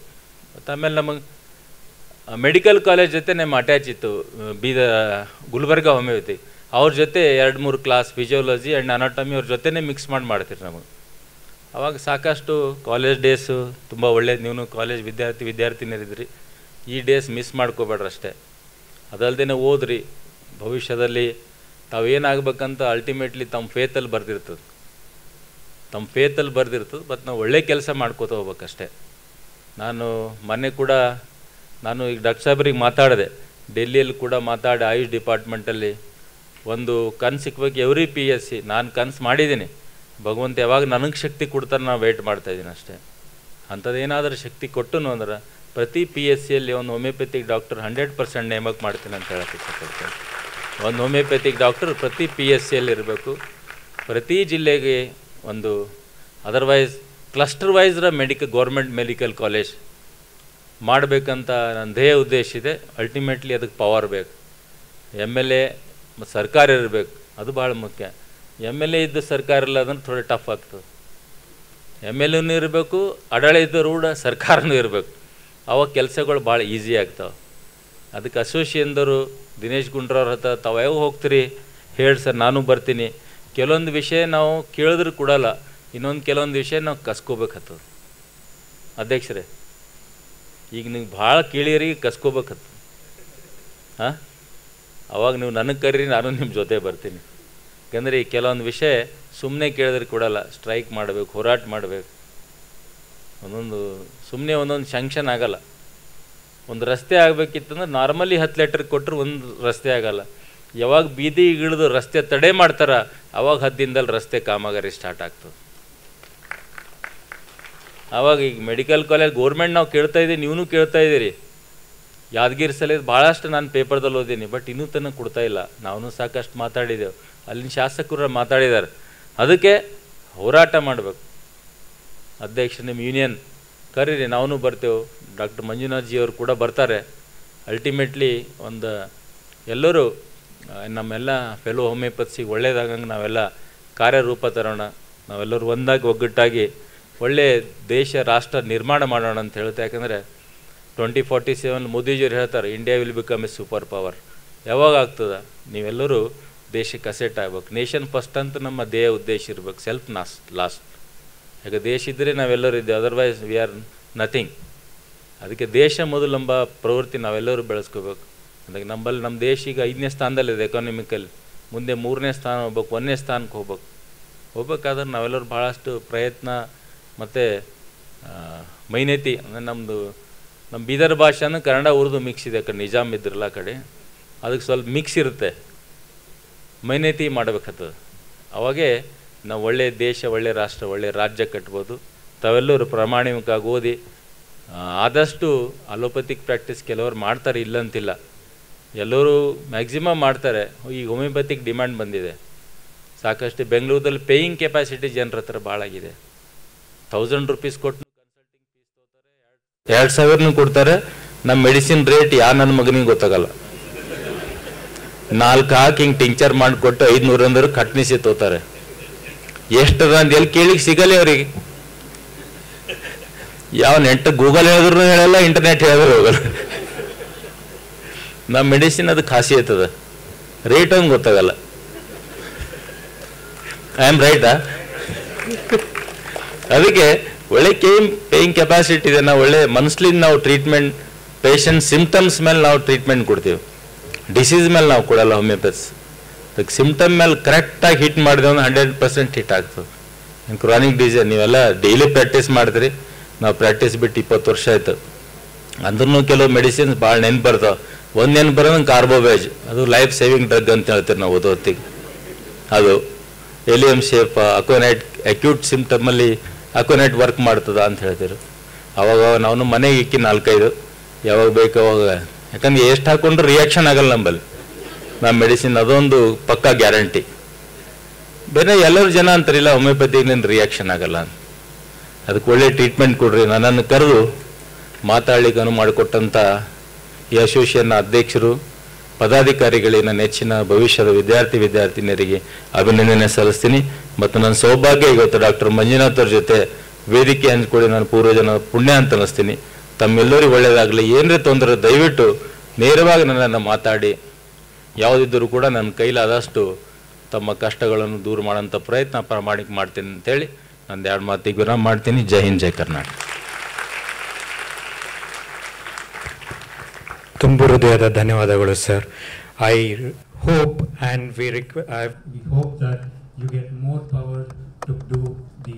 ಮತ್ತು ಆಮೇಲೆ ನಮಗೆ ಮೆಡಿಕಲ್ ಕಾಲೇಜ್ ಜೊತೆ ನಮ್ಮ ಅಟ್ಯಾಚ್ ಇತ್ತು, ಗುಲ್ಬರ್ಗ ಹೋಮಿಯೋಪತಿ. ಅವ್ರ ಜೊತೆ 2-3 ಕ್ಲಾಸ್ ಫಿಸಿಯೋಲಜಿ ಆ್ಯಂಡ್ ಅನಾಟಮಿ ಅವ್ರ ಜೊತೆನೇ ಮಿಕ್ಸ್ ಮಾಡ್ತೀರಿ ನಮಗೆ. ಆವಾಗ ಸಾಕಷ್ಟು ಕಾಲೇಜ್ ಡೇಸು ತುಂಬ ಒಳ್ಳೇದು. ನೀವು ಕಾಲೇಜ್ ವಿದ್ಯಾರ್ಥಿನಿರಿದ್ರಿ, ಈ ಡೇಸ್ ಮಿಸ್ ಮಾಡ್ಕೋಬೇಡ್ರಿ ಅಷ್ಟೇ. ಅದಲ್ಲದೆ ಓದ್ರಿ, ಭವಿಷ್ಯದಲ್ಲಿ ತಾವೇನಾಗಬೇಕಂತ ಅಲ್ಟಿಮೇಟ್ಲಿ ತಮ್ಮ ಫೇತಲ್ಲಿ ಬರ್ದಿರ್ತದೆ. ಮತ್ತು ನಾವು ಒಳ್ಳೆ ಕೆಲಸ ಮಾಡ್ಕೋತಾ ಹೋಗ್ಬೇಕಷ್ಟೆ. ಮೊನ್ನೆ ಕೂಡ ನಾನು ಈಗ ಡಾಕ್ಟರ್ ಸಾಹೇಬ್ರಿಗೆ ಮಾತಾಡಿದೆ, ಡೆಲ್ಲಿಯಲ್ಲಿ ಕೂಡ ಮಾತಾಡಿ ಆಯುಷ್ ಡಿಪಾರ್ಟ್ಮೆಂಟಲ್ಲಿ ಒಂದು ಕನಸು ಸಿಕ್ಬೇಕು. ಎವ್ರಿ PSC ನಾನು ಕನಸು ಮಾಡಿದ್ದೀನಿ, ಭಗವಂತ ಯಾವಾಗ ನನಗೆ ಶಕ್ತಿ ಕೊಡ್ತಾರೆ ನಾವು ವೆಯ್ಟ್ ಮಾಡ್ತಾಯಿದ್ದೀನಿ ಅಷ್ಟೇ. ಅಂಥದ್ದೇನಾದರೂ ಶಕ್ತಿ ಕೊಟ್ಟನು ಅಂದ್ರೆ ಪ್ರತಿ PSCಯಲ್ಲಿ ಒಂದು ಹೋಮಿಯೋಪೆಥಿಕ್ ಡಾಕ್ಟರ್ 100% ನೇಮಕ ಮಾಡ್ತೀನಿ ಅಂತ ಹೇಳಕ್ಕೆ ಇಷ್ಟಪಡ್ತೇನೆ. ಒಂದು ಹೋಮಿಯೋಪೆಥಿಕ್ ಡಾಕ್ಟರ್ ಪ್ರತಿ PSCಯಲ್ಲಿ ಇರಬೇಕು. ಪ್ರತಿ ಜಿಲ್ಲೆಗೆ ಒಂದು ಅದರ್ವೈಸ್ ಕ್ಲಸ್ಟರ್ ವೈಸ್ರ ಗೌರ್ಮೆಂಟ್ ಮೆಡಿಕಲ್ ಕಾಲೇಜ್ ಮಾಡಬೇಕಂತ ನನ್ನ ಧ್ಯೇಯ ಉದ್ದೇಶ ಇದೆ. ಅಲ್ಟಿಮೇಟ್ಲಿ ಅದಕ್ಕೆ ಪವರ್ ಬೇಕು. MLA ಮತ್ತು ಸರ್ಕಾರ ಇರಬೇಕು, ಅದು ಭಾಳ ಮುಖ್ಯ. MLA ಇದ್ದು ಸರ್ಕಾರ ಇಲ್ಲ ಅದನ್ನು ಥೋಡೆ ಟಫ್ ಆಗ್ತದೆ. MLAನೂ ಇರಬೇಕು, ಆಡಳಿತಾರೂಢ ಸರ್ಕಾರನೂ ಇರಬೇಕು. ಅವಾಗ ಕೆಲಸಗಳು ಭಾಳ ಈಸಿ ಆಗ್ತಾವೆ. ಅದಕ್ಕೆ ಅಸೋಸಿಯೇಷನ್ದವರು ದಿನೇಶ್ ಗುಂಡ್ರವ್ರ ಹತ್ರ ತಾವು ಯಾವ ಹೋಗ್ತೀರಿ ಹೇಳಿ ಸರ್, ನಾನು ಬರ್ತೀನಿ. ಕೆಲವೊಂದು ವಿಷಯ ನಾವು ಕೇಳಿದ್ರೆ ಕೊಡಲ್ಲ, ಕೆಲವೊಂದು ವಿಷಯ ನಾವು ಕಸ್ಕೋಬೇಕತ್ತದ. ಅಧ್ಯಕ್ಷರೇ, ಈಗ ನೀವು ಭಾಳ ಕೇಳಿರಿ, ಕಸ್ಕೋಬೇಕತ್ತ. ಅವಾಗ ನೀವು ನನಗೆ ಕರೀರಿ, ನಾನು ನಿಮ್ಮ ಜೊತೆ ಬರ್ತೀನಿ. ಯಾಕಂದರೆ ಈ ಕೆಲವೊಂದು ವಿಷಯ ಸುಮ್ಮನೆ ಕೇಳಿದ್ರೆ ಕೊಡಲ್ಲ. ಸ್ಟ್ರೈಕ್ ಮಾಡಬೇಕು, ಹೋರಾಟ ಮಾಡಬೇಕು. ಸುಮ್ಮನೆ ಒಂದೊಂದು ಸ್ಯಾಂಕ್ಷನ್ ಆಗಲ್ಲ. ಒಂದು ರಸ್ತೆ ಆಗಬೇಕಿತ್ತಂದ್ರೆ ನಾರ್ಮಲಿ 10 ಲೆಟರ್ ಕೊಟ್ಟರು ಒಂದು ರಸ್ತೆ ಆಗಲ್ಲ. ಯಾವಾಗ ಬೀದಿ ಇಳಿದು ರಸ್ತೆ ತಡೆ ಮಾಡ್ತಾರ ಅವಾಗ 10 ದಿನದಲ್ಲಿ ರಸ್ತೆ ಕಾಮಗಾರಿ ಸ್ಟಾರ್ಟ್ ಆಗ್ತದೆ. ಆವಾಗ ಈಗ ಮೆಡಿಕಲ್ ಕಾಲೇಜ್ ಗೌರ್ಮೆಂಟ್ ನಾವು ಕೇಳ್ತಾ ಇದ್ದೀವಿ, ನೀವೂ ಕೇಳ್ತಾ ಇದ್ದೀರಿ. ಯಾದಗಿರಿ ಸಲ ಭಾಳಷ್ಟು ನಾನು ಪೇಪರ್ದಲ್ಲಿ ಓದೀನಿ, ಬಟ್ ಇನ್ನೂ ತನಕ ಕೊಡ್ತಾ ಇಲ್ಲ. ನಾವು ಸಾಕಷ್ಟು ಮಾತಾಡಿದ್ದೆವು, ಅಲ್ಲಿನ ಶಾಸಕರು ಮಾತಾಡಿದ್ದಾರೆ. ಅದಕ್ಕೆ ಹೋರಾಟ ಮಾಡಬೇಕು. ಅಧ್ಯಕ್ಷ ನಿಮ್ಮ ಯೂನಿಯನ್ ಕರೀರಿ, ನಾವು ಬರ್ತೇವೆ. ಡಾಕ್ಟರ್ ಮಂಜುನಾಥ್ ಜಿ ಅವರು ಕೂಡ ಬರ್ತಾರೆ. ಅಲ್ಟಿಮೇಟ್ಲಿ ಎಲ್ಲರೂ ನಮ್ಮೆಲ್ಲ ಫೆಲೋ ಹೋಮಿಯೋಪತಿಗೆ ಒಳ್ಳೇದಾಗಂಗೆ ನಾವೆಲ್ಲ ಕಾರ್ಯರೂಪ ತರೋಣ. ನಾವೆಲ್ಲರೂ ಒಂದಾಗಿ ಒಗ್ಗಟ್ಟಾಗಿ ಒಳ್ಳೆ ದೇಶ ರಾಷ್ಟ್ರ ನಿರ್ಮಾಣ ಮಾಡೋಣ ಅಂತ ಹೇಳ್ತಾ. ಯಾಕಂದರೆ 2047 ಮೋದಿಜಿಯವ್ರು ಹೇಳ್ತಾರೆ, India will become A super power. ಯಾವಾಗ ಆಗ್ತದೆ? ನೀವೆಲ್ಲರೂ ದೇಶಕ್ಕೆ ಅಸೆಟ್ ಆಗ್ಬೇಕು. ನೇಷನ್ ಫಸ್ಟ್ ಅಂತ ನಮ್ಮ ಧ್ಯೇಯ ಉದ್ದೇಶ ಇರಬೇಕು, ಸೆಲ್ಫ್ ಲಾಸ್ಟ್. ಯಾಕೆ ದೇಶ ಇದ್ದರೆ ನಾವೆಲ್ಲರೂ ಇದ್ದೇವೆ, ಅದರ್ವೈಸ್ ವಿ ಆರ್ ನಥಿಂಗ್. ಅದಕ್ಕೆ ದೇಶ ಮೊದಲು ಎಂಬ ಪ್ರವೃತ್ತಿ ನಾವೆಲ್ಲರೂ ಬೆಳೆಸ್ಕೋಬೇಕು. ಅದಕ್ಕೆ ನಮ್ಮ ದೇಶ ಈಗ 5ನೇ ಸ್ಥಾನದಲ್ಲಿದೆ ಎಕಾನಮಿಕಲ್ಲಿ. ಮುಂದೆ 3ನೇ ಸ್ಥಾನ ಹೋಗ್ಬೇಕು, 1ನೇ ಸ್ಥಾನಕ್ಕೆ ಹೋಗ್ಬೇಕಾದ್ರೆ ನಾವೆಲ್ಲರೂ ಭಾಳಷ್ಟು ಪ್ರಯತ್ನ ಮತ್ತು ಮೈನೇತಿ ಅಂದರೆ ನಮ್ಮ ಬೀದರ್ ಭಾಷೆನೂ ಕನ್ನಡ ಉರ್ದು ಮಿಕ್ಸ್ ಇದೆ. ಕಡೆ ನಿಜಾಮ್ ಇದ್ರಲ್ಲ ಕಡೆ, ಅದಕ್ಕೆ ಸ್ವಲ್ಪ ಮಿಕ್ಸ್ ಇರುತ್ತೆ. ಮೈನೇತಿ ಮಾಡಬೇಕಾಗ್ತದೆ. ಅವಾಗೇ ನಾವು ಒಳ್ಳೆಯ ದೇಶ, ಒಳ್ಳೆಯ ರಾಷ್ಟ್ರ, ಒಳ್ಳೆಯ ರಾಜ್ಯ ಕಟ್ಬೋದು. ತಾವೆಲ್ಲರೂ ಪ್ರಾಮಾಣಿಕವಾಗಿ ಓದಿ ಆದಷ್ಟು ಅಲೋಪತಿಕ್ ಪ್ರಾಕ್ಟೀಸ್ ಕೆಲವರು ಮಾಡ್ತಾರೆ, ಇಲ್ಲಂತಿಲ್ಲ. ಎಲ್ಲರೂ ಮ್ಯಾಕ್ಸಿಮಮ್ ಮಾಡ್ತಾರೆ. ಈಗ ಹೋಮಿಯೋಪತಿಕ್ ಡಿಮ್ಯಾಂಡ್ ಬಂದಿದೆ ಸಾಕಷ್ಟು. ಬೆಂಗಳೂರಲ್ಲಿ ಪೇಯಿಂಗ್ ಕೆಪಾಸಿಟಿ ಜನರ ಹತ್ರ ಭಾಳ ಆಗಿದೆ. 1000 ರೂಪೀಸ್ ಕೊಟ್ಟು ಕನ್ಸಲ್ಟಿಂಗ್ ಫೀಸ್ ತೊಗೋತಾರೆ, 2000 ಕೊಡ್ತಾರೆ. ನಮ್ಮ ಮೆಡಿಸಿನ್ ರೇಟ್ ನನ್ನ ಮಗನಿಗೆ ಗೊತ್ತಾಗಲ್ಲ. 4 ಹಾಕಿ ಹಿಂಗೆ ಟಿಂಕ್ಚರ್ ಮಾಡಿಕೊಟ್ಟು 500 ಅಂದ್ರೆ ಕಟ್ನಿಸಿ ತೋತಾರೆ. ಎಷ್ಟದ ಅಂತ ಎಲ್ಲಿ ಕೇಳಿಗೆ ಸಿಗಲ್ಲ ಅವ್ರಿಗೆ. ಗೂಗಲ್ ಹೇಳಿದ್ರು ಹೇಳಲ್ಲ, ಇಂಟರ್ನೆಟ್ ಹೇಳಿದ್ರು ಹೋಗಲ್ಲ. ನಮ್ಮ ಮೆಡಿಸಿನ್ ಅದು ಖಾಸಿ ಆಯ್ತದ, ರೇಟ್ ಹಂಗೆ ಗೊತ್ತಾಗಲ್ಲ. ಐ ಆಮ್ ರೈಟಾ? ಅದಕ್ಕೆ ಒಳ್ಳೆ ಪೇಯಿಂಗ್ ಕೆಪಾಸಿಟಿ ಇದೆ, ನಾವು ಒಳ್ಳೆ ಮನ್ಸ್ಲಿಂದ ನಾವು ಟ್ರೀಟ್ಮೆಂಟ್, ಪೇಷಂಟ್ ಸಿಮ್ಟಮ್ಸ್ ಮೇಲೆ ನಾವು ಟ್ರೀಟ್ಮೆಂಟ್ ಕೊಡ್ತೀವಿ, ಡಿಸೀಸ್ ಮೇಲೆ ನಾವು ಕೊಡಲ್ಲ ಹೋಮಿಯೋಪತಿ. ಅದಕ್ಕೆ ಸಿಮ್ಟಮ್ ಮೇಲೆ ಕರೆಕ್ಟಾಗಿ ಹಿಟ್ ಮಾಡಿದೆ ಒಂದು 100% ಹಿಟ್ ಆಗ್ತದೆ. ಕ್ರಾನಿಕ್ ಡಿಸೀಸ್ ನೀವೆಲ್ಲ ಡೈಲಿ ಪ್ರಾಕ್ಟೀಸ್ ಮಾಡ್ತೀರಿ, ನಾವು ಪ್ರಾಕ್ಟೀಸ್ ಬಿಟ್ಟು 20 ವರ್ಷ ಆಯ್ತು. ಅಂದ್ರೂ ಕೆಲವು ಮೆಡಿಸಿನ್ಸ್ ಭಾಳ ನೆನ್ಪು ಬರ್ತಾವೆ. ಒಂದು ನೆನ್ಪು ಬರೋದು ಕಾರ್ಬೋವೇಜ್, ಅದು ಲೈಫ್ ಸೇವಿಂಗ್ ಡ್ರಗ್ ಅಂತ ಹೇಳ್ತೀವಿ ನಾವು ಓದೋತ್ತಿಗೆ. ಅದು ಎಲಿಯಮ್ ಶೇಪ್ ಅಕೋನೈಟ್ ಅಕ್ಯೂಟ್ ಸಿಮ್ಟಮಲ್ಲಿ ಅಕೋನೈಟ್ ವರ್ಕ್ ಮಾಡ್ತದ ಅಂತ ಹೇಳ್ತೀರಿ. ಅವಾಗ ನಾವು ಮನೆಗೆ ಇಕ್ಕಿ 4-5 ಯಾವಾಗ ಬೇಕು ಅವಾಗ, ಯಾಕಂದ್ರೆ ಎಷ್ಟು ಹಾಕೊಂಡ್ರೆ ರಿಯಾಕ್ಷನ್ ಆಗಲ್ಲ ನಂಬಲ್ಲಿ ನಮ್ಮ ಮೆಡಿಸಿನ್, ಅದೊಂದು ಪಕ್ಕಾ ಗ್ಯಾರಂಟಿ. ಬೇರೆ ಎಲ್ಲರೂ ಜನ ಅಂತಾರಿಲ್ಲ ಹೋಮಿಯೋಪತಿಗೆ ರಿಯಾಕ್ಷನ್ ಆಗಲ್ಲ ಅಂತ. ಅದಕ್ಕೆ ಒಳ್ಳೆ ಟ್ರೀಟ್ಮೆಂಟ್ ಕೊಡ್ರಿ. ನನ್ನನ್ನು ಕರೆದು ಮಾತಾಡ್ಲಿಕ್ಕೆ ಅನುವು ಮಾಡಿಕೊಟ್ಟಂಥ ಈ ಅಸೋಸಿಯೇಷನ್ನ ಅಧ್ಯಕ್ಷರು, ಪದಾಧಿಕಾರಿಗಳಿಗೆ, ನನ್ನ ನೆಚ್ಚಿನ ಭವಿಷ್ಯದ ವಿದ್ಯಾರ್ಥಿನಿಯರಿಗೆ ಅಭಿನಂದನೆ ಸಲ್ಲಿಸ್ತೀನಿ. ಮತ್ತು ನನ್ನ ಸೌಭಾಗ್ಯ ಇವತ್ತು ಡಾಕ್ಟರ್ ಮಂಜುನಾಥ್ ಅವ್ರ ಜೊತೆ ವೇದಿಕೆ ಹಂಚ್ಕೊಳ್ಳಿ ನನ್ನ ಪೂರ್ವಜನ ಪುಣ್ಯ ಅಂತ ಅನ್ನಿಸ್ತೀನಿ. ತಮ್ಮೆಲ್ಲರಿಗೂ ಒಳ್ಳೆಯದಾಗಲಿ. ಏನರೇ ತೊಂದರೆ ದಯವಿಟ್ಟು ನೇರವಾಗಿ ನನ್ನನ್ನು ಮಾತಾಡಿ, ಯಾವುದಿದ್ದರೂ ಕೂಡ ನನ್ನ ಕೈಲಾದಷ್ಟು ತಮ್ಮ ಕಷ್ಟಗಳನ್ನು ದೂರ ಮಾಡೋಂಥ ಪ್ರಯತ್ನ ಪ್ರಾಮಾಣಿಕ ಮಾಡ್ತೀನಿ ಅಂತೇಳಿ ನಂದು 2 ಮಾತಿಗೆ ವಿರಾಮ ಮಾಡ್ತೀನಿ. ಜೈ ಹಿಂದ್, ಜೈ ಕರ್ನಾಟಕ. ತುಂಬ ಹೃದಯದ ಧನ್ಯವಾದಗಳು sir. I hope and we hope that you get more power to do the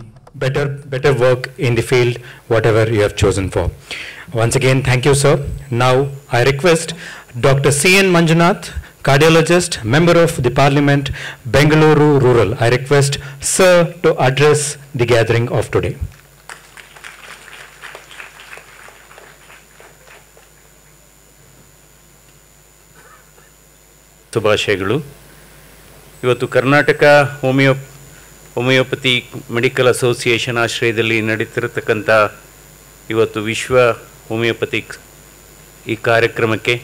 better work in the field, whatever you have chosen for. Once again, thank you, sir. Now, I request Dr. C.N. Manjunath, cardiologist, member of the Parliament, Bengaluru Rural. I request sir to address the gathering of today. ಶುಭಾಶಯಗಳು. ಇವತ್ತು Karnataka homeopathy medical association ಆಶ್ರಯದಲ್ಲಿ ನಡೀತಿರತಕ್ಕಂಥ ಇವತ್ತು ವಿಶ್ವ homeopathic ಈ ಕಾರ್ಯಕ್ರಮಕ್ಕೆ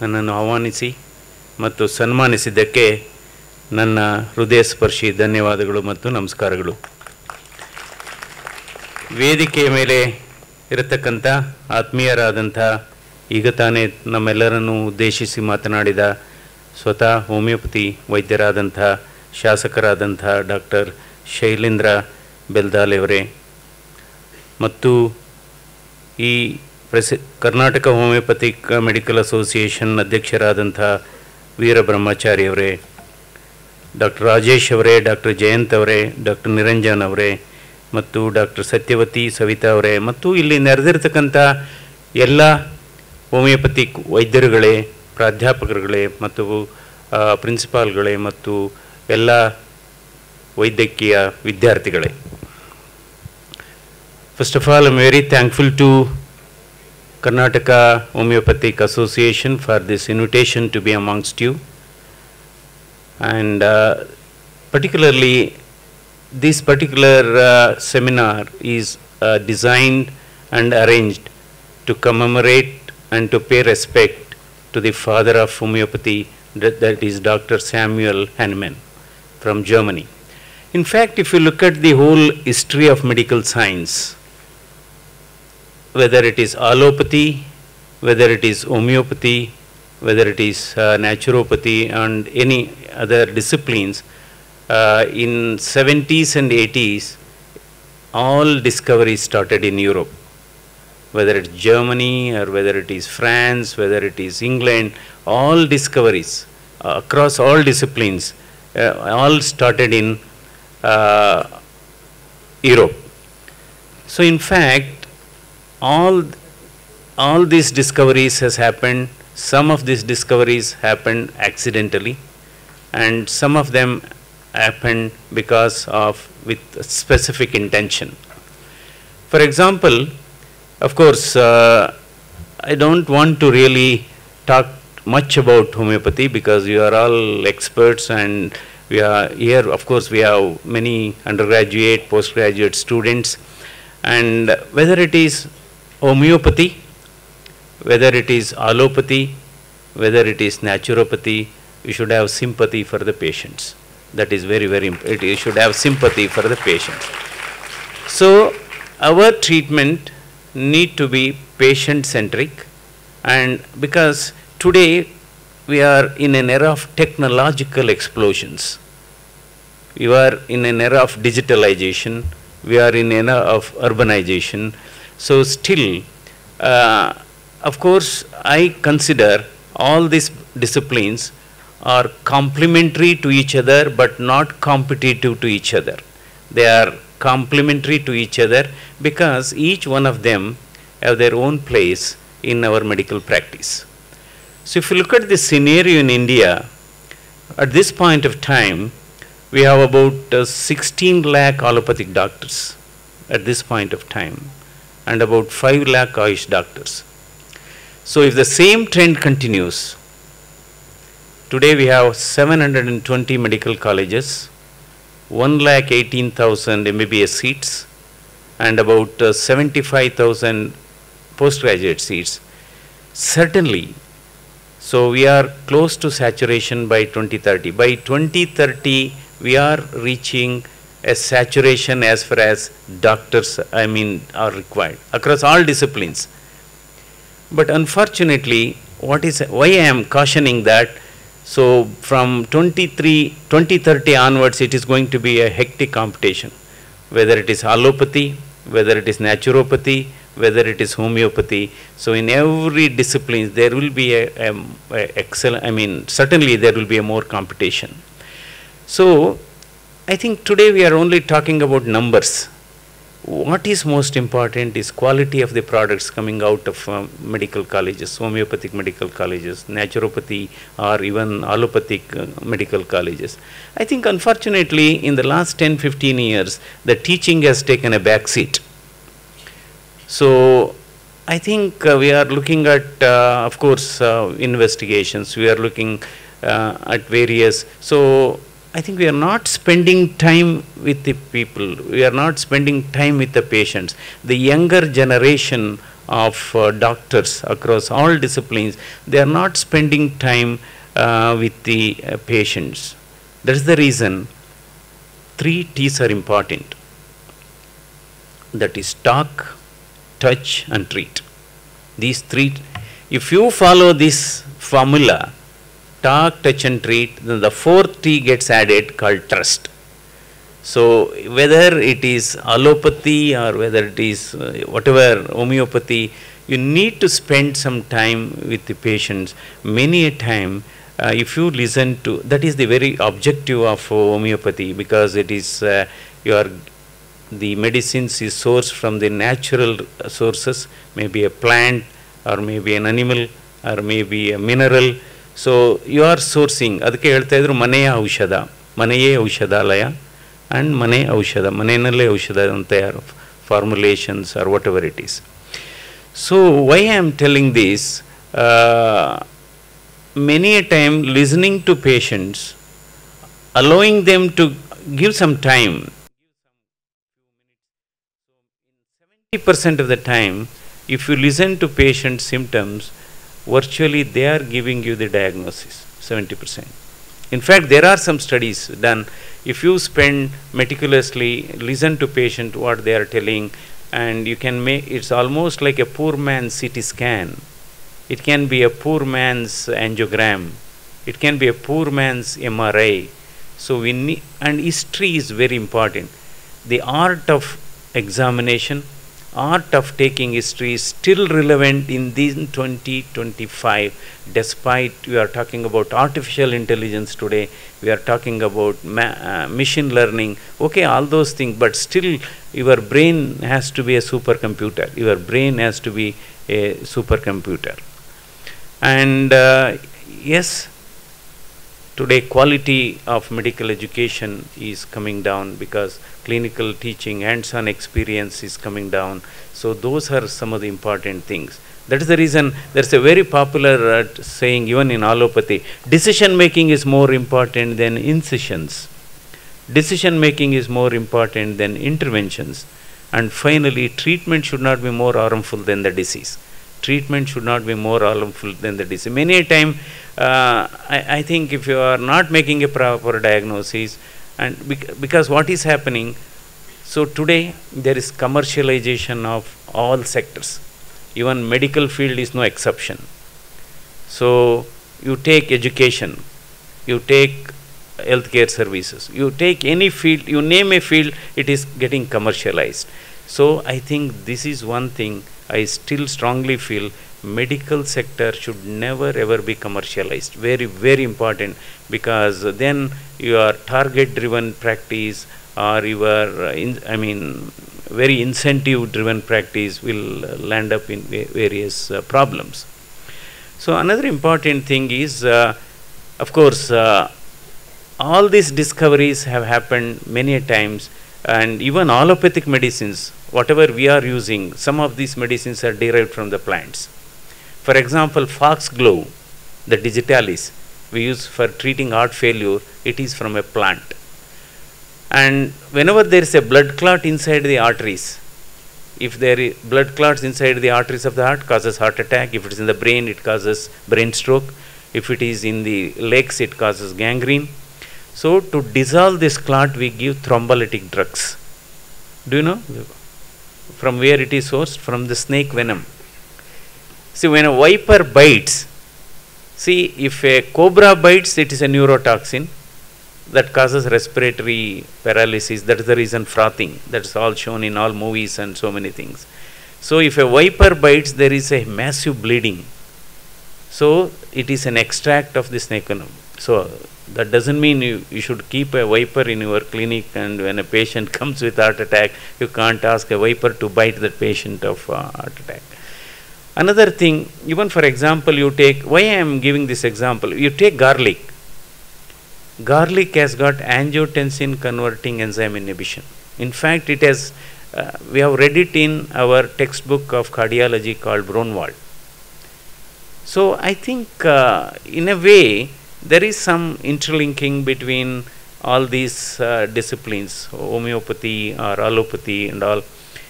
ನನ್ನನ್ನು ಆಹ್ವಾನಿಸಿ ಮತ್ತು ಸನ್ಮಾನಿಸಿದ್ದಕ್ಕೆ ನನ್ನ ಹೃದಯ ಸ್ಪರ್ಶಿ ಧನ್ಯವಾದಗಳು ಮತ್ತು ನಮಸ್ಕಾರಗಳು. ವೇದಿಕೆಯ ಮೇಲೆ ಇರತಕ್ಕಂಥ ಆತ್ಮೀಯರಾದಂಥ, ಈಗ ತಾನೇ ನಮ್ಮೆಲ್ಲರನ್ನು ಉದ್ದೇಶಿಸಿ ಮಾತನಾಡಿದ ಸ್ವತಃ ಹೋಮಿಯೋಪತಿ ವೈದ್ಯರಾದಂಥ ಶಾಸಕರಾದಂಥ ಡಾಕ್ಟರ್ ಶೈಲೇಂದ್ರ ಬೆಲ್ದಾಲೆಯವರೇ, ಮತ್ತು ಈ ಕರ್ನಾಟಕ ಹೋಮಿಯೋಪತಿಕ್ ಮೆಡಿಕಲ್ ಅಸೋಸಿಯೇಷನ್ ಅಧ್ಯಕ್ಷರಾದಂಥ ವೀರಬ್ರಹ್ಮಚಾರಿಯವರೇ, ಡಾಕ್ಟರ್ ರಾಜೇಶ್ ಅವರೇ, ಡಾಕ್ಟರ್ ಜಯಂತ್ ಅವರೇ, ಡಾಕ್ಟರ್ ನಿರಂಜನ್ ಅವರೇ, ಮತ್ತು ಡಾಕ್ಟರ್ ಸತ್ಯವತಿ ಸವಿತಾ ಅವರೇ, ಮತ್ತು ಇಲ್ಲಿ ನೆರೆದಿರ್ತಕ್ಕಂಥ ಎಲ್ಲ ಹೋಮಿಯೋಪತಿಕ್ ವೈದ್ಯರುಗಳೇ, ಪ್ರಾಧ್ಯಾಪಕರುಗಳೇ, ಮತ್ತು ಪ್ರಿನ್ಸಿಪಾಲ್ಗಳೇ, ಮತ್ತು ಎಲ್ಲ ವೈದ್ಯಕೀಯ ವಿದ್ಯಾರ್ಥಿಗಳೇ. First of all, I am very thankful to Karnataka Homeopathic Association for this invitation to be amongst you, and particularly this particular seminar is designed and arranged to commemorate and to pay respect to the father of homeopathy, that is Dr. Samuel Hahnemann from Germany. In fact, if you look at the whole history of medical science, whether it is allopathy, whether it is homeopathy, whether it is naturopathy and any other disciplines, in 70s and 80s, all discoveries started in Europe. Whether it's Germany or whether it is France, whether it is England, all discoveries across all disciplines, all started in Europe. So in fact, all these discoveries has happened. Some of these discoveries happened accidentally, and some of them happened because of with specific intention. For example, of course, I don't want to really talk much about homeopathy because you are all experts, and we are here. Of course, we have many undergraduate, postgraduate students, and whether it is homeopathy, whether it is allopathy, whether it is naturopathy, you should have sympathy for the patients. That is very, very important. You should have sympathy for the patients. So our treatment need to be patient-centric, and because today we are in an era of technological explosions. We are in an era of digitalization. we are in era of urbanization. So still, of course, I consider all these disciplines are complementary to each other but not competitive to each other. They are complementary to each other because each one of them have their own place in our medical practice. So if you look at the scenario in India, at this point of time, we have about 16 lakh allopathic doctors at this point of time and about 5 lakh Ayush doctors. So if the same trend continues, today we have 720 medical colleges, 1,18,000 MBBS seats and about 75,000 postgraduate seats. Certainly, so we are close to saturation by 2030. By 2030, we are reaching a saturation as far as doctors, are required across all disciplines. But unfortunately, why I am cautioning that, so from 2030 onwards, it is going to be a hectic competition, whether it is allopathy, whether it is naturopathy, whether it is homeopathy. So in every discipline, there will be certainly there will be a more competition. So I think today we are only talking about numbers. What is most important is quality of the products coming out of medical colleges, homeopathic medical colleges, naturopathy or even allopathic medical colleges. I think unfortunately in the last 10-15 years, the teaching has taken a back seat. So I think we are looking at, of course, investigations, we are looking at various, so I think we are not spending time with the people, we are not spending time with the patients. The younger generation of doctors across all disciplines, they are not spending time with the patients. That is the reason 3 T's are important. That is talk, touch and treat. These 3, if you follow this formula, talk, touch and treat, then the 4th T gets added called trust. So whether it is allopathy or whether it is whatever homeopathy, you need to spend some time with the patients. Many a time, if you listen to, that is the very objective of homeopathy, because it is the medicines is sourced from the natural sources, maybe a plant or maybe an animal or maybe a mineral. So you are sourcing, ಅದಕ್ಕೆ ಹೇಳ್ತಾ ಇದ್ರು ಮನೆಯ ಔಷಧ, ಮನೆಯೇ ಔಷಧಾಲಯ and ಮನೆ ಔಷಧ, ಮನೆಯಲ್ಲೇ ಔಷಧ ಅಂತ ಯಾರು formulations or whatever it is. So why I am telling this, many a time listening to patients, allowing them to give some time, 70% of the time, if you listen to patient symptoms, virtually they are giving you the diagnosis, 70%. In fact, there are some studies done. If you spend meticulously, listen to patient what they are telling, and you can make, it's almost like a poor man's CT scan. It can be a poor man's angiogram. It can be a poor man's MRI. So we need, and history is very important. The art of examination, art of taking history is still relevant in this 2025, despite we are talking about artificial intelligence today, we are talking about machine learning, okay, all those things, but still your brain has to be a supercomputer. Your brain has to be a supercomputer. And yes, today quality of medical education is coming down because clinical teaching, hands-on experience is coming down. So those are some of the important things. That is the reason there's a very popular saying even in allopathy, decision making is more important than incisions. Decision making is more important than interventions. And finally, treatment should not be more harmful than the disease. Treatment should not be more harmful than the disease. Many a time, I think if you are not making a proper diagnosis, and because what is happening, so today there is commercialization of all sectors. Even medical field is no exception. So you take education, you take healthcare services. You take any field, you name a field, it is getting commercialized. So I think this is one thing I still strongly feel medical sector should never ever be commercialized. Very, very important, because then your target driven practice or your, very incentive driven practice will land up in various problems. So another important thing is, of course, all these discoveries have happened many times, and even allopathic medicines, whatever we are using, some of these medicines are derived from the plants. For example, foxglove, the digitalis, we use for treating heart failure, it is from a plant. And whenever there is a blood clot inside the arteries, if there is blood clots inside the arteries of the heart, causes heart attack. If it is in the brain, it causes brain stroke. If it is in the legs, it causes gangrene. So to dissolve this clot, we give thrombolytic drugs. Do you know from where it is sourced? From the snake venom. See, when a viper bites, see, if a cobra bites, it is a neurotoxin that causes respiratory paralysis. That is the reason frothing. That is all shown in all movies and so many things. So if a viper bites, there is a massive bleeding. So it is an extract of the snake venom. So that doesn't mean you should keep a viper in your clinic, and when a patient comes with heart attack, you can't ask a viper to bite the patient of heart attack. Another thing, even for example, you take, why I am giving this example, you take garlic. Garlic has got angiotensin converting enzyme inhibition. In fact, it has, we have read it in our textbook of cardiology called Braunwald. So I think in a way, there is some interlinking between all these disciplines, homeopathy or allopathy and all.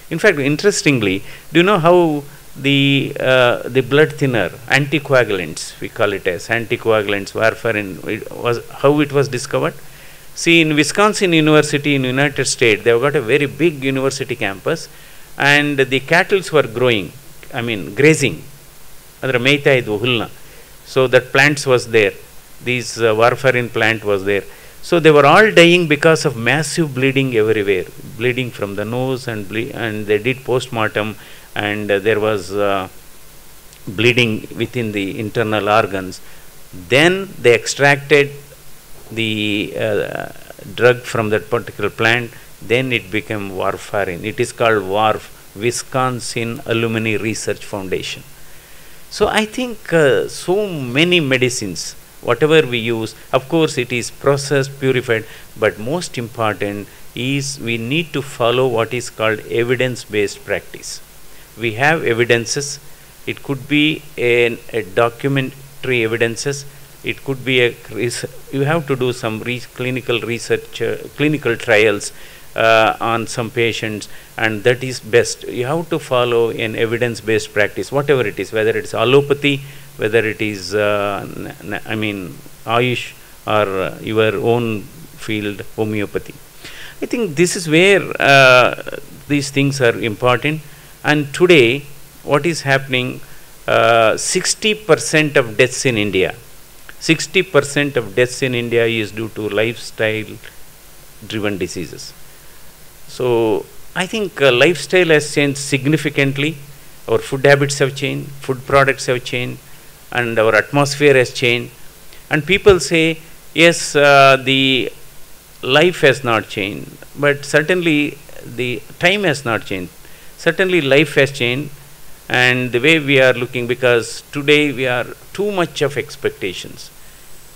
In fact, interestingly, do you know how the blood thinner, anticoagulants, we call it as anticoagulants, warfarin, how it was discovered? See, in Wisconsin University in United States, they have got a very big university campus, and the cattle were growing, grazing. So that plants was there. This warfarin plant was there. So they were all dying because of massive bleeding everywhere, bleeding from the nose, and they did post-mortem, and there was bleeding within the internal organs. Then they extracted the drug from that particular plant, then it became warfarin. It is called WARF, Wisconsin Alumni Research Foundation. So I think so many medicines, whatever we use, of course it is processed, purified, but most important is we need to follow what is called evidence-based practice. We have evidences. It could be a documentary evidences. It could be you have to do some clinical research, clinical trials on some patients, and that is best. You have to follow an evidence-based practice, whatever it is, whether it is allopathy, whether it is Ayush, or your own field, homeopathy. I think this is where these things are important. And today, what is happening, 60% of deaths in India, 60% of deaths in India is due to lifestyle-driven diseases. So I think lifestyle has changed significantly. Our food habits have changed, food products have changed, and our atmosphere has changed. And people say, yes, the life has not changed, but certainly the time has not changed. Certainly life has changed, and the way we are looking, because today we are too much of expectations,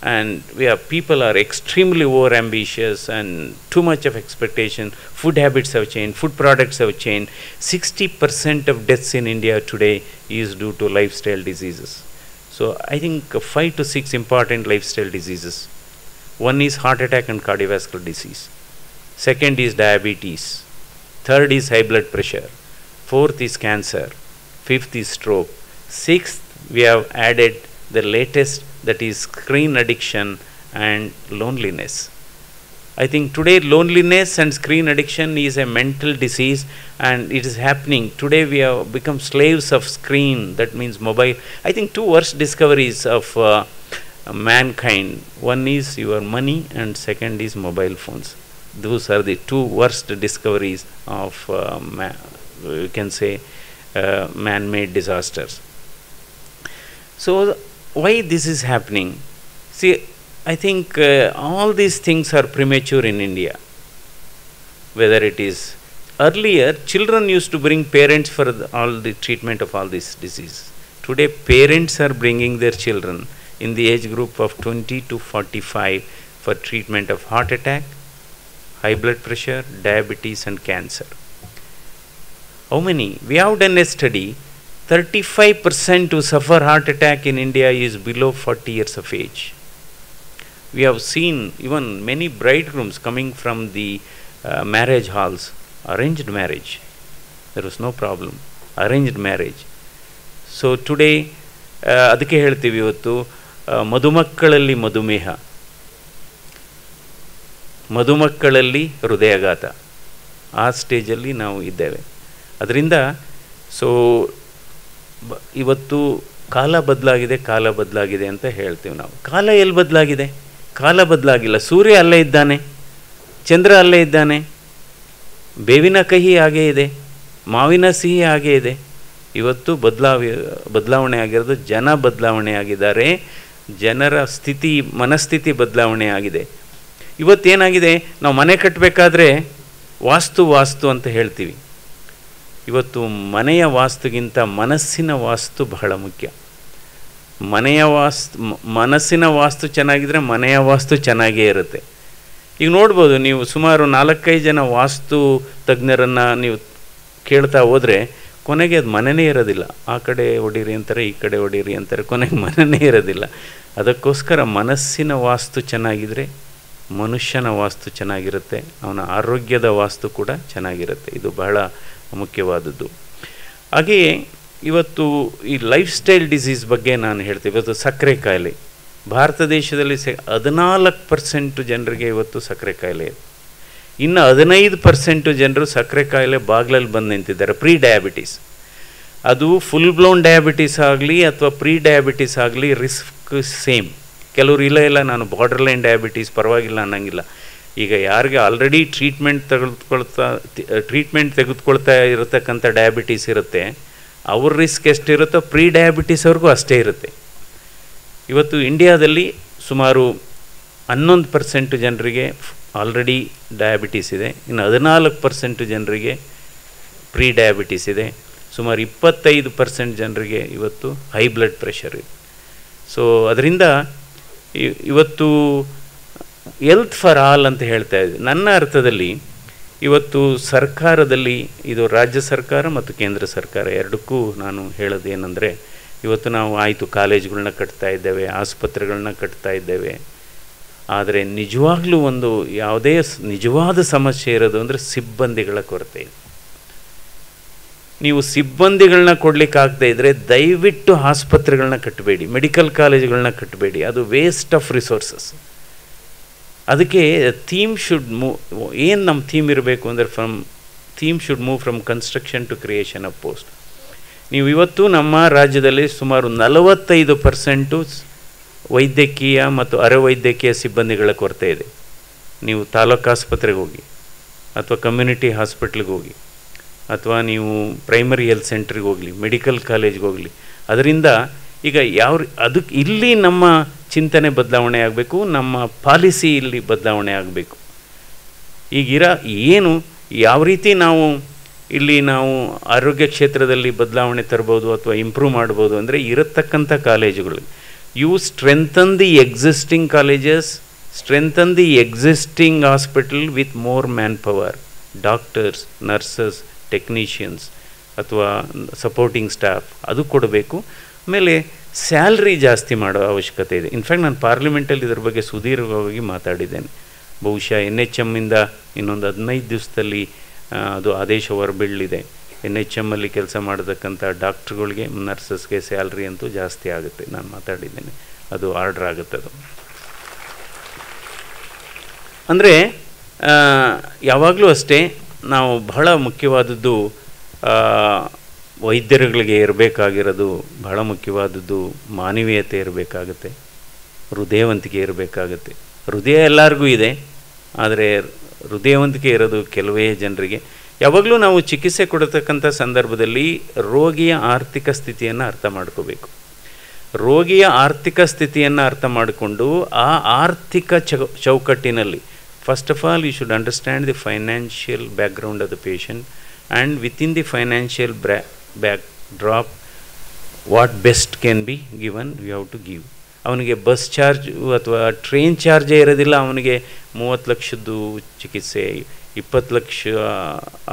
and people are extremely over ambitious and too much of expectation. Food habits have changed, food products have changed. 60% of deaths in India today is due to lifestyle diseases. So I think 5 to 6 important lifestyle diseases. One is heart attack and cardiovascular disease. Second is diabetes. Third is high blood pressure. Fourth is cancer. Fifth is stroke. Sixth, we have added the latest, that is screen addiction and loneliness. I think today loneliness and screen addiction is a mental disease, and it is happening. Today we have become slaves of screen, that means mobile. I think two worst discoveries of mankind. One is your money and second is mobile phones. Those are the two worst discoveries of you can say man-made disasters. So why this is happening? See, I think all these things are premature in India. Whether it is earlier, children used to bring parents for all the treatment of all this disease. Today, parents are bringing their children in the age group of 20 to 45 for treatment of heart attack, high blood pressure, diabetes and cancer. How many? We have done a study, 35% who suffer heart attack in India is below 40 years of age. We have seen even many bridegrooms coming from the marriage halls, arranged marriage. There was no problem. Arranged marriage. So today, ಅದಕ್ಕೆ ಹೇಳ್ತೀವಿ ಇವತ್ತು ಮಧುಮಕ್ಕಳಲ್ಲಿ ಮಧುಮೇಹ, ಮಧುಮಕ್ಕಳಲ್ಲಿ ಹೃದಯಾಘಾತ, ಆ ಸ್ಟೇಜಲ್ಲಿ ನಾವು ಇದ್ದೇವೆ. ಅದರಿಂದ ಸೊ ಇವತ್ತು ಕಾಲ ಬದಲಾಗಿದೆ ಅಂತ ಹೇಳ್ತೀವಿ ನಾವು. ಕಾಲ ಎಲ್ಲಿ ಬದಲಾಗಿದೆ? ಕಾಲ ಬದಲಾಗಿಲ್ಲ. ಸೂರ್ಯ ಅಲ್ಲೇ ಇದ್ದಾನೆ, ಚಂದ್ರ ಅಲ್ಲೇ ಇದ್ದಾನೆ, ಬೇವಿನ ಕಹಿ ಹಾಗೇ ಇದೆ, ಮಾವಿನ ಸಿಹಿ ಹಾಗೇ ಇದೆ. ಇವತ್ತು ಬದಲಾವಣೆ ಆಗಿರೋದು ಜನ ಬದಲಾವಣೆ ಆಗಿದ್ದಾರೆ, ಜನರ ಮನಸ್ಥಿತಿ ಬದಲಾವಣೆ ಆಗಿದೆ. ಇವತ್ತೇನಾಗಿದೆ, ನಾವು ಮನೆ ಕಟ್ಟಬೇಕಾದ್ರೆ ವಾಸ್ತು ಅಂತ ಹೇಳ್ತೀವಿ. ಇವತ್ತು ಮನೆಯ ವಾಸ್ತುಗಿಂತ ಮನಸ್ಸಿನ ವಾಸ್ತು ಬಹಳ ಮುಖ್ಯ. ಮನಸ್ಸಿನ ವಾಸ್ತು ಚೆನ್ನಾಗಿದ್ರೆ ಮನೆಯ ವಾಸ್ತು ಚೆನ್ನಾಗೇ ಇರುತ್ತೆ. ಈಗ ನೋಡ್ಬೋದು ನೀವು, ಸುಮಾರು 4-5 ಜನ ವಾಸ್ತು ತಜ್ಞರನ್ನು ನೀವು ಕೇಳ್ತಾ ಹೋದರೆ ಕೊನೆಗೆ ಅದು ಮನೆಯೇ ಇರೋದಿಲ್ಲ. ಆ ಕಡೆ ಹೊಡೀರಿ ಅಂತಾರೆ, ಈ ಕಡೆ ಹೊಡೀರಿ ಅಂತಾರೆ, ಕೊನೆಗೆ ಮನೆಯೇ ಇರೋದಿಲ್ಲ. ಅದಕ್ಕೋಸ್ಕರ ಮನಸ್ಸಿನ ವಾಸ್ತು ಚೆನ್ನಾಗಿದ್ದರೆ ಮನುಷ್ಯನ ವಾಸ್ತು ಚೆನ್ನಾಗಿರುತ್ತೆ, ಅವನ ಆರೋಗ್ಯದ ವಾಸ್ತು ಕೂಡ ಚೆನ್ನಾಗಿರುತ್ತೆ. ಇದು ಬಹಳ ಮುಖ್ಯವಾದದ್ದು. ಹಾಗೆಯೇ ಇವತ್ತು ಈ ಲೈಫ್ ಸ್ಟೈಲ್ ಡಿಸೀಸ್ ಬಗ್ಗೆ ನಾನು ಹೇಳ್ತೀನಿ. ಇವತ್ತು ಸಕ್ಕರೆ ಕಾಯಿಲೆ ಭಾರತ ದೇಶದಲ್ಲಿ 14% ಜನರಿಗೆ ಇವತ್ತು ಸಕ್ಕರೆ ಕಾಯಿಲೆ ಇದೆ. ಇನ್ನು 15% ಜನರು ಸಕ್ಕರೆ ಕಾಯಿಲೆ ಬಾಗಿಲಲ್ಲಿ ಬಂದು ನಿಂತಿದ್ದಾರೆ. ಪ್ರೀ ಡಯಾಬಿಟೀಸ್, ಅದು ಫುಲ್ ಬ್ಲೌನ್ ಡಯಾಬಿಟೀಸ್ ಆಗಲಿ ಅಥವಾ ಪ್ರೀ ಡಯಾಬಿಟೀಸ್ ಆಗಲಿ ರಿಸ್ಕ್ ಸೇಮ್. ಕೆಲವರು ಇಲ್ಲ ನಾನು ಬಾರ್ಡರ್ ಲೈನ್ ಡಯಾಬಿಟೀಸ್ ಪರವಾಗಿಲ್ಲ ಅನ್ನಂಗಿಲ್ಲ. ಈಗ ಯಾರಿಗೆ ಆಲ್ರೆಡಿ ಟ್ರೀಟ್ಮೆಂಟ್ ತೆಗೆದುಕೊಳ್ತಾ ಇರತಕ್ಕಂಥ ಡಯಾಬಿಟೀಸ್ ಇರುತ್ತೆ, ಅವ್ರ ರಿಸ್ಕ್ ಎಷ್ಟಿರುತ್ತೋ ಪ್ರೀ ಡಯಾಬಿಟೀಸ್ ಅವ್ರಿಗೂ ಅಷ್ಟೇ ಇರುತ್ತೆ. ಇವತ್ತು ಇಂಡಿಯಾದಲ್ಲಿ ಸುಮಾರು 11% ಜನರಿಗೆ ಆಲ್ರೆಡಿ ಡಯಾಬಿಟೀಸ್ ಇದೆ, ಇನ್ನು 14% ಜನರಿಗೆ ಪ್ರೀ ಡಯಾಬಿಟೀಸ್ ಇದೆ, ಸುಮಾರು 25% ಜನರಿಗೆ ಇವತ್ತು ಹೈ ಬ್ಲಡ್ ಪ್ರೆಷರ್ ಇದೆ. ಸೊ ಅದರಿಂದ ಇವತ್ತು ಹೆಲ್ತ್ ಫಾರ್ ಆಲ್ ಅಂತ ಹೇಳ್ತಾ ಇದ್ವಿ. ನನ್ನ ಅರ್ಥದಲ್ಲಿ ಇವತ್ತು ಸರ್ಕಾರದಲ್ಲಿ, ಇದು ರಾಜ್ಯ ಸರ್ಕಾರ ಮತ್ತು ಕೇಂದ್ರ ಸರ್ಕಾರ ಎರಡಕ್ಕೂ ನಾನು ಹೇಳೋದು ಏನಂದರೆ, ಇವತ್ತು ನಾವು ಆಯಿತು ಕಾಲೇಜುಗಳನ್ನ ಕಟ್ತಾ ಇದ್ದೇವೆ, ಆಸ್ಪತ್ರೆಗಳನ್ನ ಕಟ್ತಾ ಇದ್ದೇವೆ, ಆದರೆ ನಿಜವಾಗ್ಲೂ ಒಂದು ಯಾವುದೇ ನಿಜವಾದ ಸಮಸ್ಯೆ ಇರೋದು ಅಂದರೆ ಸಿಬ್ಬಂದಿಗಳ ಕೊರತೆ ಇದೆ. ನೀವು ಸಿಬ್ಬಂದಿಗಳನ್ನ ಕೊಡಲಿಕ್ಕಾಗದೇ ಇದ್ದರೆ ದಯವಿಟ್ಟು ಆಸ್ಪತ್ರೆಗಳನ್ನ ಕಟ್ಟಬೇಡಿ, ಮೆಡಿಕಲ್ ಕಾಲೇಜುಗಳನ್ನ ಕಟ್ಟಬೇಡಿ, ಅದು ವೇಸ್ಟ್ ಆಫ್ ರಿಸೋರ್ಸಸ್. ಅದಕ್ಕೆ ಥೀಮ್ ಶುಡ್ ಮೂವ್. ಏನು ನಮ್ಮ ಥೀಮ್ ಇರಬೇಕು ಅಂದರೆ theme should move from construction to creation of post. ನೀವು ಇವತ್ತು ನಮ್ಮ ರಾಜ್ಯದಲ್ಲಿ ಸುಮಾರು 45% ವೈದ್ಯಕೀಯ ಮತ್ತು ಅರೆವೈದ್ಯಕೀಯ ಸಿಬ್ಬಂದಿಗಳ ಕೊರತೆ ಇದೆ. ನೀವು ತಾಲೂಕು ಆಸ್ಪತ್ರೆಗೆ ಹೋಗಿ ಅಥವಾ ಕಮ್ಯುನಿಟಿ ಹಾಸ್ಪಿಟ್ಲಿಗೆ ಹೋಗಿ ಅಥವಾ ನೀವು ಪ್ರೈಮರಿ ಹೆಲ್ತ್ ಸೆಂಟ್ರಿಗೆ ಹೋಗಲಿ, ಮೆಡಿಕಲ್ ಕಾಲೇಜ್ಗೆ ಹೋಗಲಿ. ಅದರಿಂದ ಈಗ ಅದಕ್ಕೆ ಇಲ್ಲಿ ನಮ್ಮ ಚಿಂತನೆ ಬದಲಾವಣೆ ಆಗಬೇಕು, ನಮ್ಮ ಪಾಲಿಸಿ ಇಲ್ಲಿ ಬದಲಾವಣೆ ಆಗಬೇಕು. ಯಾವ ರೀತಿ ನಾವು ಇಲ್ಲಿ ಆರೋಗ್ಯ ಕ್ಷೇತ್ರದಲ್ಲಿ ಬದಲಾವಣೆ ತರ್ಬೋದು ಅಥವಾ ಇಂಪ್ರೂವ್ ಮಾಡ್ಬೋದು ಅಂದರೆ ಇರತಕ್ಕಂಥ ಕಾಲೇಜುಗಳು, you strengthen the existing colleges, strengthen the existing hospital with more manpower, doctors, nurses, technicians ಅಥವಾ ಸಪೋರ್ಟಿಂಗ್ ಸ್ಟಾಫ್ ಅದು ಕೊಡಬೇಕು. ಆಮೇಲೆ ಸ್ಯಾಲ್ರಿ ಜಾಸ್ತಿ ಮಾಡೋ ಅವಶ್ಯಕತೆ ಇದೆ. ಇನ್ಫ್ಯಾಕ್ಟ್ ನಾನು ಪಾರ್ಲಿಮೆಂಟಲ್ಲಿ ಇದ್ರ ಬಗ್ಗೆ ಸುದೀರ್ಘವಾಗಿ ಮಾತಾಡಿದ್ದೇನೆ. ಬಹುಶಃ NHMಯಿಂದ ಇನ್ನೊಂದು 15 ದಿವಸದಲ್ಲಿ ಅದು ಆದೇಶ ಹೊರಬೀಳಲಿದೆ. NHMಲ್ಲಿ ಕೆಲಸ ಮಾಡತಕ್ಕಂಥ ಡಾಕ್ಟ್ರುಗಳಿಗೆ, ನರ್ಸಸ್ಗೆ ಸ್ಯಾಲ್ರಿ ಅಂತೂ ಜಾಸ್ತಿ ಆಗುತ್ತೆ. ನಾನು ಮಾತಾಡಿದ್ದೇನೆ, ಅದು ಆರ್ಡ್ರ್ ಆಗುತ್ತೆ. ಅದು ಅಂದರೆ ಯಾವಾಗಲೂ ಅಷ್ಟೇ ನಾವು ಬಹಳ ಮುಖ್ಯವಾದದ್ದು ವೈದ್ಯರುಗಳಿಗೆ ಇರಬೇಕಾಗಿರೋದು ಬಹಳ ಮುಖ್ಯವಾದದ್ದು ಮಾನವೀಯತೆ ಇರಬೇಕಾಗುತ್ತೆ. ಹೃದಯವಂತಿಕೆ ಇರಬೇಕಾಗತ್ತೆ. ಹೃದಯ ಎಲ್ಲರಿಗೂ ಇದೆ, ಆದರೆ ಹೃದಯವಂತಿಕೆ ಇರೋದು ಕೆಲವೇ ಜನರಿಗೆ. ಯಾವಾಗಲೂ ನಾವು ಚಿಕಿತ್ಸೆ ಕೊಡತಕ್ಕಂಥ ಸಂದರ್ಭದಲ್ಲಿ ರೋಗಿಯ ಆರ್ಥಿಕ ಸ್ಥಿತಿಯನ್ನು ಅರ್ಥ ಮಾಡ್ಕೋಬೇಕು. ರೋಗಿಯ ಆರ್ಥಿಕ ಸ್ಥಿತಿಯನ್ನು ಅರ್ಥ ಮಾಡಿಕೊಂಡು ಆ ಆರ್ಥಿಕ ಚೌಕಟ್ಟಿನಲ್ಲಿ first of all you should understand the financial background of the patient and within the financial backdrop what best can be given you have to give. ಅವನಿಗೆ ಬಸ್ ಚಾರ್ಜ್ ಅಥವಾ ಟ್ರೈನ್ ಚಾರ್ಜೇ ಇರೋದಿಲ್ಲ, ಅವನಿಗೆ 30 ಲಕ್ಷದ್ದು ಚಿಕಿತ್ಸೆ, 20 ಲಕ್ಷ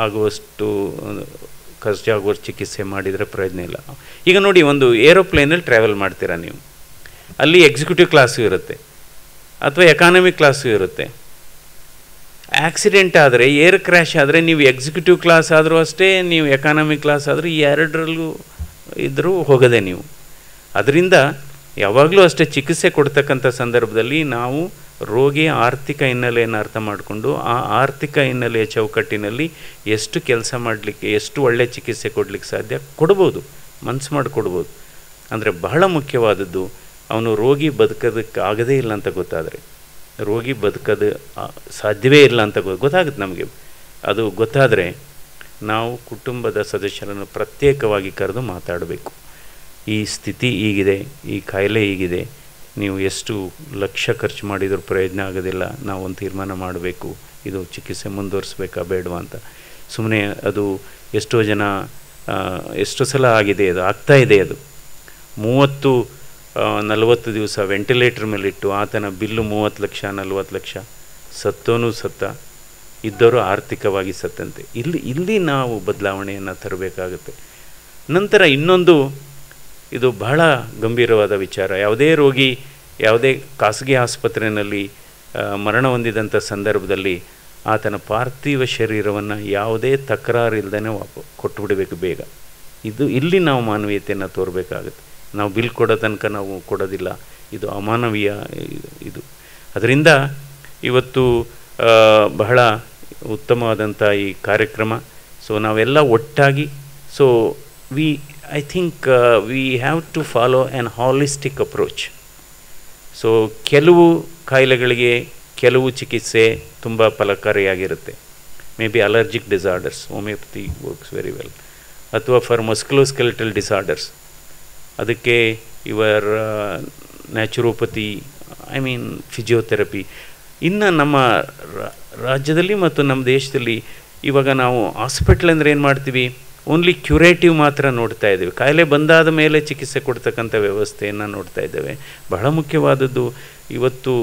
ಆಗುವಷ್ಟು ಖರ್ಚಾಗುವಷ್ಟು ಚಿಕಿತ್ಸೆ ಮಾಡಿದರೆ ಪ್ರಯೋಜನ ಇಲ್ಲ. ಈಗ ನೋಡಿ, ಒಂದು ಏರೋಪ್ಲೇನಲ್ಲಿ ಟ್ರಾವೆಲ್ ಮಾಡ್ತೀರಾ ನೀವು, ಅಲ್ಲಿ ಎಕ್ಸಿಕ್ಯೂಟಿವ್ ಕ್ಲಾಸು ಇರುತ್ತೆ ಅಥವಾ ಎಕಾನಮಿ ಕ್ಲಾಸು ಇರುತ್ತೆ. ಆಕ್ಸಿಡೆಂಟ್ ಆದರೆ, ಏರ್ ಕ್ರ್ಯಾಶ್ ಆದರೆ, ನೀವು ಎಕ್ಸಿಕ್ಯೂಟಿವ್ ಕ್ಲಾಸ್ ಆದರೂ ಅಷ್ಟೇ, ನೀವು ಎಕಾನಮಿ ಕ್ಲಾಸ್ ಆದರೂ ಈ ಎರಡರಲ್ಲೂ ಇದ್ದರೂ ಹೋಗದೆ ನೀವು. ಅದರಿಂದ ಯಾವಾಗಲೂ ಅಷ್ಟೇ ಚಿಕಿತ್ಸೆ ಕೊಡ್ತಕ್ಕಂಥ ಸಂದರ್ಭದಲ್ಲಿ ನಾವು ರೋಗಿಯ ಆರ್ಥಿಕ ಹಿನ್ನೆಲೆಯನ್ನು ಅರ್ಥ ಮಾಡಿಕೊಂಡು ಆ ಆರ್ಥಿಕ ಹಿನ್ನೆಲೆಯ ಚೌಕಟ್ಟಿನಲ್ಲಿ ಎಷ್ಟು ಕೆಲಸ ಮಾಡಲಿಕ್ಕೆ, ಎಷ್ಟು ಒಳ್ಳೆಯ ಚಿಕಿತ್ಸೆ ಕೊಡಲಿಕ್ಕೆ ಸಾಧ್ಯ ಕೊಡ್ಬೋದು, ಮನಸ್ಸು ಮಾಡಿ ಕೊಡ್ಬೋದು. ಅಂದರೆ ಬಹಳ ಮುಖ್ಯವಾದದ್ದು, ಅವನು ರೋಗಿ ಬದುಕೋದಕ್ಕೆ ಆಗದೇ ಇಲ್ಲ ಅಂತ ಗೊತ್ತಾದರೆ, ರೋಗಿ ಬದುಕೋದು ಸಾಧ್ಯವೇ ಇಲ್ಲ ಅಂತ ಗೊತ್ತಾಗುತ್ತೆ ನಮಗೆ. ಅದು ಗೊತ್ತಾದರೆ ನಾವು ಕುಟುಂಬದ ಸದಸ್ಯರನ್ನು ಪ್ರತ್ಯೇಕವಾಗಿ ಕರೆದು ಮಾತಾಡಬೇಕು. ಈ ಸ್ಥಿತಿ ಹೀಗಿದೆ, ಈ ಕಾಯಿಲೆ ಹೀಗಿದೆ, ನೀವು ಎಷ್ಟು ಲಕ್ಷ ಖರ್ಚು ಮಾಡಿದರೂ ಪ್ರಯೋಜನ ಆಗೋದಿಲ್ಲ, ನಾವು ಒಂದು ತೀರ್ಮಾನ ಮಾಡಬೇಕು, ಇದು ಚಿಕಿತ್ಸೆ ಮುಂದುವರಿಸ್ಬೇಕಾ ಬೇಡವಾ ಅಂತ. ಸುಮ್ಮನೆ ಅದು ಎಷ್ಟೋ ಜನ ಎಷ್ಟು ಸಲ ಆಗಿದೆ, ಅದು ಆಗ್ತಾಯಿದೆ. ಅದು 30-40 ದಿವಸ ವೆಂಟಿಲೇಟರ್ ಮೇಲಿಟ್ಟು ಆತನ ಬಿಲ್ಲು 30 ಲಕ್ಷ 40 ಲಕ್ಷ, ಸತ್ತೋನು ಸತ್ತ, ಇದ್ದವರು ಆರ್ಥಿಕವಾಗಿ ಸತ್ತಂತೆ. ಇಲ್ಲಿ ನಾವು ಬದಲಾವಣೆಯನ್ನು ತರಬೇಕಾಗುತ್ತೆ. ನಂತರ ಇನ್ನೊಂದು, ಇದು ಬಹಳ ಗಂಭೀರವಾದ ವಿಚಾರ. ಯಾವುದೇ ರೋಗಿ ಯಾವುದೇ ಖಾಸಗಿ ಆಸ್ಪತ್ರೆಯಲ್ಲಿ ಮರಣ ಹೊಂದಿದಂಥ ಸಂದರ್ಭದಲ್ಲಿ ಆತನ ಪಾರ್ಥಿವ ಶರೀರವನ್ನು ಯಾವುದೇ ತಕರಾರು ಇಲ್ಲದೇ ಕೊಟ್ಟುಬಿಡಬೇಕು ಬೇಗ. ಇಲ್ಲಿ ನಾವು ಮಾನವೀಯತೆಯನ್ನು ತೋರಬೇಕಾಗುತ್ತೆ. ನಾವು ಬಿಲ್ ಕೊಡೋ ತನಕ ನಾವು ಕೊಡೋದಿಲ್ಲ, ಇದು ಅಮಾನವೀಯ ಇದು. ಅದರಿಂದ ಇವತ್ತು ಬಹಳ ಉತ್ತಮವಾದಂಥ ಈ ಕಾರ್ಯಕ್ರಮ. ಸೊ ನಾವೆಲ್ಲ ಒಟ್ಟಾಗಿ, so I think we have to follow an holistic approach. So ಕೆಲವು ಕಾಯಿಲೆಗಳಿಗೆ ಕೆಲವು ಚಿಕಿತ್ಸೆ ತುಂಬ ಫಲಕಾರಿಯಾಗಿರುತ್ತೆ. Maybe allergic disorders, homeopathy works very well. ಅಥವಾ ಫಾರ್ ಮಸ್ಕ್ಯುಲೋಸ್ಕೆಲೆಟಲ್ ಡಿಸಾರ್ಡರ್ಸ್ ಅದಕ್ಕೆ ಇವರ್ ನ್ಯಾಚುರೋಪತಿ, ಐ ಮೀನ್ ಫಿಸಿಯೋಥೆರಪಿ. ಇನ್ನು ನಮ್ಮ ರಾಜ್ಯದಲ್ಲಿ ಮತ್ತು ನಮ್ಮ ದೇಶದಲ್ಲಿ ಇವಾಗ ನಾವು ಹಾಸ್ಪಿಟ್ಲ್ ಅಂದರೆ ಏನು ಮಾಡ್ತೀವಿ, ಓನ್ಲಿ ಕ್ಯೂರೇಟಿವ್ ಮಾತ್ರ ನೋಡ್ತಾ ಇದ್ದೇವೆ. ಕಾಯಿಲೆ ಬಂದಾದ ಮೇಲೆ ಚಿಕಿತ್ಸೆ ಕೊಡ್ತಕ್ಕಂಥ ವ್ಯವಸ್ಥೆಯನ್ನು ನೋಡ್ತಾ ಇದ್ದೇವೆ. ಬಹಳ ಮುಖ್ಯವಾದದ್ದು ಇವತ್ತು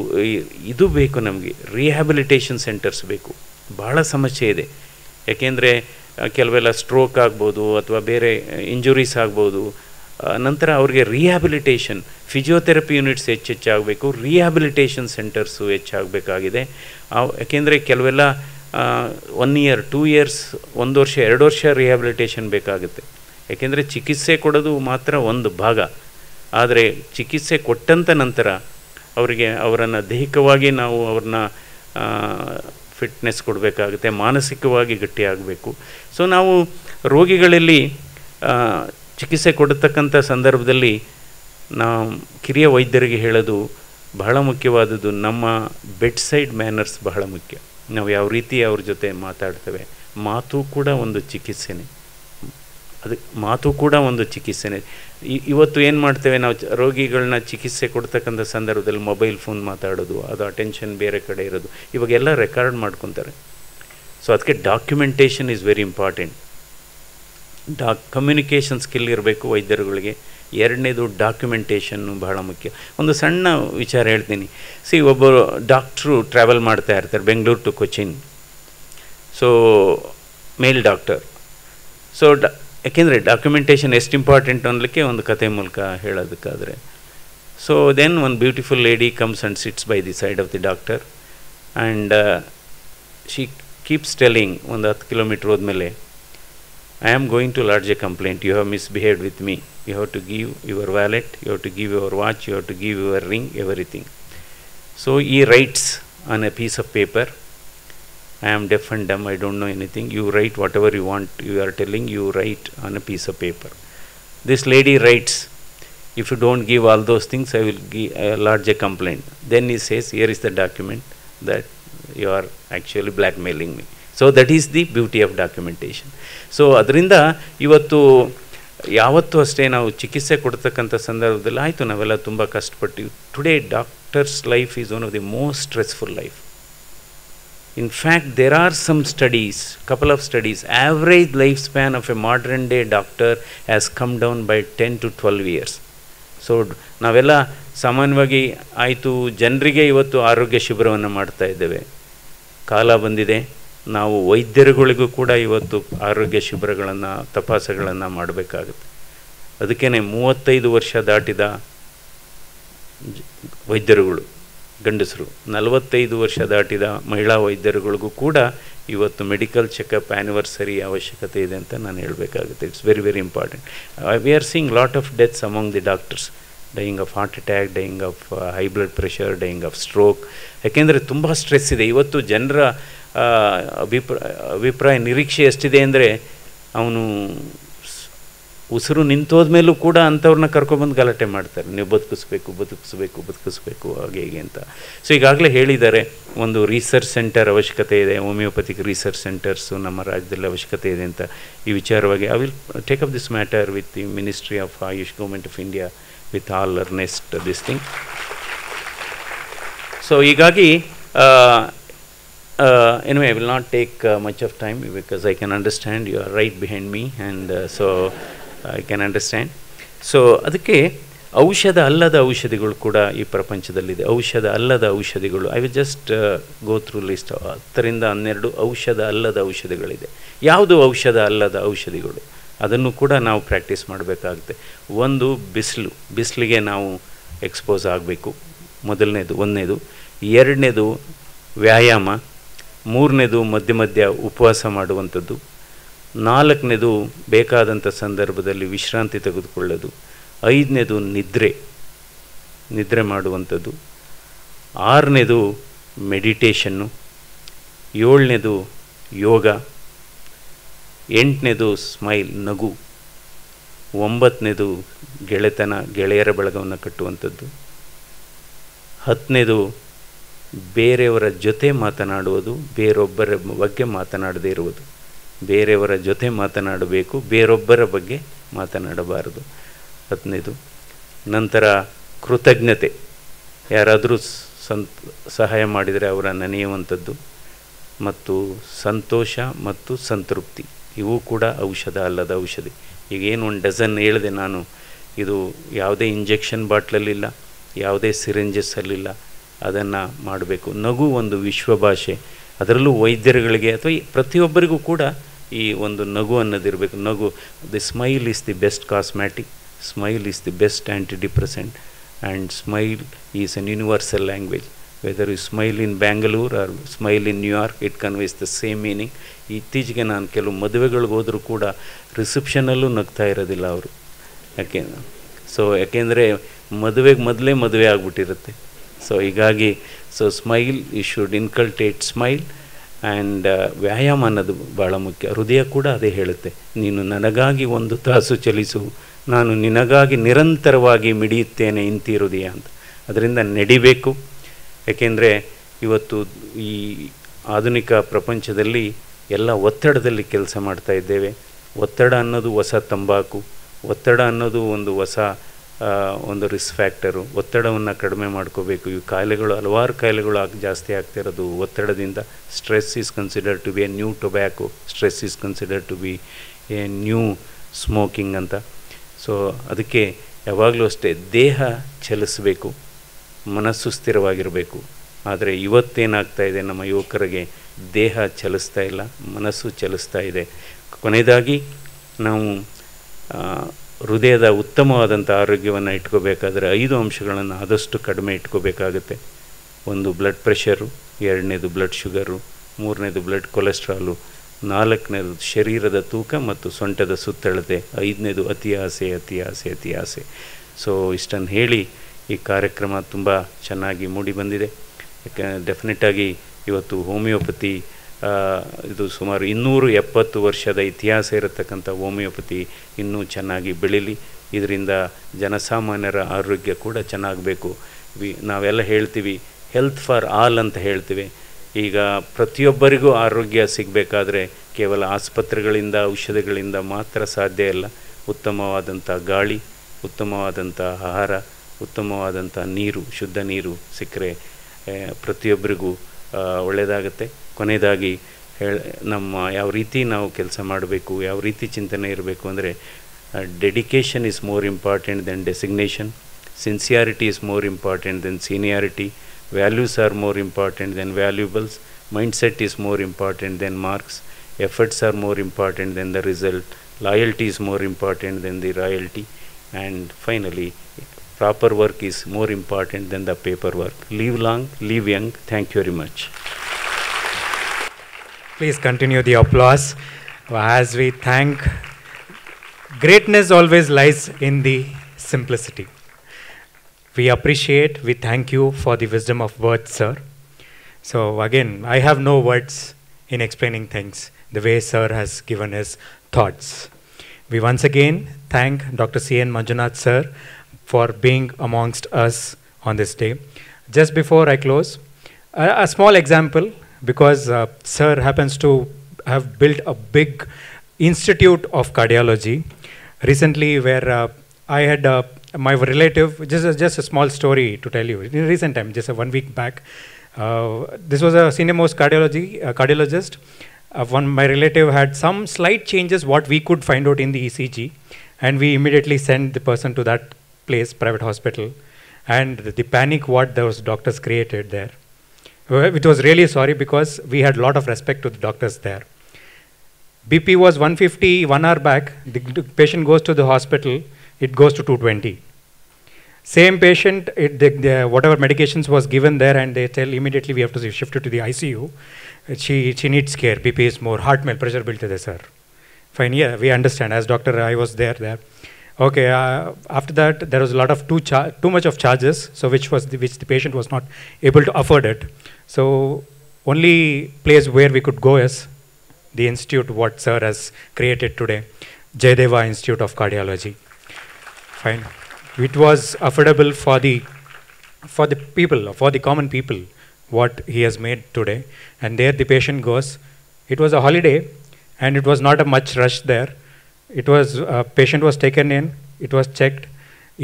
ಇದು ಬೇಕು ನಮಗೆ, ರಿಹ್ಯಾಬಿಲಿಟೇಷನ್ ಸೆಂಟರ್ಸ್ ಬೇಕು. ಬಹಳ ಸಮಸ್ಯೆ ಇದೆ. ಯಾಕೆಂದರೆ ಕೆಲವೆಲ್ಲ ಸ್ಟ್ರೋಕ್ ಆಗ್ಬೋದು ಅಥವಾ ಬೇರೆ ಇಂಜುರೀಸ್ ಆಗ್ಬೋದು. ನಂತರ ಅವ್ರಿಗೆ ರಿಹ್ಯಾಬಿಲಿಟೇಷನ್, ಫಿಸಿಯೋಥೆರಪಿ ಯೂನಿಟ್ಸ್ ಹೆಚ್ಚಾಗಬೇಕು, ರಿಹ್ಯಾಬಿಲಿಟೇಷನ್ ಸೆಂಟರ್ಸು ಹೆಚ್ಚಾಗಬೇಕಾಗಿದೆ. ಯಾಕೆಂದರೆ ಕೆಲವೆಲ್ಲ 1 year 2 years 1 ವರ್ಷ 2 ವರ್ಷ ರಿಹ್ಯಾಬಿಲಿಟೇಷನ್ ಬೇಕಾಗುತ್ತೆ. ಯಾಕೆಂದರೆ ಚಿಕಿತ್ಸೆ ಕೊಡೋದು ಮಾತ್ರ ಒಂದು ಭಾಗ, ಆದರೆ ಚಿಕಿತ್ಸೆ ಕೊಟ್ಟಂಥ ನಂತರ ಅವರನ್ನು ದೈಹಿಕವಾಗಿ ನಾವು ಅವ್ರನ್ನ ಫಿಟ್ನೆಸ್ ಕೊಡಬೇಕಾಗುತ್ತೆ, ಮಾನಸಿಕವಾಗಿ ಗಟ್ಟಿಯಾಗಬೇಕು. ಸೊ ನಾವು ರೋಗಿಗಳಲ್ಲಿ ಚಿಕಿತ್ಸೆ ಕೊಡತಕ್ಕಂಥ ಸಂದರ್ಭದಲ್ಲಿ ನಾವು ಕಿರಿಯ ವೈದ್ಯರಿಗೆ ಹೇಳೋದು ಬಹಳ ಮುಖ್ಯವಾದದ್ದು, ನಮ್ಮ ಬೆಡ್ ಸೈಡ್ ಮ್ಯಾನರ್ಸ್ ಬಹಳ ಮುಖ್ಯ. ನಾವು ಯಾವ ರೀತಿ ಅವ್ರ ಜೊತೆ ಮಾತಾಡ್ತೇವೆ, ಮಾತು ಕೂಡ ಒಂದು ಚಿಕಿತ್ಸೆನೇ. ಮಾತು ಕೂಡ ಒಂದು ಚಿಕಿತ್ಸೆನೇ. ಇವತ್ತು ಏನು ಮಾಡ್ತೇವೆ ನಾವು, ರೋಗಿಗಳನ್ನ ಚಿಕಿತ್ಸೆ ಕೊಡ್ತಕ್ಕಂಥ ಸಂದರ್ಭದಲ್ಲಿ ಮೊಬೈಲ್ ಫೋನ್ ಮಾತಾಡೋದು, ಅದು ಅಟೆನ್ಷನ್ ಬೇರೆ ಕಡೆ ಇರೋದು, ಇವಾಗೆಲ್ಲ ರೆಕಾರ್ಡ್ ಮಾಡ್ಕೊತಾರೆ. ಸೊ ಅದಕ್ಕೆ documentation is very important. Communication skill ಇರಬೇಕು ವೈದ್ಯರುಗಳಿಗೆ. ಎರಡನೇದು ಡಾಕ್ಯುಮೆಂಟೇಷನ್ನು ಬಹಳ ಮುಖ್ಯ. ಒಂದು ಸಣ್ಣ ವಿಚಾರ ಹೇಳ್ತೀನಿ. ಒಬ್ಬರು ಡಾಕ್ಟ್ರು ಟ್ರಾವೆಲ್ ಮಾಡ್ತಾ ಇರ್ತಾರೆ Bengaluru to Cochin. So male doctor. So ಯಾಕೆಂದರೆ ಡಾಕ್ಯುಮೆಂಟೇಷನ್ ಎಷ್ಟು ಇಂಪಾರ್ಟೆಂಟ್ ಅನ್ನಲಿಕ್ಕೆ ಒಂದು ಕತೆ ಮೂಲಕ ಹೇಳೋದಕ್ಕಾದರೆ, so then one beautiful lady comes and sits by the side of the doctor and she keeps telling, ಒಂದು 10 ಕಿಲೋಮೀಟ್ರ್ ಹೋದ್ಮೇಲೆ, I am going to lodge a complaint. You have misbehaved with me. You have to give your wallet, you have to give your watch, you have to give your ring, everything. So he writes on a piece of paper, I am deaf and dumb, I don't know anything. You write whatever you want, you are telling, you write on a piece of paper. This lady writes, If you don't give all those things, I will lodge a complaint. Then he says, here is the document that you are actually blackmailing me. So that is the beauty of documentation. So ಅದರಿಂದ ಇವತ್ತು ಯಾವತ್ತೂ ಅಷ್ಟೇ ನಾವು ಚಿಕಿತ್ಸೆ ಕೊಡ್ತಕ್ಕಂಥ ಸಂದರ್ಭದಲ್ಲಿ ಆಯಿತು ನಾವೆಲ್ಲ ತುಂಬ ಕಷ್ಟಪಟ್ಟಿವಿ. Today doctors life is one of the most stressful life. In fact, there are some studies, couple of studies, average lifespan of a modern day doctor has come down by 10 to 12 years. So ನಾವೆಲ್ಲ ಸಾಮಾನ್ಯವಾಗಿ ಆಯಿತು ಜನರಿಗೆ ಇವತ್ತು ಆರೋಗ್ಯ ಶಿಬಿರವನ್ನು ಮಾಡ್ತಾ ಇದ್ದೇವೆ. ಕಾಲ ಬಂದಿದೆ ನಾವು ವೈದ್ಯರುಗಳಿಗೂ ಕೂಡ ಇವತ್ತು ಆರೋಗ್ಯ ಶಿಬಿರಗಳನ್ನು ತಪಾಸಣೆಗಳನ್ನು ಮಾಡಬೇಕಾಗುತ್ತೆ. ಅದಕ್ಕೇ 35 ವರ್ಷ ದಾಟಿದ ವೈದ್ಯರುಗಳು ಗಂಡಸರು, 45 ವರ್ಷ ದಾಟಿದ ಮಹಿಳಾ ವೈದ್ಯರುಗಳಿಗೂ ಕೂಡ ಇವತ್ತು ಮೆಡಿಕಲ್ ಚೆಕಪ್ ಆ್ಯನಿವರ್ಸರಿ ಅವಶ್ಯಕತೆ ಇದೆ ಅಂತ ನಾನು ಹೇಳಬೇಕಾಗುತ್ತೆ. It's very very important. We are seeing lot of deaths among the doctors, dying of heart attack, dying of high blood pressure, dying of stroke. ಯಾಕೆಂದರೆ ತುಂಬ ಸ್ಟ್ರೆಸ್ ಇದೆ. ಇವತ್ತು ಜನರ ಅಭಿಪ್ರಾಯ ನಿರೀಕ್ಷೆ ಎಷ್ಟಿದೆ ಅಂದರೆ ಅವನು ಉಸಿರು ನಿಂತೋದ್ಮೇಲೂ ಕೂಡ ಅಂಥವ್ರನ್ನ ಕರ್ಕೊಬಂದು ಗಲಾಟೆ ಮಾಡ್ತಾರೆ, ನೀವು ಬದುಕಿಸ್ಬೇಕು ಹಾಗೆ ಹೀಗೆ ಅಂತ. ಸೊ ಈಗಾಗಲೇ ಹೇಳಿದ್ದಾರೆ ಒಂದು ರಿಸರ್ಚ್ ಸೆಂಟರ್ ಅವಶ್ಯಕತೆ ಇದೆ, ಹೋಮಿಯೋಪತಿಕ್ ರಿಸರ್ಚ್ ಸೆಂಟರ್ಸು ನಮ್ಮ ರಾಜ್ಯದಲ್ಲಿ ಅವಶ್ಯಕತೆ ಇದೆ ಅಂತ. ಈ ವಿಚಾರವಾಗಿ I will take up this matter with the ministry of AYUSH, government of India, with all Ernst this thing. So ಹೀಗಾಗಿ anyway, I will not take much of time because I can understand you are right behind me, and so I can understand. So ಅದಕ್ಕೆ ಔಷಧ ಅಲ್ಲದ ಔಷಧಿಗಳು ಕೂಡ ಈ ಪ್ರಪಂಚದಲ್ಲಿದೆ. ಔಷಧ ಅಲ್ಲದ ಔಷಧಿಗಳು, I will just go through list. 10ರಿಂದ 12 ಔಷಧ ಅಲ್ಲದ ಔಷಧಿಗಳಿದೆ. ಯಾವುದು ಔಷಧ ಅಲ್ಲದ ಔಷಧಿಗಳು ಅದನ್ನು ಕೂಡ ನಾವು ಪ್ರಾಕ್ಟೀಸ್ ಮಾಡಬೇಕಾಗುತ್ತೆ. ಒಂದು ಬಿಸಿಲಿಗೆ ನಾವು ಎಕ್ಸ್ಪೋಸ್ ಆಗಬೇಕು, ಒಂದನೇದು. ಎರಡನೇದು ವ್ಯಾಯಾಮ. ಮೂರನೇದು ಮಧ್ಯ ಉಪವಾಸ ಮಾಡುವಂಥದ್ದು. 4ನೇದು ಬೇಕಾದಂಥ ಸಂದರ್ಭದಲ್ಲಿ ವಿಶ್ರಾಂತಿ ತೆಗೆದುಕೊಳ್ಳೋದು. 5ನೇದು ನಿದ್ರೆ ಮಾಡುವಂಥದ್ದು. 6ನೇದು ಮೆಡಿಟೇಷನ್ನು. 7ನೇದು ಯೋಗ. 8ನೇದು ಸ್ಮೈಲ್, ನಗು. 9ನೇದು ಗೆಳೆಯರ ಬಳಗವನ್ನು ಕಟ್ಟುವಂಥದ್ದು. 10ನೇದು ಬೇರೆಯವರ ಜೊತೆ ಮಾತನಾಡುವುದು, ಬೇರೊಬ್ಬರ ಬಗ್ಗೆ ಮಾತನಾಡದೇ ಇರುವುದು. ಬೇರೆಯವರ ಜೊತೆ ಮಾತನಾಡಬೇಕು, ಬೇರೊಬ್ಬರ ಬಗ್ಗೆ ಮಾತನಾಡಬಾರದು. 10ನೇದು. ನಂತರ ಕೃತಜ್ಞತೆ, ಯಾರಾದರೂ ಸಹಾಯ ಮಾಡಿದರೆ ಅವರ ನೆನೆಯುವಂಥದ್ದು. ಮತ್ತು ಸಂತೋಷ ಮತ್ತು ಸಂತೃಪ್ತಿ, ಇವು ಕೂಡ ಔಷಧ ಅಲ್ಲದ ಔಷಧಿ. ಈಗೇನು 1 ಡಜನ್ ಹೇಳಿದೆ ನಾನು, ಇದು ಯಾವುದೇ ಇಂಜೆಕ್ಷನ್ ಬಾಟ್ಲಲ್ಲಿಲ್ಲ, ಯಾವುದೇ ಸಿರಿಂಜಸ್ಸಲ್ಲಿಲ್ಲ, ಅದನ್ನು ಮಾಡಬೇಕು. ನಗು ಒಂದು ವಿಶ್ವ ಭಾಷೆ, ಅದರಲ್ಲೂ ವೈದ್ಯರುಗಳಿಗೆ ಅಥವಾ ಪ್ರತಿಯೊಬ್ಬರಿಗೂ ಕೂಡ ಈ ಒಂದು ನಗು ಅನ್ನೋದಿರಬೇಕು. ನಗು, the smile is the best cosmetic, smile is the best antidepressant, and smile is an universal language. Whether you smile in Bangalore or smile in New York, it conveys the same meaning. ಇತ್ತೀಚೆಗೆ ನಾನು ಕೆಲವು ಮದುವೆಗಳಿಗೆ ಹೋದರೂ ಕೂಡ ರಿಸೆಪ್ಷನಲ್ಲೂ ನಗ್ತಾ ಇರೋದಿಲ್ಲ ಅವರು. ಯಾಕೆಂದರೆ ಮದುವೆಗೆ ಮೊದಲೇ ಮದುವೆ ಆಗಿಬಿಟ್ಟಿರುತ್ತೆ. ಸೊ ಹೀಗಾಗಿ smile, you should inculcate smile. And ವ್ಯಾಯಾಮ ಅನ್ನೋದು ಭಾಳ ಮುಖ್ಯ. ಹೃದಯ ಕೂಡ ಅದೇ ಹೇಳುತ್ತೆ, ನೀನು ನನಗಾಗಿ 1 ತಾಸು ಚಲಿಸು, ನಾನು ನಿನಗಾಗಿ ನಿರಂತರವಾಗಿ ಮಿಡಿಯುತ್ತೇನೆ ಇಂತಿ ಹೃದಯ ಅಂತ. ಅದರಿಂದ ನಡಿಬೇಕು. ಯಾಕೆಂದರೆ ಇವತ್ತು ಈ ಆಧುನಿಕ ಪ್ರಪಂಚದಲ್ಲಿ ಎಲ್ಲ ಒತ್ತಡದಲ್ಲಿ ಕೆಲಸ ಮಾಡ್ತಾ ಇದ್ದೇವೆ. ಒತ್ತಡ ಅನ್ನೋದು ಹೊಸ ತಂಬಾಕು, ಒತ್ತಡ ಅನ್ನೋದು ಒಂದು ಹೊಸ ಒಂದು ರಿಸ್ಕ್ ಫ್ಯಾಕ್ಟರು. ಒತ್ತಡವನ್ನು ಕಡಿಮೆ ಮಾಡ್ಕೋಬೇಕು. ಈ ಕಾಯಿಲೆಗಳು, ಹಲವಾರು ಕಾಯಿಲೆಗಳು ಜಾಸ್ತಿ ಆಗ್ತಿರೋದು ಒತ್ತಡದಿಂದ. Stress is considered to be a new tobacco, stress is considered to be a new smoking ಅಂತ. ಸೊ ಅದಕ್ಕೆ ಯಾವಾಗಲೂ ಅಷ್ಟೇ ದೇಹ ಚಲಿಸಬೇಕು, ಮನಸ್ಸು ಸ್ಥಿರವಾಗಿರಬೇಕು. ಆದರೆ ಇವತ್ತೇನಾಗ್ತಾಯಿದೆ, ನಮ್ಮ ಯುವಕರಿಗೆ ದೇಹ ಚಲಿಸ್ತಾ ಇಲ್ಲ, ಮನಸ್ಸು ಚಲಿಸ್ತಾ ಇದೆ. ಕೊನೆಯದಾಗಿ ನಾವು ಹೃದಯದ ಉತ್ತಮವಾದಂಥ ಆರೋಗ್ಯವನ್ನು ಇಟ್ಕೋಬೇಕಾದ್ರೆ 5 ಅಂಶಗಳನ್ನು ಆದಷ್ಟು ಕಡಿಮೆ ಇಟ್ಕೋಬೇಕಾಗುತ್ತೆ. 1 ಬ್ಲಡ್ ಪ್ರೆಷರು, 2ನೇದು ಬ್ಲಡ್ ಶುಗರು, 3ನೇದು ಬ್ಲಡ್ ಕೊಲೆಸ್ಟ್ರಾಲು, 4ನೇದು ಶರೀರದ ತೂಕ ಮತ್ತು ಸೊಂಟದ ಸುತ್ತಳತೆ, 5ನೇದು ಅತಿ ಆಸೆ. ಸೊ ಇಷ್ಟನ್ನು ಹೇಳಿ ಈ ಕಾರ್ಯಕ್ರಮ ತುಂಬ ಚೆನ್ನಾಗಿ ಮೂಡಿ ಬಂದಿದೆ. ಡೆಫಿನೆಟಾಗಿ ಇವತ್ತು ಹೋಮಿಯೋಪತಿ ಇದು ಸುಮಾರು 270 ವರ್ಷದ ಇತಿಹಾಸ ಇರತಕ್ಕಂಥ ಹೋಮಿಯೋಪತಿ ಇನ್ನೂ ಚೆನ್ನಾಗಿ ಬೆಳೀಲಿ. ಇದರಿಂದ ಜನಸಾಮಾನ್ಯರ ಆರೋಗ್ಯ ಕೂಡ ಚೆನ್ನಾಗಬೇಕು. ನಾವೆಲ್ಲ ಹೇಳ್ತೀವಿ ಹೆಲ್ತ್ ಫಾರ್ ಆಲ್ ಅಂತ ಹೇಳ್ತೀವಿ. ಈಗ ಪ್ರತಿಯೊಬ್ಬರಿಗೂ ಆರೋಗ್ಯ ಸಿಗಬೇಕಾದ್ರೆ ಕೇವಲ ಆಸ್ಪತ್ರೆಗಳಿಂದ ಔಷಧಿಗಳಿಂದ ಮಾತ್ರ ಸಾಧ್ಯ ಇಲ್ಲ. ಉತ್ತಮವಾದಂಥ ಗಾಳಿ, ಉತ್ತಮವಾದಂಥ ಆಹಾರ, ಉತ್ತಮವಾದಂಥ ನೀರು, ಶುದ್ಧ ನೀರು ಸಿಕ್ಕರೆ ಪ್ರತಿಯೊಬ್ಬರಿಗೂ ಒಳ್ಳೆಯದಾಗತ್ತೆ. ಕೊನೆಯದಾಗಿ ನಮ್ಮ ಯಾವ ರೀತಿ ನಾವು ಕೆಲಸ ಮಾಡಬೇಕು, ಯಾವ ರೀತಿ ಚಿಂತನೆ ಇರಬೇಕು ಅಂದರೆ dedication is more important than designation, sincerity is more important than seniority, values are more important than valuables, mindset is more important than marks, efforts are more important than the result, loyalty is more important than the royalty, and finally proper work is more important than the paperwork. Live long, live young. Thank you very much. Please continue the applause as we thank. Greatness always lies in the simplicity. We appreciate, we thank you for the wisdom of words, sir. So again, I have no words in explaining things the way sir has given his thoughts. We once again thank Dr. C.N. Manjunath, sir, for being amongst us on this day. Just before I close, a small example, because sir happens to have built a big institute of cardiology recently, where I had my relative, just a small story to tell you. In recent time, just 1 week back, this was a senior most cardiologist. My relative had some slight changes what we could find out in the ECG, and we immediately sent the person to that place, private hospital, and the panic what those doctors created there. It was really sorry, because we had a lot of respect to the doctors there. BP was 150 1 hour back. The patient goes to the hospital, it goes to 220. Same patient, whatever medications was given there, and they tell immediately we have to shift her to the ICU. She needs care. BP is more. Heart mal pressure built there, sir. Fine, yeah, we understand. As doctor, I was there. Okay, after that, there was a lot of too much of charges, so which the patient was not able to afford it. So only place where we could go is the institute what sir has created today, Jayadeva Institute of Cardiology. Fine. It was affordable for the people, for the common people, what he has made today. And there the patient goes. It was a holiday, and it was not a much rush there. It was patient was taken in, it was checked,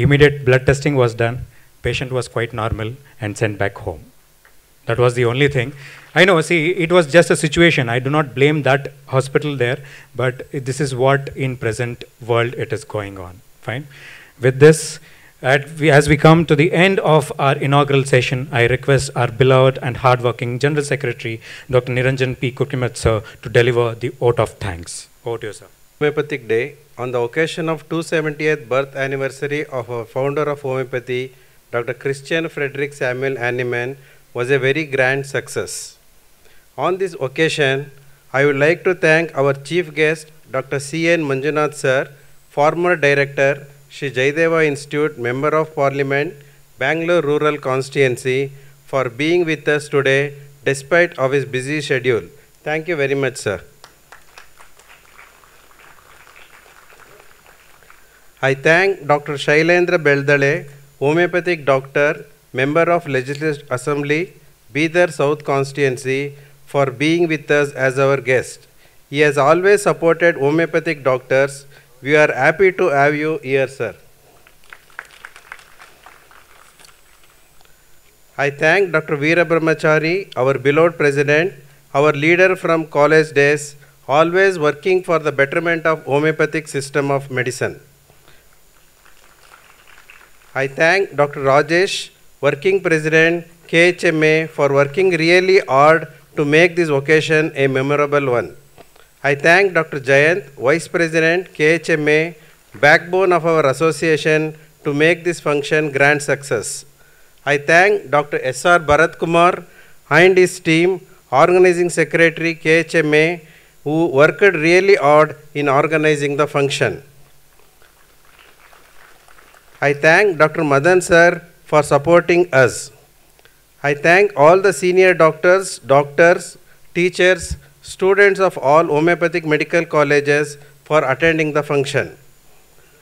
immediate blood testing was done. Patient was quite normal and sent back home. That was the only thing. I know, see, it was just a situation. I do not blame that hospital there, but this is what in present world it is going on. Fine. With this, as we come to the end of our inaugural session, I request our beloved and hardworking General Secretary, Dr. Niranjan P. Kurkimat, sir, to deliver the vote of thanks. Over to you, sir. Homeopathic Day, on the occasion of 270th birth anniversary of our founder of homeopathy, Dr. Christian Frederick Samuel Hahnemann, was a very grand success. On this occasion, I would like to thank our chief guest, Dr. C.N. Manjunath, sir, former director, Shri Jayadeva Institute, Member of Parliament, Bangalore Rural Constituency, for being with us today despite of his busy schedule. Thank you very much, sir. I thank Dr. Shailendra Beldale, homeopathic doctor, Member of Legislative Assembly, Bidar South Constituency, for being with us as our guest. He has always supported homeopathic doctors. We are happy to have you here, sir. I thank Dr. Veera Brahmachari, our beloved president, our leader from college days, always working for the betterment of homeopathic system of medicine. I thank Dr. Rajesh, working president, KHMA, for working really hard to make this occasion a memorable one. I thank Dr. Jayant, Vice President, KHMA, backbone of our association, to make this function grand success. I thank Dr. S.R. Bharat Kumar and his team, Organizing Secretary, KHMA, who worked really hard in organizing the function. I thank Dr. Madan sir for supporting us. I thank all the senior doctors, teachers, students of all homeopathic medical colleges for attending the function.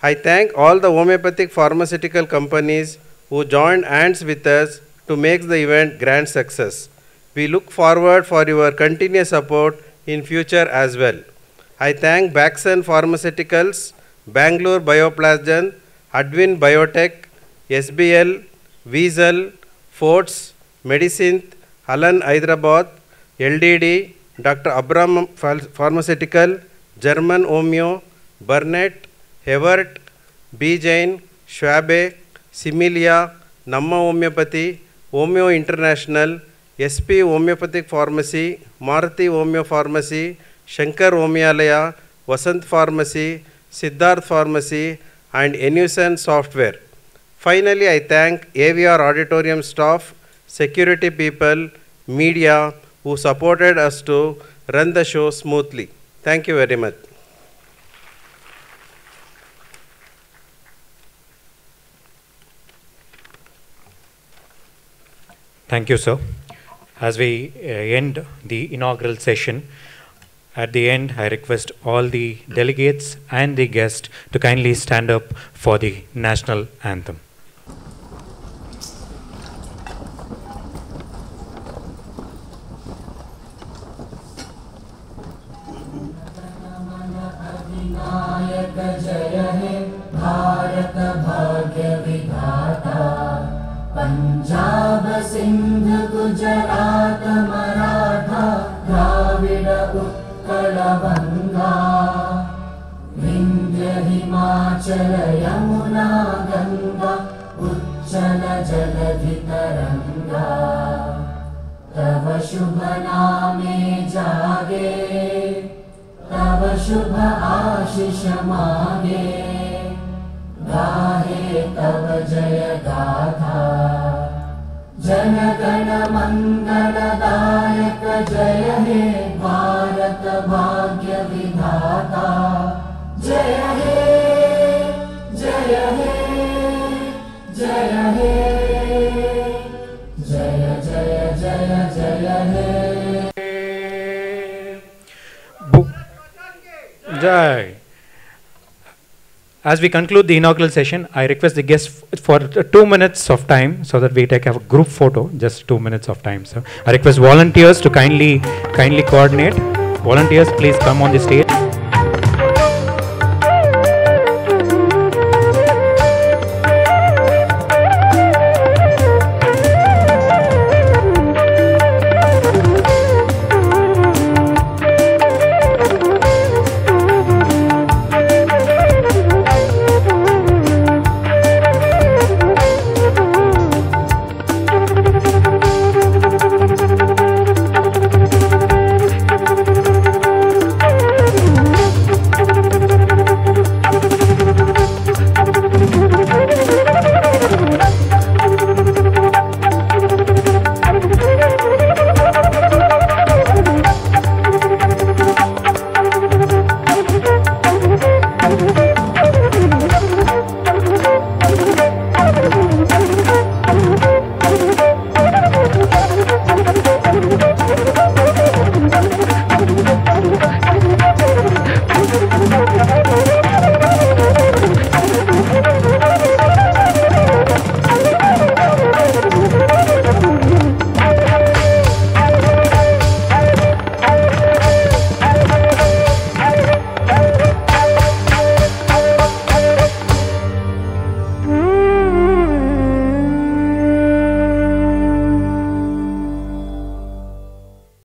I thank all the homeopathic pharmaceutical companies who joined hands with us to make the event grand success. We look forward for your continuous support in future as well. I thank Baxan Pharmaceuticals, Bangalore Bioplasgen, Advin Biotech, SBL, Weasel, Forts, Medicine, Alan Hyderabad, LDD, Dr. Abram Pharmaceutical, German Omeo, Burnett, Evert, B. Jain, Schwabe, Similia, Namma Homeopathy, Omeo International, SP Homeopathic Pharmacy, Maruti Omeo Pharmacy, Shankar Homealaya, Vasant Pharmacy, Siddharth Pharmacy, and Enusen Software. Finally, I thank AVR Auditorium staff, security people, media who supported us to run the show smoothly. Thank you very much. Thank you, sir. As we end the inaugural session, at the end, I request all the delegates and the guests to kindly stand up for the national anthem. Punjab Sindh Gujarat Maratha Dravida Utkal Banga Vindhya Himachal Yamuna Ganga उच्चल जलधि तरंगा तव शुभ नामे जागे तव शुभ आशीष मागे गाहे तव जय गाथा जन गण मंगलदायक जय हे भारत भाग्य विधाता जय हे जय हे जय हे जय जय जय जय हे Jai. As we conclude the inaugural session, I request the guests for 2 minutes of time so that we take a group photo, just 2 minutes of time. So I request volunteers to kindly coordinate. Volunteers, please come on the stage.